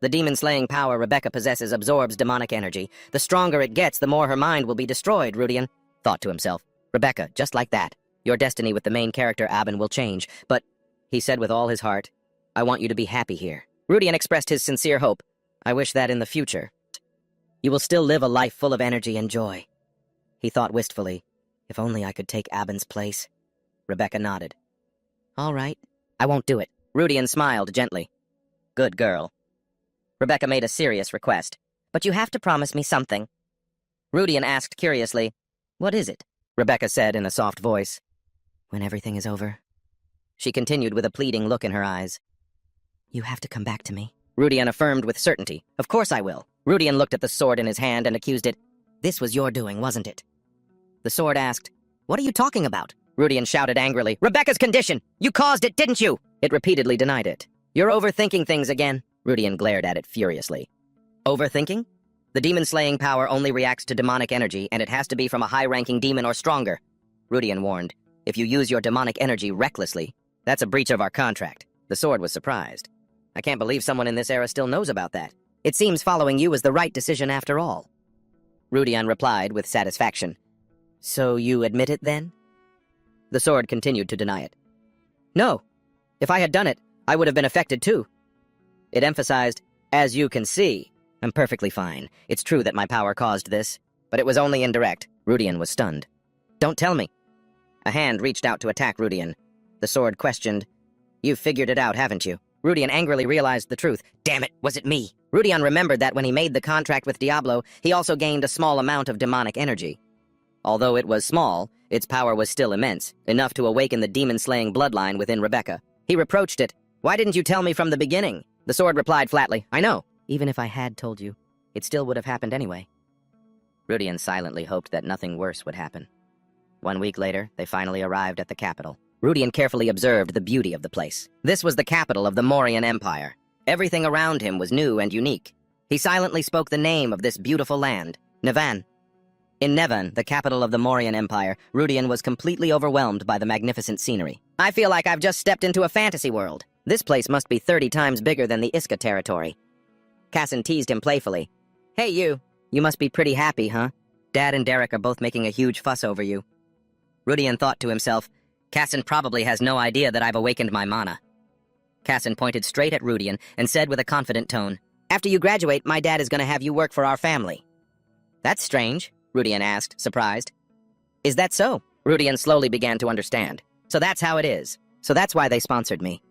Speaker 1: The demon-slaying power Rebecca possesses absorbs demonic energy. The stronger it gets, the more her mind will be destroyed, Rudian thought to himself. Rebecca, just like that. Your destiny with the main character, Abin, will change. But, he said with all his heart, I want you to be happy here. Rudian expressed his sincere hope. I wish that in the future, you will still live a life full of energy and joy. He thought wistfully, if only I could take Abin's place. Rebecca nodded. All right, I won't do it. Rudian smiled gently. Good girl. Rebecca made a serious request. But you have to promise me something. Rudian asked curiously, What is it? Rebecca said in a soft voice. When everything is over. She continued with a pleading look in her eyes. You have to come back to me. Rudian affirmed with certainty. Of course I will. Rudian looked at the sword in his hand and accused it. This was your doing, wasn't it? The sword asked, What are you talking about? Rudian shouted angrily, Rebecca's condition! You caused it, didn't you? It repeatedly denied it. You're overthinking things again. Rudian glared at it furiously. Overthinking? The demon-slaying power only reacts to demonic energy, and it has to be from a high-ranking demon or stronger. Rudian warned, If you use your demonic energy recklessly, that's a breach of our contract. The sword was surprised. I can't believe someone in this era still knows about that. It seems following you was the right decision after all. Rudian replied with satisfaction. So you admit it then? The sword continued to deny it. No. If I had done it, I would have been affected too. It emphasized, as you can see, I'm perfectly fine. It's true that my power caused this, but it was only indirect. Rudian was stunned. Don't tell me. A hand reached out to attack Rudian. The sword questioned, You've figured it out, haven't you? Rudian angrily realized the truth. Damn it, was it me? Rudian remembered that when he made the contract with Diablo, he also gained a small amount of demonic energy. Although it was small, its power was still immense, enough to awaken the demon-slaying bloodline within Rebecca. He reproached it. Why didn't you tell me from the beginning? The sword replied flatly, I know. Even if I had told you, it still would have happened anyway. Rudian silently hoped that nothing worse would happen. 1 week later, they finally arrived at the capital. Rudian carefully observed the beauty of the place. This was the capital of the Morian Empire. Everything around him was new and unique. He silently spoke the name of this beautiful land, Nevan. In Nevan, the capital of the Morian Empire, Rudian was completely overwhelmed by the magnificent scenery. I feel like I've just stepped into a fantasy world. This place must be 30 times bigger than the Iska territory. Casson teased him playfully. Hey you must be pretty happy, huh? Dad and Derek are both making a huge fuss over you. Rudian thought to himself, Casson probably has no idea that I've awakened my mana. Casson pointed straight at Rudian and said with a confident tone, After you graduate, my dad is going to have you work for our family. That's strange, Rudian asked, surprised. Is that so? Rudian slowly began to understand. So that's how it is. So that's why they sponsored me.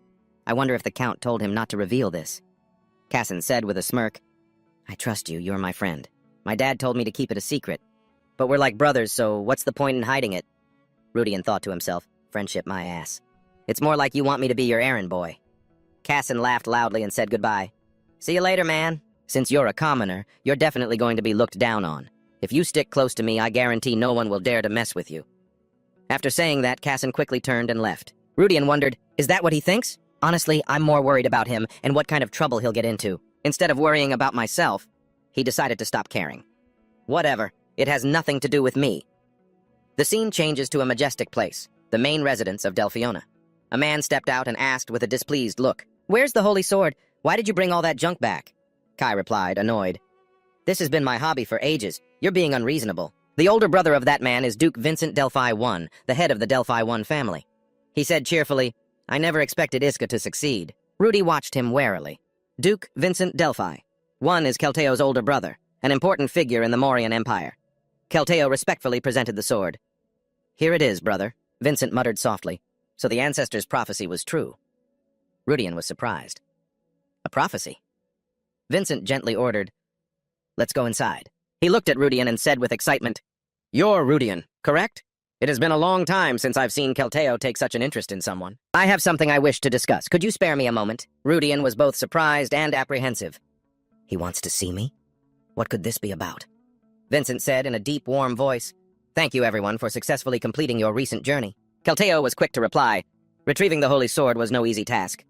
Speaker 1: I wonder if the Count told him not to reveal this. Casson said with a smirk, I trust you, you're my friend. My dad told me to keep it a secret. But we're like brothers, so what's the point in hiding it? Rudian thought to himself, friendship my ass. It's more like you want me to be your errand boy. Casson laughed loudly and said goodbye. See you later, man. Since you're a commoner, you're definitely going to be looked down on. If you stick close to me, I guarantee no one will dare to mess with you. After saying that, Casson quickly turned and left. Rudian wondered, is that what he thinks? Honestly, I'm more worried about him and what kind of trouble he'll get into. Instead of worrying about myself, he decided to stop caring. Whatever, it has nothing to do with me. The scene changes to a majestic place, the main residence of Delphiona. A man stepped out and asked with a displeased look, Where's the holy sword? Why did you bring all that junk back? Kai replied, annoyed. This has been my hobby for ages. You're being unreasonable. The older brother of that man is Duke Vincent Delphi I, the head of the Delphi I family. He said cheerfully, I never expected Iska to succeed. Rudy watched him warily. Duke Vincent Delphi. One is Kelteo's older brother, an important figure in the Morian Empire. Kelteo respectfully presented the sword. Here it is, brother, Vincent muttered softly. So the ancestor's prophecy was true. Rudian was surprised. A prophecy? Vincent gently ordered, Let's go inside. He looked at Rudian and said with excitement, You're Rudian, correct? It has been a long time since I've seen Kelteo take such an interest in someone. I have something I wish to discuss. Could you spare me a moment? Rudian was both surprised and apprehensive. He wants to see me? What could this be about? Vincent said in a deep, warm voice. Thank you, everyone, for successfully completing your recent journey. Kelteo was quick to reply. Retrieving the holy sword was no easy task.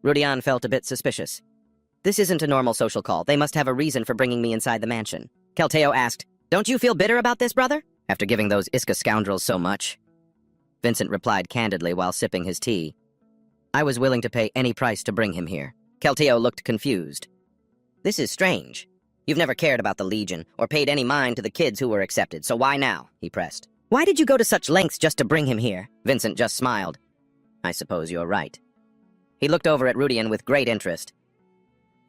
Speaker 1: Rudian felt a bit suspicious. This isn't a normal social call. They must have a reason for bringing me inside the mansion. Kelteo asked, Don't you feel bitter about this, brother? After giving those Iska scoundrels so much? Vincent replied candidly while sipping his tea. I was willing to pay any price to bring him here. Kelteo looked confused. This is strange. You've never cared about the Legion or paid any mind to the kids who were accepted, so why now? He pressed. Why did you go to such lengths just to bring him here? Vincent just smiled. I suppose you're right. He looked over at Rudian with great interest.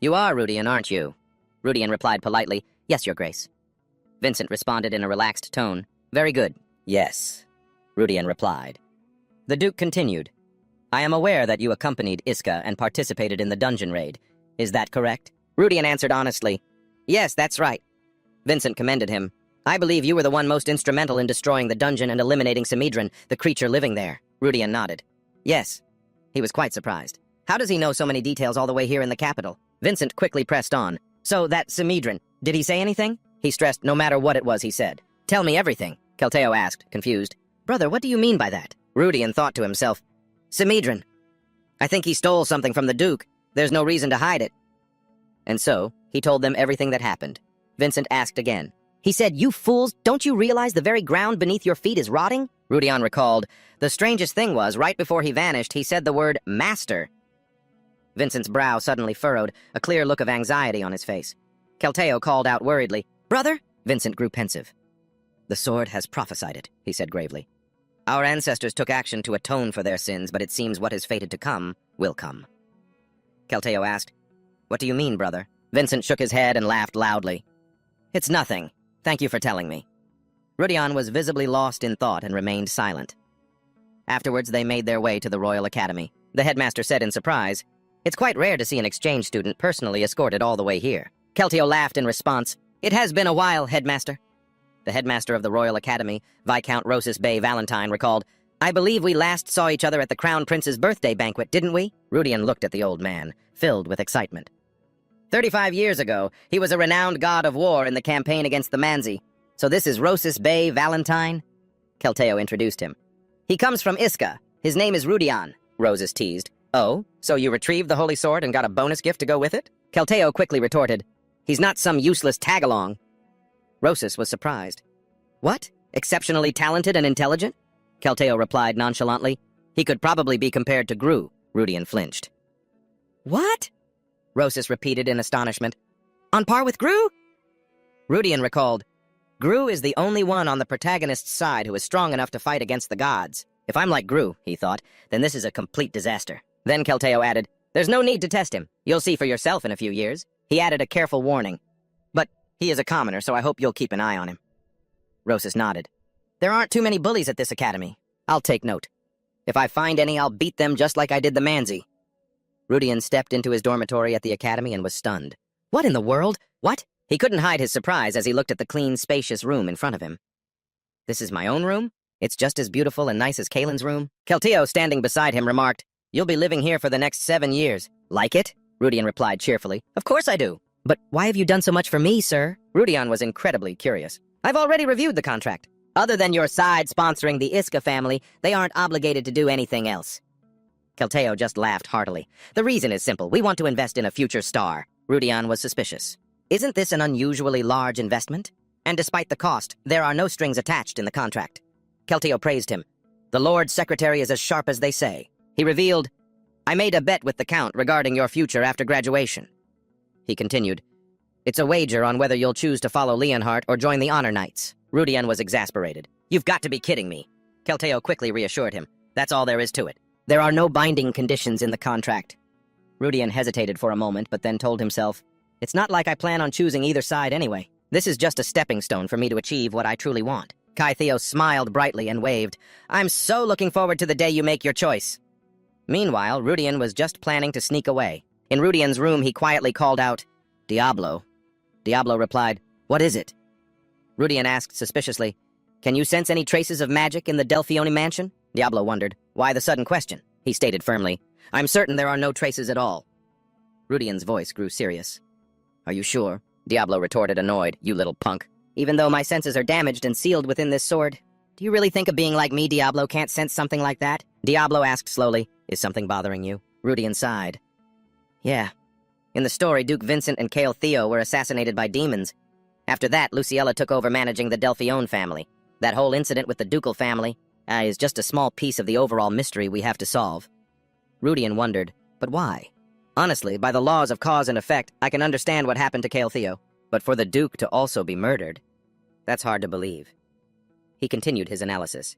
Speaker 1: You are Rudian, aren't you? Rudian replied politely, Yes, Your Grace. Vincent responded in a relaxed tone. Very good. Yes, Rudian replied. The Duke continued. I am aware that you accompanied Iska and participated in the dungeon raid. Is that correct? Rudian answered honestly. Yes, that's right. Vincent commended him. I believe you were the one most instrumental in destroying the dungeon and eliminating Samidran, the creature living there. Rudian nodded. Yes. He was quite surprised. How does he know so many details all the way here in the capital? Vincent quickly pressed on. So, that Samidran, did he say anything? He stressed no matter what it was he said. Tell me everything, Kelteo asked, confused. Brother, what do you mean by that? Rudian thought to himself. Samidran. I think he stole something from the Duke. There's no reason to hide it. And so, he told them everything that happened. Vincent asked again. He said, You fools, don't you realize the very ground beneath your feet is rotting? Rudian recalled. The strangest thing was, right before he vanished, he said the word master. Vincent's brow suddenly furrowed, a clear look of anxiety on his face. Kelteo called out worriedly. Brother? Vincent grew pensive. The sword has prophesied it, he said gravely. Our ancestors took action to atone for their sins, but it seems what is fated to come will come. Kelteo asked, What do you mean, brother? Vincent shook his head and laughed loudly. It's nothing. Thank you for telling me. Rudian was visibly lost in thought and remained silent. Afterwards, they made their way to the Royal Academy. The headmaster said in surprise, It's quite rare to see an exchange student personally escorted all the way here. Kelteo laughed in response. It has been a while, headmaster. The headmaster of the Royal Academy, Viscount Rosus Bay Valentine, recalled, I believe we last saw each other at the Crown Prince's birthday banquet, didn't we? Rudian looked at the old man, filled with excitement. 35 years ago, he was a renowned god of war in the campaign against the Manzi. So this is Rosus Bay Valentine? Kelteo introduced him. He comes from Iska. His name is Rudian, Rosus teased. Oh, so you retrieved the holy sword and got a bonus gift to go with it? Kelteo quickly retorted. He's not some useless tag-along. Rosus was surprised. What? Exceptionally talented and intelligent? Kelteo replied nonchalantly. He could probably be compared to Gru. Rudian flinched. What? Rosus repeated in astonishment. On par with Gru? Rudian recalled. Gru is the only one on the protagonist's side who is strong enough to fight against the gods. If I'm like Gru, he thought, then this is a complete disaster. Then Kelteo added, There's no need to test him. You'll see for yourself in a few years. He added a careful warning. But he is a commoner, so I hope you'll keep an eye on him. Rosus nodded. There aren't too many bullies at this academy. I'll take note. If I find any, I'll beat them just like I did the Manzi. Rudian stepped into his dormitory at the academy and was stunned. What in the world? What? He couldn't hide his surprise as he looked at the clean, spacious room in front of him. This is my own room? It's just as beautiful and nice as Kalen's room? Kelteo, standing beside him, remarked, You'll be living here for the next 7 years. Like it? Rudian replied cheerfully. Of course I do. But why have you done so much for me, sir? Rudian was incredibly curious. I've already reviewed the contract. Other than your side sponsoring the Iska family, they aren't obligated to do anything else. Kelteo just laughed heartily. The reason is simple. We want to invest in a future star. Rudian was suspicious. Isn't this an unusually large investment? And despite the cost, there are no strings attached in the contract. Kelteo praised him. The Lord Secretary is as sharp as they say. He revealed, I made a bet with the Count regarding your future after graduation. He continued, It's a wager on whether you'll choose to follow Leonhardt or join the Honor Knights. Rudian was exasperated. You've got to be kidding me. Kelteo quickly reassured him. That's all there is to it. There are no binding conditions in the contract. Rudian hesitated for a moment, but then told himself, It's not like I plan on choosing either side anyway. This is just a stepping stone for me to achieve what I truly want. Kai-Theo smiled brightly and waved. I'm so looking forward to the day you make your choice. Meanwhile, Rudian was just planning to sneak away. In Rudian's room, he quietly called out, Diablo. Diablo replied, What is it? Rudian asked suspiciously, Can you sense any traces of magic in the Delphione mansion? Diablo wondered. Why the sudden question? He stated firmly. I'm certain there are no traces at all. Rudian's voice grew serious. Are you sure? Diablo retorted, annoyed. You little punk. Even though my senses are damaged and sealed within this sword, do you really think a being like me, Diablo, can't sense something like that? Diablo asked slowly. Is something bothering you? Rudian sighed. Yeah. In the story, Duke Vincent and Cale Theo were assassinated by demons. After that, Luciella took over managing the Delphione family. That whole incident with the ducal family is just a small piece of the overall mystery we have to solve. Rudian wondered, but why? Honestly, by the laws of cause and effect, I can understand what happened to Cale Theo, but for the Duke to also be murdered, that's hard to believe. He continued his analysis.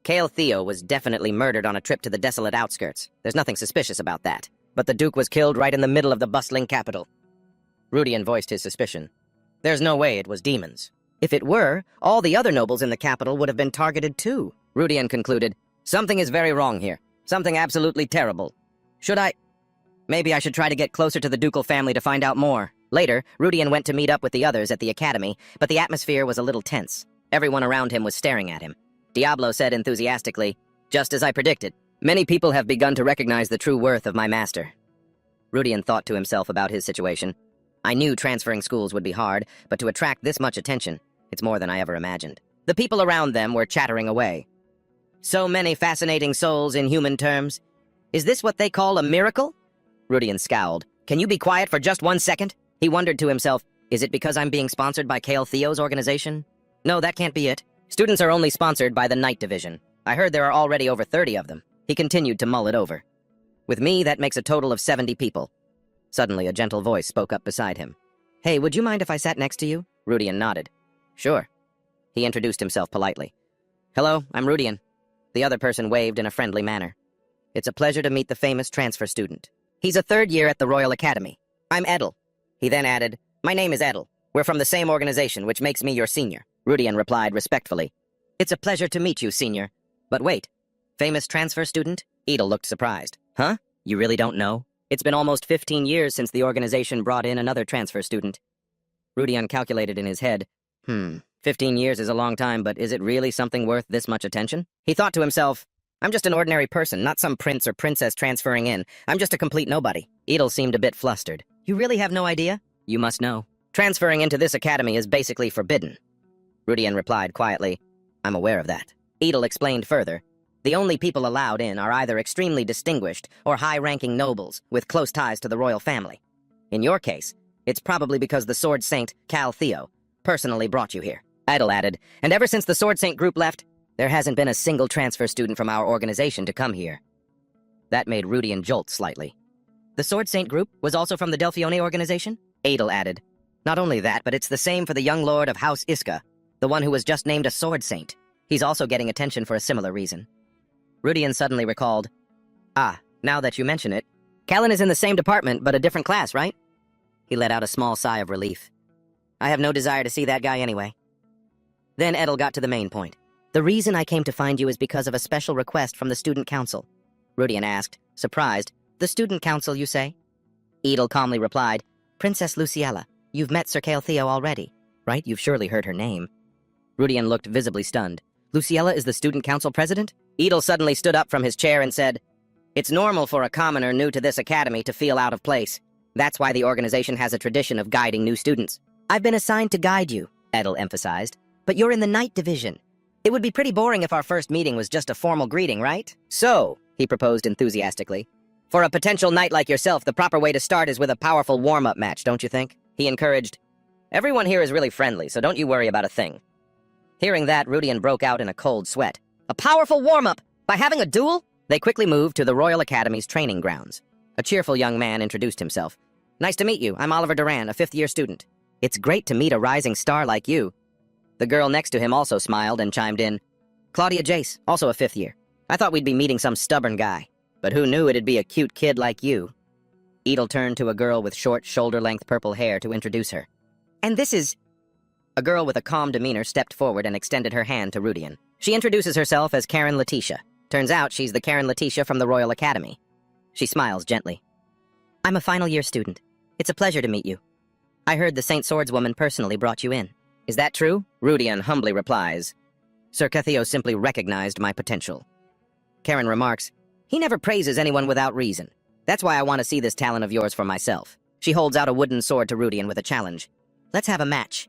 Speaker 1: Cale Theo was definitely murdered on a trip to the desolate outskirts. There's nothing suspicious about that. But the Duke was killed right in the middle of the bustling capital. Rudian voiced his suspicion. There's no way it was demons. If it were, all the other nobles in the capital would have been targeted too. Rudian concluded, something is very wrong here. Something absolutely terrible. Maybe I should try to get closer to the ducal family to find out more. Later, Rudian went to meet up with the others at the academy, but the atmosphere was a little tense. Everyone around him was staring at him. Diablo said enthusiastically, just as I predicted. Many people have begun to recognize the true worth of my master. Rudian thought to himself about his situation. I knew transferring schools would be hard, but to attract this much attention, it's more than I ever imagined. The people around them were chattering away. So many fascinating souls in human terms. Is this what they call a miracle? Rudian scowled. Can you be quiet for just 1 second? He wondered to himself, is it because I'm being sponsored by Cale Theo's organization? No, that can't be it. Students are only sponsored by the Night Division. I heard there are already over 30 of them. He continued to mull it over. With me, that makes a total of 70 people. Suddenly, a gentle voice spoke up beside him. Hey, would you mind if I sat next to you? Rudian nodded. Sure. He introduced himself politely. Hello, I'm Rudian. The other person waved in a friendly manner. It's a pleasure to meet the famous transfer student. He's a third year at the Royal Academy. I'm Edel. He then added, my name is Edel. We're from the same organization, which makes me your senior. Rudian replied respectfully. It's a pleasure to meet you, senior. But wait, famous transfer student? Edel looked surprised. Huh? You really don't know? It's been almost 15 years since the organization brought in another transfer student. Rudian calculated in his head. 15 years is a long time, but is it really something worth this much attention? He thought to himself, I'm just an ordinary person, not some prince or princess transferring in. I'm just a complete nobody. Edel seemed a bit flustered. You really have no idea? You must know. Transferring into this academy is basically forbidden. Rudian replied quietly, I'm aware of that. Edel explained further. The only people allowed in are either extremely distinguished or high-ranking nobles with close ties to the royal family. In your case, it's probably because the Sword Saint, Cale Theo, personally brought you here. Edel added, and ever since the Sword Saint group left, there hasn't been a single transfer student from our organization to come here. That made Rudian jolt slightly. The Sword Saint group was also from the Delphione organization? Edel added. Not only that, but it's the same for the young lord of House Iska, the one who was just named a Sword Saint. He's also getting attention for a similar reason. Rudian suddenly recalled, now that you mention it, Callan is in the same department, but a different class, right? He let out a small sigh of relief. I have no desire to see that guy anyway. Then Edel got to the main point. The reason I came to find you is because of a special request from the student council. Rudian asked, surprised, the student council, you say? Edel calmly replied, Princess Luciella, you've met Sir Cale Theo already, right? You've surely heard her name. Rudian looked visibly stunned. Luciella is the student council president? Edel suddenly stood up from his chair and said, It's normal for a commoner new to this academy to feel out of place. That's why the organization has a tradition of guiding new students. I've been assigned to guide you, Edel emphasized, but you're in the Night Division. It would be pretty boring if our first meeting was just a formal greeting, right? So, he proposed enthusiastically, for a potential knight like yourself, the proper way to start is with a powerful warm-up match, don't you think? He encouraged, Everyone here is really friendly, so don't you worry about a thing. Hearing that, Rudian broke out in a cold sweat. A powerful warm-up! By having a duel? They quickly moved to the Royal Academy's training grounds. A cheerful young man introduced himself. Nice to meet you. I'm Oliver Duran, a fifth-year student. It's great to meet a rising star like you. The girl next to him also smiled and chimed in. Claudia Jace, also a fifth year. I thought we'd be meeting some stubborn guy. But who knew it'd be a cute kid like you? Edel turned to a girl with short, shoulder-length purple hair to introduce her. And this is... A girl with a calm demeanor stepped forward and extended her hand to Rudian. She introduces herself as Karen Letitia. Turns out she's the Karen Letitia from the Royal Academy. She smiles gently. I'm a final-year student. It's a pleasure to meet you. I heard the Saint Swordswoman personally brought you in. Is that true? Rudian humbly replies. Sir Cathio simply recognized my potential. Karen remarks, he never praises anyone without reason. That's why I want to see this talent of yours for myself. She holds out a wooden sword to Rudian with a challenge. Let's have a match.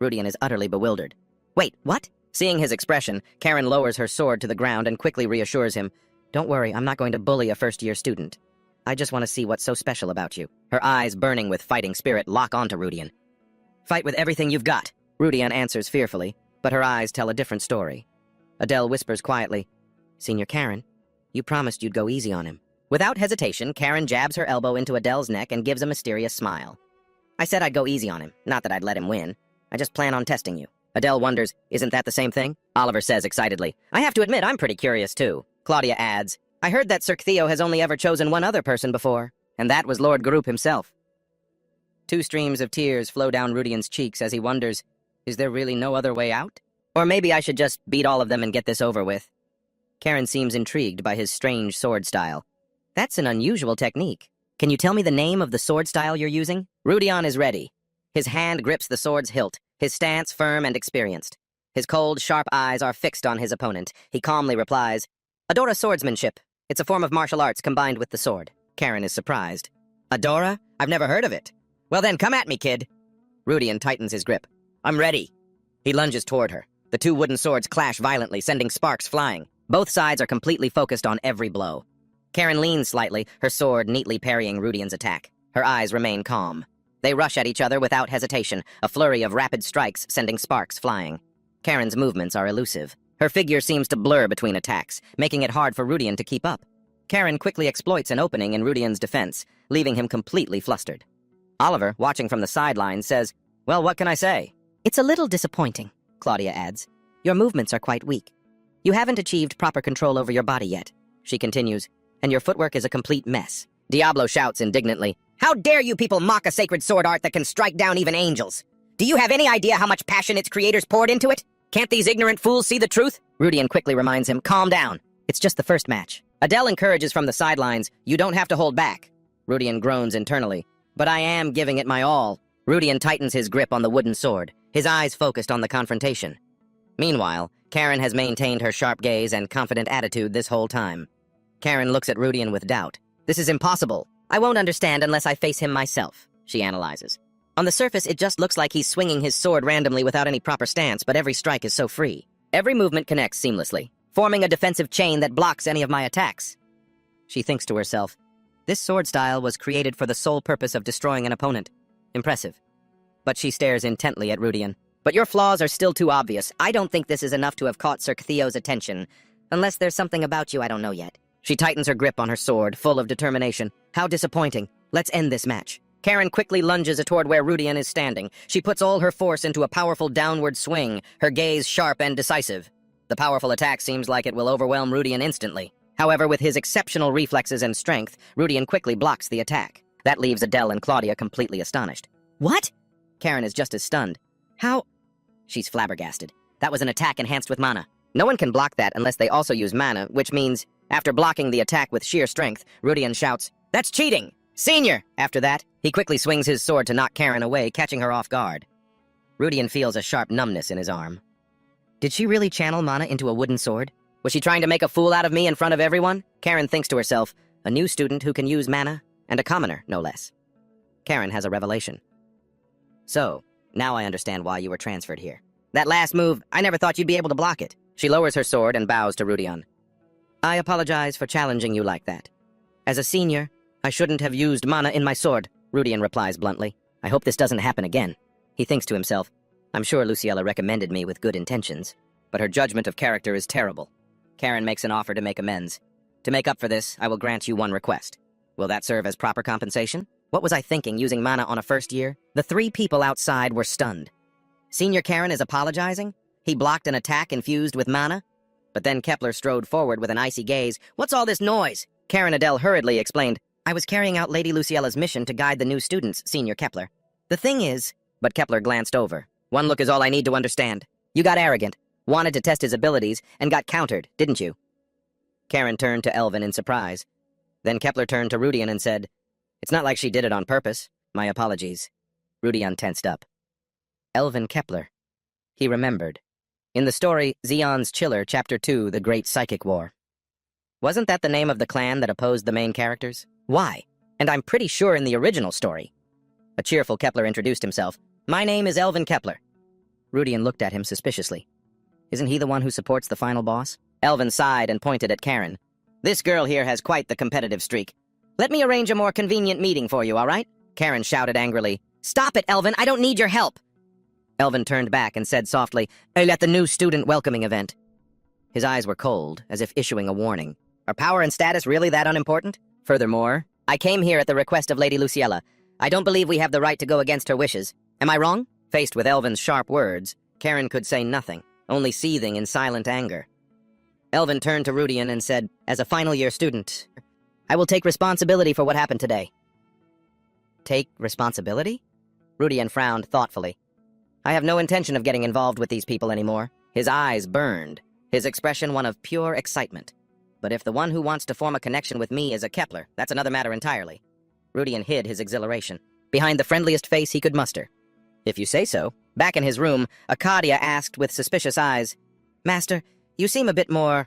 Speaker 1: Rudian is utterly bewildered. Wait, what? Seeing his expression, Karen lowers her sword to the ground and quickly reassures him. Don't worry, I'm not going to bully a first-year student. I just want to see what's so special about you. Her eyes, burning with fighting spirit, lock onto Rudian. Fight with everything you've got, Rudian answers fearfully, but her eyes tell a different story. Adele whispers quietly, Senior Karen, you promised you'd go easy on him. Without hesitation, Karen jabs her elbow into Adele's neck and gives a mysterious smile. I said I'd go easy on him, not that I'd let him win. I just plan on testing you. Adele wonders, isn't that the same thing? Oliver says excitedly, I have to admit I'm pretty curious too. Claudia adds, I heard that Sir Theo has only ever chosen one other person before, and that was Lord Garup himself. 2 streams of tears flow down Rudian's cheeks as he wonders, is there really no other way out? Or maybe I should just beat all of them and get this over with. Karen seems intrigued by his strange sword style. That's an unusual technique. Can you tell me the name of the sword style you're using? Rudian is ready. His hand grips the sword's hilt, his stance firm and experienced. His cold, sharp eyes are fixed on his opponent. He calmly replies, Adora swordsmanship. It's a form of martial arts combined with the sword. Karen is surprised. Adora? I've never heard of it. Well then, come at me, kid. Rudian tightens his grip. I'm ready. He lunges toward her. The 2 wooden swords clash violently, sending sparks flying. Both sides are completely focused on every blow. Karen leans slightly, her sword neatly parrying Rudian's attack. Her eyes remain calm. They rush at each other without hesitation, a flurry of rapid strikes sending sparks flying. Karen's movements are elusive. Her figure seems to blur between attacks, making it hard for Rudian to keep up. Karen quickly exploits an opening in Rudian's defense, leaving him completely flustered. Oliver, watching from the sidelines, says, Well, what can I say? It's a little disappointing, Claudia adds. Your movements are quite weak. You haven't achieved proper control over your body yet, she continues, and your footwork is a complete mess. Diablo shouts indignantly, How dare you people mock a sacred sword art that can strike down even angels? Do you have any idea how much passion its creators poured into it? Can't these ignorant fools see the truth? Rudian quickly reminds him, Calm down. It's just the first match. Adele encourages from the sidelines, You don't have to hold back. Rudian groans internally, But I am giving it my all. Rudian tightens his grip on the wooden sword, his eyes focused on the confrontation. Meanwhile, Karen has maintained her sharp gaze and confident attitude this whole time. Karen looks at Rudian with doubt. This is impossible. I won't understand unless I face him myself, she analyzes. On the surface, it just looks like he's swinging his sword randomly without any proper stance, but every strike is so free. Every movement connects seamlessly, forming a defensive chain that blocks any of my attacks. She thinks to herself, this sword style was created for the sole purpose of destroying an opponent. Impressive. But she stares intently at Rudian. But your flaws are still too obvious. I don't think this is enough to have caught Sir Theo's attention. Unless there's something about you I don't know yet. She tightens her grip on her sword, full of determination. How disappointing. Let's end this match. Karen quickly lunges toward where Rudian is standing. She puts all her force into a powerful downward swing, her gaze sharp and decisive. The powerful attack seems like it will overwhelm Rudian instantly. However, with his exceptional reflexes and strength, Rudian quickly blocks the attack. That leaves Adele and Claudia completely astonished. What? Karen is just as stunned. How? She's flabbergasted. That was an attack enhanced with mana. No one can block that unless they also use mana, which means, after blocking the attack with sheer strength, Rudian shouts, That's cheating! Senior! After that, he quickly swings his sword to knock Karen away, catching her off guard. Rudian feels a sharp numbness in his arm. Did she really channel mana into a wooden sword? Was she trying to make a fool out of me in front of everyone? Karen thinks to herself, a new student who can use mana, and a commoner, no less. Karen has a revelation. So, now I understand why you were transferred here. That last move, I never thought you'd be able to block it. She lowers her sword and bows to Rudian. I apologize for challenging you like that. As a senior, I shouldn't have used mana in my sword, Rudian replies bluntly. I hope this doesn't happen again. He thinks to himself, I'm sure Luciella recommended me with good intentions, but her judgment of character is terrible. Karen makes an offer to make amends. To make up for this, I will grant you one request. Will that serve as proper compensation? What was I thinking using mana on a first year? The 3 people outside were stunned. Senior Karen is apologizing? He blocked an attack infused with mana? But then Kepler strode forward with an icy gaze. What's all this noise? Karen Adele hurriedly explained, I was carrying out Lady Luciella's mission to guide the new students, Senior Kepler. The thing is... But Kepler glanced over. One look is all I need to understand. You got arrogant, wanted to test his abilities, and got countered, didn't you? Karen turned to Elvin in surprise. Then Kepler turned to Rudian and said, It's not like she did it on purpose. My apologies. Rudian tensed up. Elvin Kepler. He remembered. In the story, Xeon's Chiller, Chapter 2, The Great Psychic War. Wasn't that the name of the clan that opposed the main characters? Why? And I'm pretty sure in the original story. A cheerful Kepler introduced himself. My name is Elvin Kepler. Rudian looked at him suspiciously. Isn't he the one who supports the final boss? Elvin sighed and pointed at Karen. This girl here has quite the competitive streak. Let me arrange a more convenient meeting for you, all right? Karen shouted angrily. Stop it, Elvin, I don't need your help. Elvin turned back and said softly, I'm at the new student welcoming event. His eyes were cold, as if issuing a warning. Are power and status really that unimportant? Furthermore, I came here at the request of Lady Luciella. I don't believe we have the right to go against her wishes. Am I wrong? Faced with Elvin's sharp words, Karen could say nothing, only seething in silent anger. Elvin turned to Rudian and said, as a final-year student, I will take responsibility for what happened today. Take responsibility? Rudian frowned thoughtfully. I have no intention of getting involved with these people anymore. His eyes burned, his expression one of pure excitement. But if the one who wants to form a connection with me is a Kepler, that's another matter entirely. Rudian hid his exhilaration, behind the friendliest face he could muster. If you say so. Back in his room, Arcadia asked with suspicious eyes, Master, you seem a bit more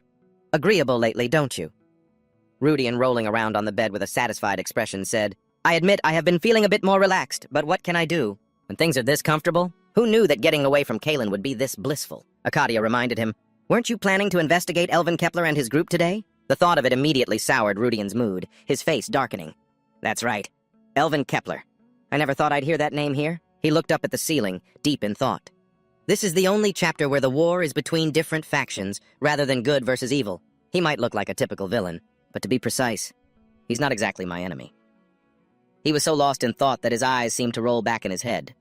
Speaker 1: agreeable lately, don't you? Rudian, rolling around on the bed with a satisfied expression, said, I admit I have been feeling a bit more relaxed, but what can I do? When things are this comfortable? Who knew that getting away from Kalen would be this blissful? Arcadia reminded him, Weren't you planning to investigate Elvin Kepler and his group today? The thought of it immediately soured Rudian's mood, his face darkening. That's right. Elvin Kepler. I never thought I'd hear that name here. He looked up at the ceiling, deep in thought. This is the only chapter where the war is between different factions, rather than good versus evil. He might look like a typical villain, but to be precise, he's not exactly my enemy. He was so lost in thought that his eyes seemed to roll back in his head.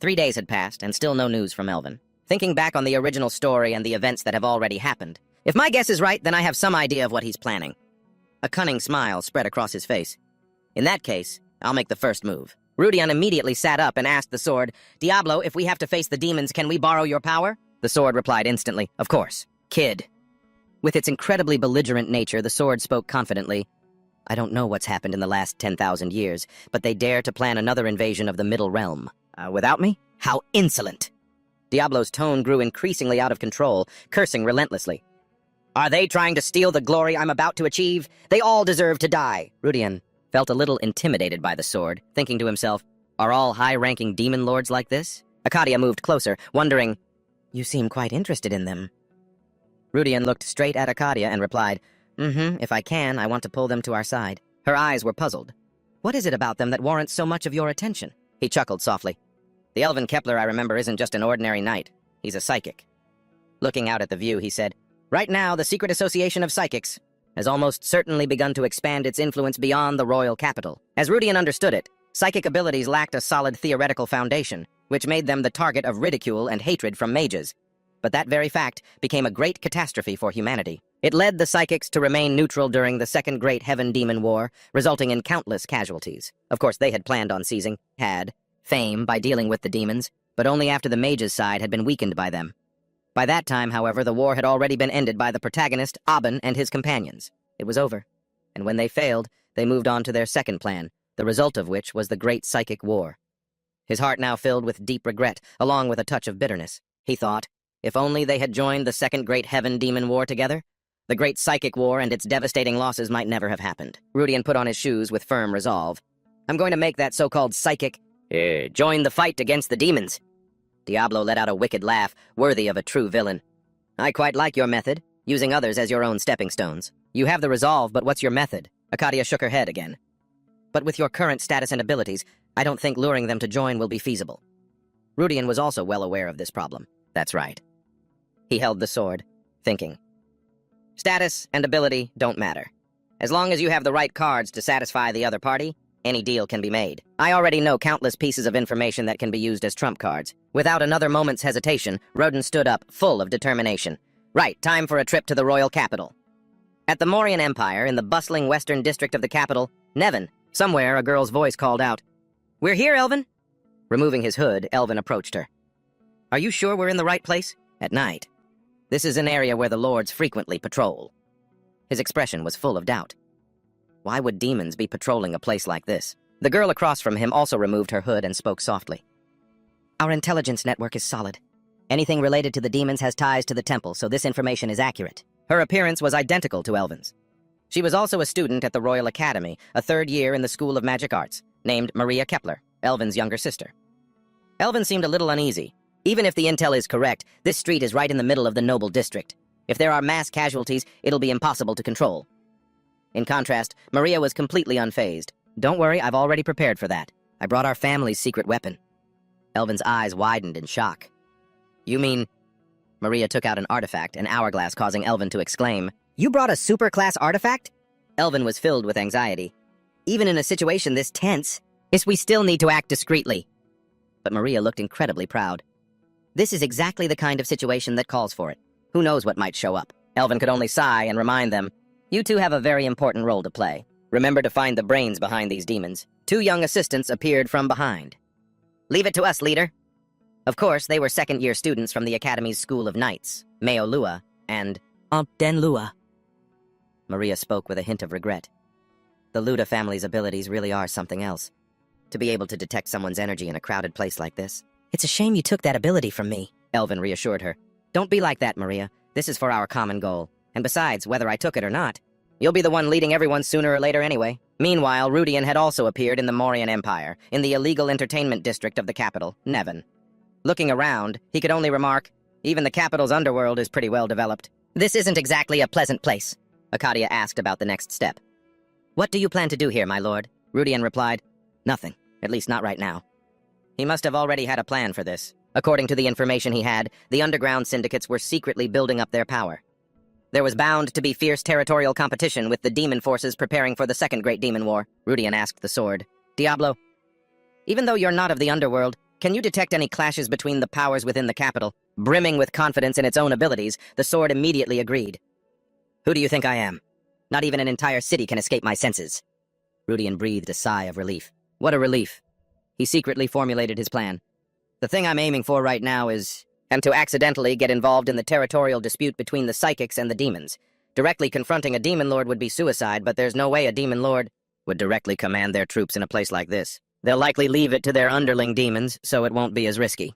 Speaker 1: 3 days had passed, and still no news from Elvin. Thinking back on the original story and the events that have already happened, if my guess is right, then I have some idea of what he's planning. A cunning smile spread across his face. In that case, I'll make the first move. Rudian immediately sat up and asked the sword, Diablo, if we have to face the demons, can we borrow your power? The sword replied instantly, Of course. Kid. With its incredibly belligerent nature, the sword spoke confidently. I don't know what's happened in the last 10,000 years, but they dare to plan another invasion of the Middle Realm. Without me? How insolent! Diablo's tone grew increasingly out of control, cursing relentlessly. Are they trying to steal the glory I'm about to achieve? They all deserve to die. Rudian felt a little intimidated by the sword, thinking to himself, Are all high-ranking demon lords like this? Arcadia moved closer, wondering, You seem quite interested in them. Rudian looked straight at Arcadia and replied, If I can, I want to pull them to our side. Her eyes were puzzled. What is it about them that warrants so much of your attention? He chuckled softly. The Elvin Kepler I remember isn't just an ordinary knight. He's a psychic. Looking out at the view, he said, Right now, the Secret Association of Psychics has almost certainly begun to expand its influence beyond the royal capital. As Rudian understood it, psychic abilities lacked a solid theoretical foundation, which made them the target of ridicule and hatred from mages. But that very fact became a great catastrophe for humanity. It led the psychics to remain neutral during the Second Great Heaven-Demon War, resulting in countless casualties. Of course, they had planned on seizing, fame by dealing with the demons, but only after the mages' side had been weakened by them. By that time, however, the war had already been ended by the protagonist, Aben, and his companions. It was over. And when they failed, they moved on to their second plan, the result of which was the Great Psychic War. His heart now filled with deep regret, along with a touch of bitterness. He thought, if only they had joined the Second Great Heaven-Demon War together, the Great Psychic War and its devastating losses might never have happened. Rudian put on his shoes with firm resolve. I'm going to make that so-called psychic join the fight against the demons. Diablo let out a wicked laugh, worthy of a true villain. I quite like your method, using others as your own stepping stones. You have the resolve, but what's your method? Arcadia shook her head again. But with your current status and abilities, I don't think luring them to join will be feasible. Rudian was also well aware of this problem. That's right. He held the sword, thinking. Status and ability don't matter. As long as you have the right cards to satisfy the other party, any deal can be made. I already know countless pieces of information that can be used as trump cards. Without another moment's hesitation, Roden stood up, full of determination. Right, time for a trip to the royal capital. At the Mauryan Empire, in the bustling western district of the capital, Nevin, somewhere a girl's voice called out, We're here, Elvin! Removing his hood, Elvin approached her. Are you sure we're in the right place? At night. This is an area where the lords frequently patrol. His expression was full of doubt. Why would demons be patrolling a place like this? The girl across from him also removed her hood and spoke softly. Our intelligence network is solid. Anything related to the demons has ties to the temple, so this information is accurate. Her appearance was identical to Elvin's. She was also a student at the Royal Academy, a third year in the School of Magic Arts, named Maria Kepler, Elvin's younger sister. Elvin seemed a little uneasy. Even if the intel is correct, this street is right in the middle of the noble district. If there are mass casualties, it'll be impossible to control. In contrast, Maria was completely unfazed. Don't worry, I've already prepared for that. I brought our family's secret weapon. Elvin's eyes widened in shock. You mean... Maria took out an artifact, an hourglass, causing Elvin to exclaim, "You brought a super-class artifact?" Elvin was filled with anxiety. Even in a situation this tense, we still need to act discreetly. But Maria looked incredibly proud. This is exactly the kind of situation that calls for it. Who knows what might show up? Elvin could only sigh and remind them, "You two have a very important role to play. Remember to find the brains behind these demons." Two young assistants appeared from behind. "Leave it to us, leader." Of course, they were second-year students from the Academy's School of Knights, Meo Lua and Den Lua. Maria spoke with a hint of regret. The Luda family's abilities really are something else. To be able to detect someone's energy in a crowded place like this. "It's a shame you took that ability from me," Elvin reassured her. "Don't be like that, Maria. This is for our common goal. And besides, whether I took it or not, you'll be the one leading everyone sooner or later anyway." Meanwhile, Rudian had also appeared in the Mauryan Empire, in the illegal entertainment district of the capital, Nevin. Looking around, he could only remark, "Even the capital's underworld is pretty well developed." "This isn't exactly a pleasant place," Akadia asked about the next step. "What do you plan to do here, my lord?" Rudian replied, "Nothing, at least not right now." He must have already had a plan for this. According to the information he had, the underground syndicates were secretly building up their power. There was bound to be fierce territorial competition with the demon forces preparing for the Second Great Demon War, Rudian asked the sword. "Diablo, even though you're not of the underworld, can you detect any clashes between the powers within the capital?" Brimming with confidence in its own abilities, the sword immediately agreed. "Who do you think I am? Not even an entire city can escape my senses." Rudian breathed a sigh of relief. What a relief. He secretly formulated his plan. "The thing I'm aiming for right now is to accidentally get involved in the territorial dispute between the psychics and the demons. Directly confronting a demon lord would be suicide, but there's no way a demon lord would directly command their troops in a place like this. They'll likely leave it to their underling demons, so it won't be as risky."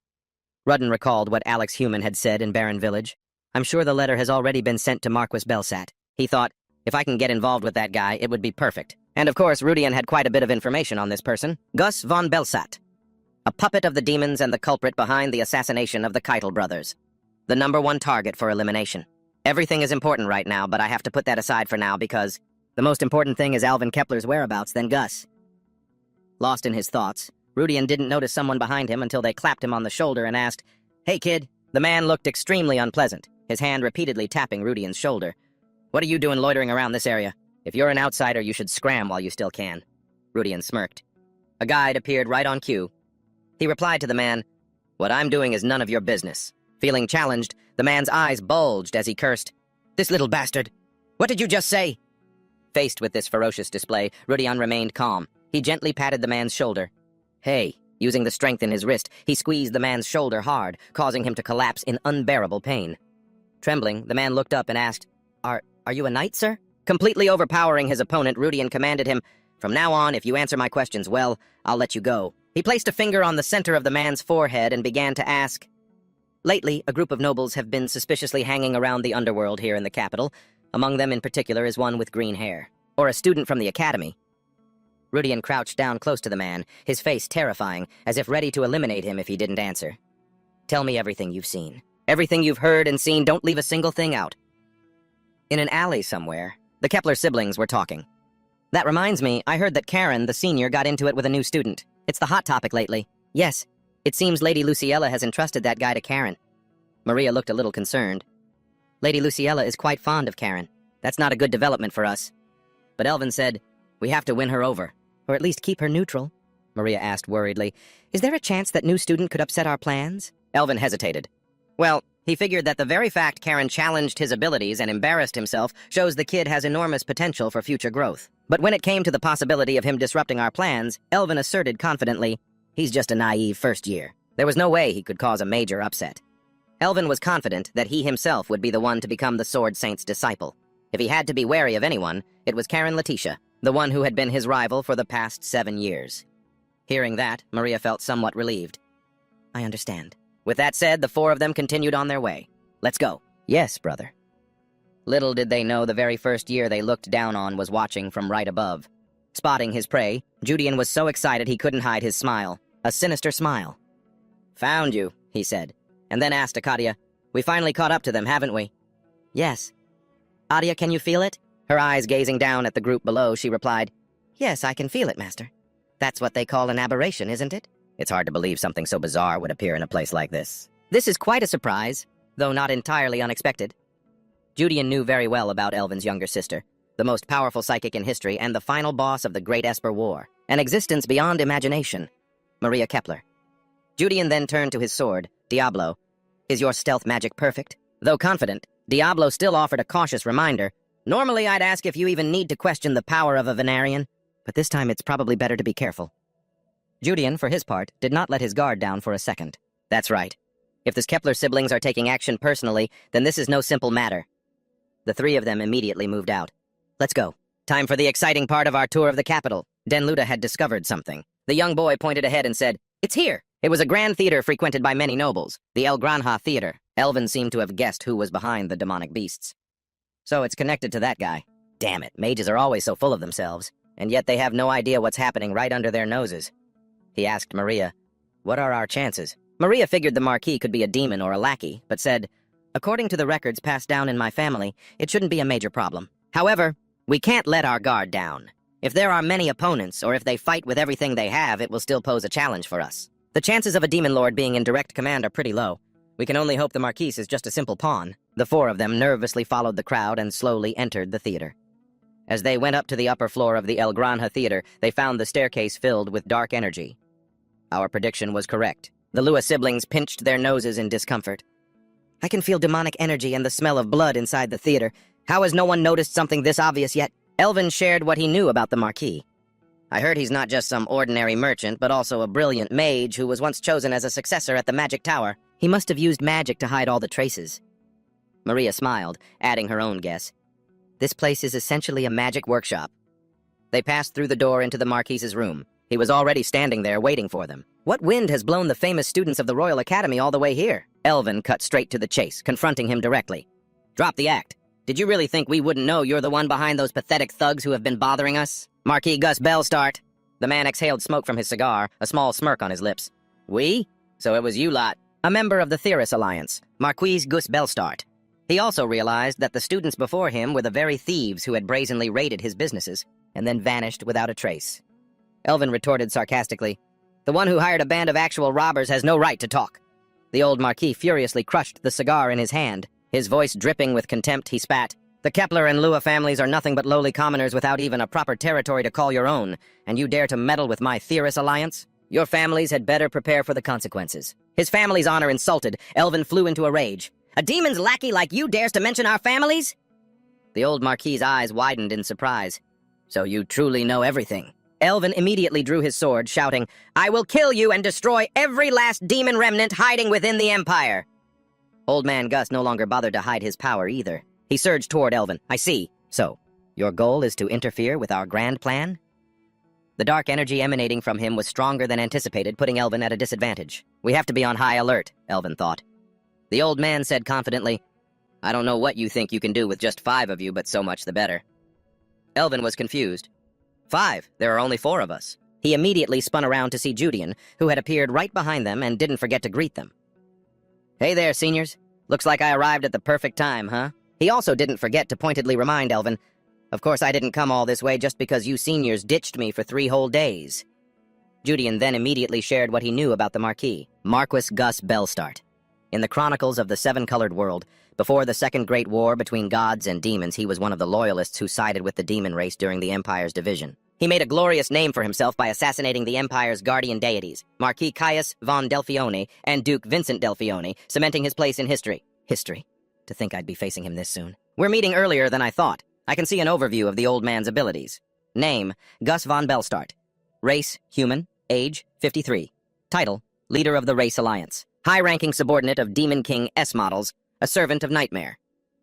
Speaker 1: Rudden recalled what Alex Human had said in Barren Village. "I'm sure the letter has already been sent to Marquis Belsat." He thought, if I can get involved with that guy, it would be perfect. And of course, Rudian had quite a bit of information on this person. Gus von Belsat. A puppet of the demons and the culprit behind the assassination of the Keitel brothers. The #1 target for elimination. Everything is important right now, but I have to put that aside for now because the most important thing is Alvin Kepler's whereabouts, then Gus. Lost in his thoughts, Rudian didn't notice someone behind him until they clapped him on the shoulder and asked, "Hey, kid." The man looked extremely unpleasant, his hand repeatedly tapping Rudian's shoulder. "What are you doing loitering around this area? If you're an outsider, you should scram while you still can." Rudian smirked. A guide appeared right on cue. He replied to the man, "What I'm doing is none of your business." Feeling challenged, the man's eyes bulged as he cursed, "This little bastard! What did you just say?" Faced with this ferocious display, Rudian remained calm. He gently patted the man's shoulder. "Hey." Using the strength in his wrist, he squeezed the man's shoulder hard, causing him to collapse in unbearable pain. Trembling, the man looked up and asked, Are you a knight, sir?" Completely overpowering his opponent, Rudian commanded him, "From now on, if you answer my questions well, I'll let you go." He placed a finger on the center of the man's forehead and began to ask, "Lately, a group of nobles have been suspiciously hanging around the underworld here in the capital. Among them in particular is one with green hair. Or a student from the academy." Rudian crouched down close to the man, his face terrifying, as if ready to eliminate him if he didn't answer. "Tell me everything you've seen. Everything you've heard and seen, don't leave a single thing out." In an alley somewhere, the Kepler siblings were talking. "That reminds me, I heard that Karen, the senior, got into it with a new student. It's the hot topic lately." "Yes, it seems Lady Luciella has entrusted that guy to Karen." Maria looked a little concerned. "Lady Luciella is quite fond of Karen. That's not a good development for us." But Elvin said, "We have to win her over. Or at least keep her neutral." Maria asked worriedly, "Is there a chance that new student could upset our plans?" Elvin hesitated. Well, he figured that the very fact Karen challenged his abilities and embarrassed himself shows the kid has enormous potential for future growth. But when it came to the possibility of him disrupting our plans, Elvin asserted confidently, "He's just a naive first year. There was no way he could cause a major upset." Elvin was confident that he himself would be the one to become the Sword Saint's disciple. If he had to be wary of anyone, it was Karen Letitia, the one who had been his rival for the past 7 years. Hearing that, Maria felt somewhat relieved. "I understand. With that said, the four of them continued on their way. Let's go. Yes, brother. Little did they know the very first year they looked down on was watching from right above. Spotting his prey, Judian was so excited he couldn't hide his smile. A sinister smile. Found you, he said, and then asked Akadia, We finally caught up to them, haven't we? Yes. Adia, can you feel it? Her eyes gazing down at the group below, she replied, Yes, I can feel it, Master. That's what they call an aberration, isn't it? It's hard to believe something so bizarre would appear in a place like this. This is quite a surprise, though not entirely unexpected. Judian knew very well about Elvin's younger sister, the most powerful psychic in history and the final boss of the Great Esper War, an existence beyond imagination, Maria Kepler. Judian then turned to his sword, Diablo. Is your stealth magic perfect? Though confident, Diablo still offered a cautious reminder. Normally I'd ask if you even need to question the power of a Venarian, but this time it's probably better to be careful. Judian, for his part, did not let his guard down for a second. That's right. If the Kepler siblings are taking action personally, then this is no simple matter. The three of them immediately moved out. Let's go. Time for the exciting part of our tour of the capital. Denluda had discovered something. The young boy pointed ahead and said, It's here! It was a grand theater frequented by many nobles, the El Granha Theater. Elvin seemed to have guessed who was behind the demonic beasts. So it's connected to that guy. Damn it, mages are always so full of themselves, and yet they have no idea what's happening right under their noses. He asked Maria, What are our chances? Maria figured the Marquis could be a demon or a lackey, but said, According to the records passed down in my family, it shouldn't be a major problem. However, we can't let our guard down. If there are many opponents, or if they fight with everything they have, it will still pose a challenge for us. The chances of a demon lord being in direct command are pretty low. We can only hope the Marquis is just a simple pawn. The four of them nervously followed the crowd and slowly entered the theater. As they went up to the upper floor of the El Granha Theater, they found the staircase filled with dark energy. Our prediction was correct. The Lua siblings pinched their noses in discomfort. I can feel demonic energy and the smell of blood inside the theater. How has no one noticed something this obvious yet? Elvin shared what he knew about the Marquis. I heard he's not just some ordinary merchant, but also a brilliant mage who was once chosen as a successor at the Magic Tower. He must have used magic to hide all the traces. Maria smiled, adding her own guess. This place is essentially a magic workshop. They passed through the door into the Marquis's room. He was already standing there waiting for them. What wind has blown the famous students of the Royal Academy all the way here? Elvin cut straight to the chase, confronting him directly. Drop the act. Did you really think we wouldn't know you're the one behind those pathetic thugs who have been bothering us? Marquis Gus Belstart. The man exhaled smoke from his cigar, a small smirk on his lips. We? So it was you lot. A member of the Theris Alliance, Marquis Gus Belstart. He also realized that the students before him were the very thieves who had brazenly raided his businesses, and then vanished without a trace. Elvin retorted sarcastically, The one who hired a band of actual robbers has no right to talk. The old Marquis furiously crushed the cigar in his hand. His voice dripping with contempt, he spat. The Kepler and Lua families are nothing but lowly commoners without even a proper territory to call your own, and you dare to meddle with my Theris alliance? Your families had better prepare for the consequences. His family's honor insulted, Elvin flew into a rage. A demon's lackey like you dares to mention our families? The old Marquis's eyes widened in surprise. So you truly know everything. Elvin immediately drew his sword, shouting, I will kill you and destroy every last demon remnant hiding within the Empire. Old man Gus no longer bothered to hide his power either. He surged toward Elvin. I see. So, your goal is to interfere with our grand plan? The dark energy emanating from him was stronger than anticipated, putting Elvin at a disadvantage. We have to be on high alert, Elvin thought. The old man said confidently, I don't know what you think you can do with just 5 of you, but so much the better. Elvin was confused. 5? There are only 4 of us. He immediately spun around to see Judian, who had appeared right behind them and didn't forget to greet them. Hey there, seniors. Looks like I arrived at the perfect time, huh? He also didn't forget to pointedly remind Elvin, Of course I didn't come all this way just because you seniors ditched me for 3 whole days. Judian then immediately shared what he knew about the Marquis, Marquis Gus Belstart. In the chronicles of the Seven-Colored World, before the Second Great War between gods and demons, he was one of the loyalists who sided with the demon race during the Empire's division. He made a glorious name for himself by assassinating the Empire's guardian deities, Marquis Caius von Delfione and Duke Vincent Delfione, cementing his place in history. History? To think I'd be facing him this soon. We're meeting earlier than I thought. I can see an overview of the old man's abilities. Name, Gus von Belstart. Race, human. Age, 53. Title, Leader of the Race Alliance. High-ranking subordinate of Demon King S models, a servant of Nightmare.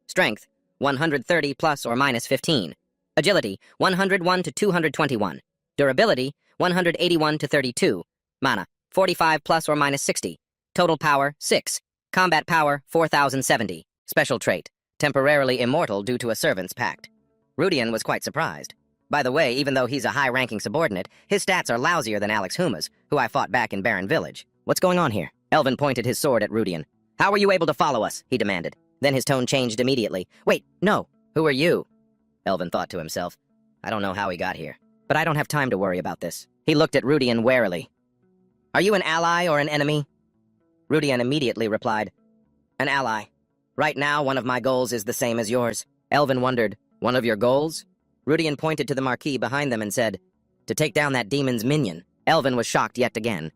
Speaker 1: Strength, 130 plus or minus 15. Agility, 101 to 221. Durability, 181 to 32. Mana, 45 plus or minus 60. Total power, 6. Combat power, 4070. Special trait, temporarily immortal due to a servant's pact. Rudian was quite surprised. By the way, even though he's a high-ranking subordinate, his stats are lousier than Alex Huma's, who I fought back in Barren Village. What's going on here? Elvin pointed his sword at Rudian. How were you able to follow us? He demanded. Then his tone changed immediately. Wait, no. Who are you? Elvin thought to himself. I don't know how he got here, but I don't have time to worry about this. He looked at Rudian warily. Are you an ally or an enemy? Rudian immediately replied, An ally. Right now, one of my goals is the same as yours. Elvin wondered, One of your goals? Rudian pointed to the marquee behind them and said, To take down that demon's minion. Elvin was shocked yet again.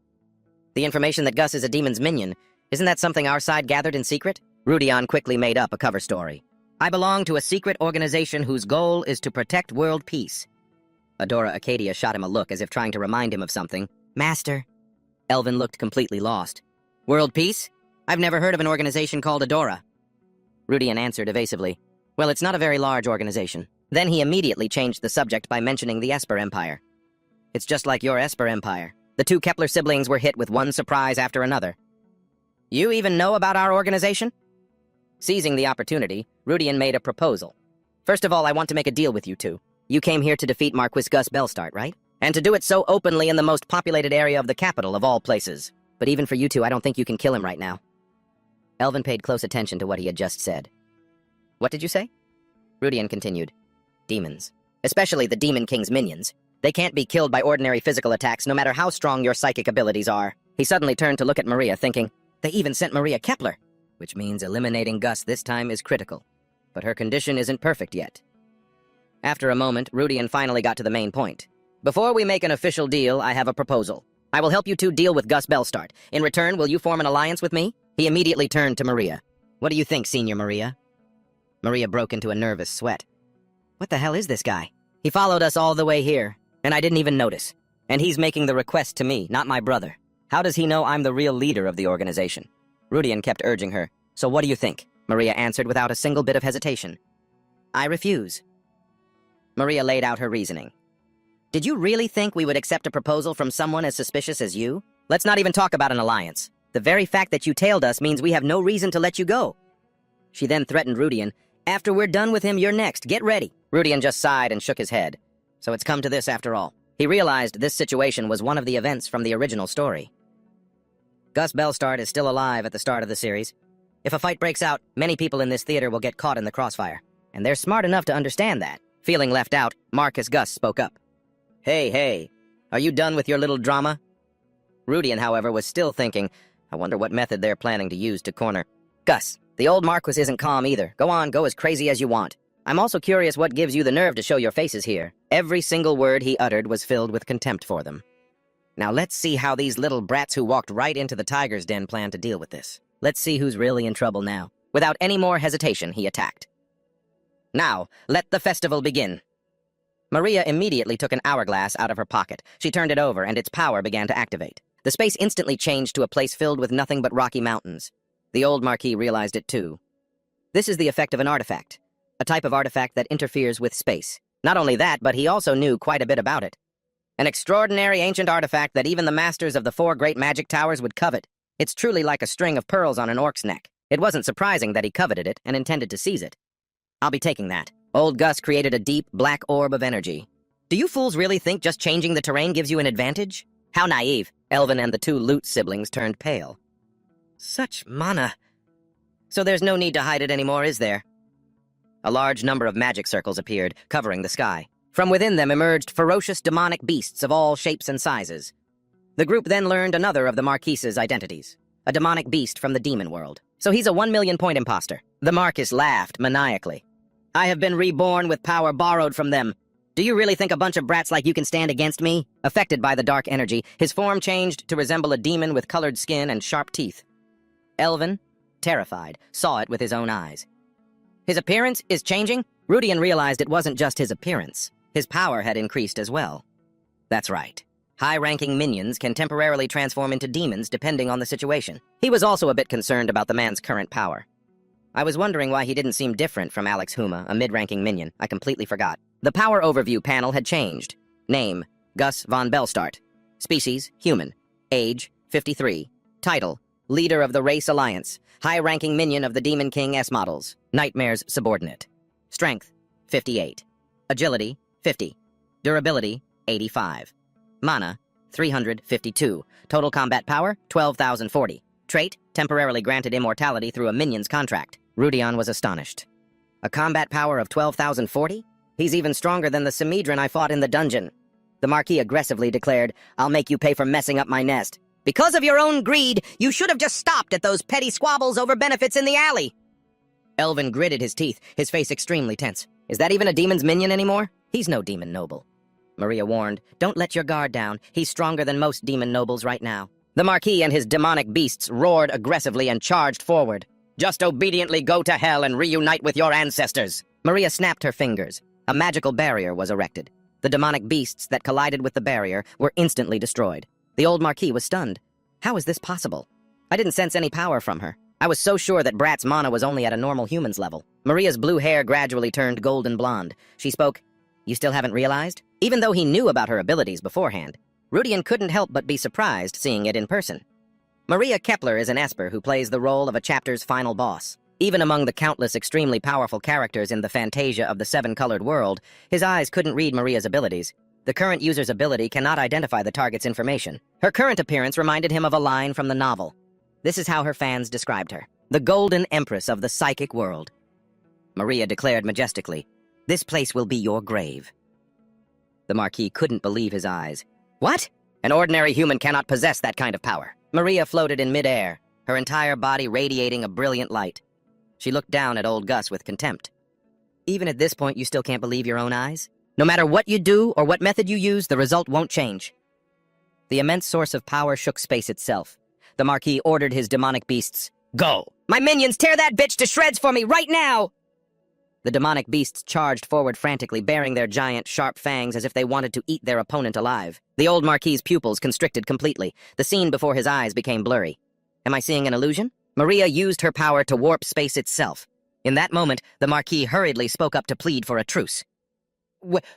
Speaker 1: The information that Gus is a demon's minion, isn't that something our side gathered in secret? Rudian quickly made up a cover story. I belong to a secret organization whose goal is to protect world peace. Adora Acadia shot him a look as if trying to remind him of something. Master. Elvin looked completely lost. World peace? I've never heard of an organization called Adora. Rudian answered evasively. Well, it's not a very large organization. Then he immediately changed the subject by mentioning the Esper Empire. It's just like your Esper Empire. The two Kepler siblings were hit with one surprise after another. You even know about our organization? Seizing the opportunity, Rudian made a proposal. First of all, I want to make a deal with you two. You came here to defeat Marquis Gus Belstart, right? And to do it so openly in the most populated area of the capital of all places. But even for you two, I don't think you can kill him right now. Elvin paid close attention to what he had just said. What did you say? Rudian continued. Demons. Especially the Demon King's minions. They can't be killed by ordinary physical attacks, no matter how strong your psychic abilities are. He suddenly turned to look at Maria, thinking, They even sent Maria Kepler, which means eliminating Gus this time is critical. But her condition isn't perfect yet. After a moment, Rudian finally got to the main point. Before we make an official deal, I have a proposal. I will help you two deal with Gus Belstart. In return, will you form an alliance with me? He immediately turned to Maria. What do you think, Senior Maria? Maria broke into a nervous sweat. What the hell is this guy? He followed us all the way here, and I didn't even notice. And he's making the request to me, not my brother. How does he know I'm the real leader of the organization? Rudian kept urging her. So what do you think? Maria answered without a single bit of hesitation. I refuse. Maria laid out her reasoning. Did you really think we would accept a proposal from someone as suspicious as you? Let's not even talk about an alliance. The very fact that you tailed us means we have no reason to let you go. She then threatened Rudian. After we're done with him, you're next. Get ready. Rudian just sighed and shook his head. So it's come to this after all. He realized this situation was one of the events from the original story. Gus Belstart is still alive at the start of the series. If a fight breaks out, many people in this theater will get caught in the crossfire. And they're smart enough to understand that. Feeling left out, Marcus Gus spoke up. Hey, are you done with your little drama? Rudian, however, was still thinking, I wonder what method they're planning to use to corner. Gus, the old Marquis isn't calm either. Go on, go as crazy as you want. I'm also curious what gives you the nerve to show your faces here. Every single word he uttered was filled with contempt for them. Now let's see how these little brats who walked right into the tiger's den plan to deal with this. Let's see who's really in trouble now. Without any more hesitation, he attacked. Now, let the festival begin. Maria immediately took an hourglass out of her pocket. She turned it over, and its power began to activate. The space instantly changed to a place filled with nothing but rocky mountains. The old Marquis realized it too. This is the effect of an artifact, a type of artifact that interferes with space. Not only that, but he also knew quite a bit about it. An extraordinary ancient artifact that even the masters of the 4 great magic towers would covet. It's truly like a string of pearls on an orc's neck. It wasn't surprising that he coveted it and intended to seize it. I'll be taking that. Old Gus created a deep, black orb of energy. Do you fools really think just changing the terrain gives you an advantage? How naive. Elvin and the 2 Lute siblings turned pale. Such mana. So there's no need to hide it anymore, is there? A large number of magic circles appeared, covering the sky. From within them emerged ferocious demonic beasts of all shapes and sizes. The group then learned another of the Marquis's identities, a demonic beast from the demon world. So he's a 1 million point imposter. The Marquis laughed maniacally. I have been reborn with power borrowed from them. Do you really think a bunch of brats like you can stand against me? Affected by the dark energy, his form changed to resemble a demon with colored skin and sharp teeth. Elvin, terrified, saw it with his own eyes. His appearance is changing? Rudian realized it wasn't just his appearance. His power had increased as well. That's right. High-ranking minions can temporarily transform into demons depending on the situation. He was also a bit concerned about the man's current power. I was wondering why he didn't seem different from Alex Huma, a mid-ranking minion. I completely forgot. The power overview panel had changed. Name, Gus von Belstart. Species, human. Age, 53. Title, leader of the Race Alliance, high-ranking minion of the Demon King S models, Nightmare's subordinate. Strength, 58. Agility, 50. Durability, 85. Mana, 352. Total combat power, 12,040. Trait, temporarily granted immortality through a minion's contract. Rudion was astonished. A combat power of 12,040? He's even stronger than the Samedran I fought in the dungeon. The Marquis aggressively declared, "I'll make you pay for messing up my nest. Because of your own greed, you should have just stopped at those petty squabbles over benefits in the alley." Elvin gritted his teeth, his face extremely tense. Is that even a demon's minion anymore? He's no demon noble. Maria warned, "Don't let your guard down. He's stronger than most demon nobles right now." The Marquis and his demonic beasts roared aggressively and charged forward. "Just obediently go to hell and reunite with your ancestors." Maria snapped her fingers. A magical barrier was erected. The demonic beasts that collided with the barrier were instantly destroyed. The old Marquis was stunned. How is this possible? I didn't sense any power from her. I was so sure that Brat's mana was only at a normal human's level. Maria's blue hair gradually turned golden blonde. She spoke, "You still haven't realized?" Even though he knew about her abilities beforehand, Rudion couldn't help but be surprised seeing it in person. Maria Kepler is an Esper who plays the role of a chapter's final boss. Even among the countless extremely powerful characters in the Fantasia of the Seven-Colored World, his eyes couldn't read Maria's abilities. The current user's ability cannot identify the target's information. Her current appearance reminded him of a line from the novel. This is how her fans described her: the Golden Empress of the psychic world. Maria declared majestically, "This place will be your grave." The Marquis couldn't believe his eyes. What? An ordinary human cannot possess that kind of power. Maria floated in midair, her entire body radiating a brilliant light. She looked down at old Gus with contempt. Even at this point, you still can't believe your own eyes? No matter what you do or what method you use, the result won't change. The immense source of power shook space itself. The Marquis ordered his demonic beasts, "Go! My minions, tear that bitch to shreds for me right now!" The demonic beasts charged forward frantically, baring their giant, sharp fangs as if they wanted to eat their opponent alive. The old Marquis's pupils constricted completely. The scene before his eyes became blurry. Am I seeing an illusion? Maria used her power to warp space itself. In that moment, the Marquis hurriedly spoke up to plead for a truce.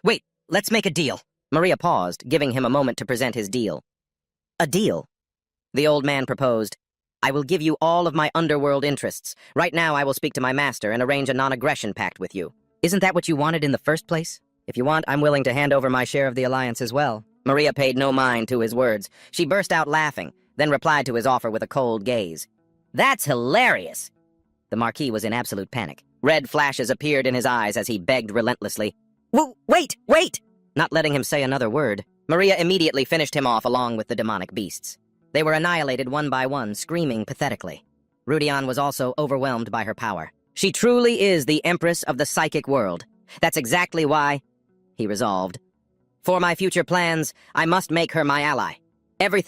Speaker 1: Wait, let's make a deal." Maria paused, giving him a moment to present his deal. "A deal?" The old man proposed, "I will give you all of my underworld interests. Right now I will speak to my master and arrange a non-aggression pact with you. Isn't that what you wanted in the first place? If you want, I'm willing to hand over my share of the alliance as well." Maria paid no mind to his words. She burst out laughing, then replied to his offer with a cold gaze. "That's hilarious!" The Marquis was in absolute panic. Red flashes appeared in his eyes as he begged relentlessly. Wait! Not letting him say another word, Maria immediately finished him off along with the demonic beasts. They were annihilated one by one, screaming pathetically. Rudion was also overwhelmed by her power. She truly is the Empress of the psychic world. That's exactly why, he resolved. For my future plans, I must make her my ally. Everything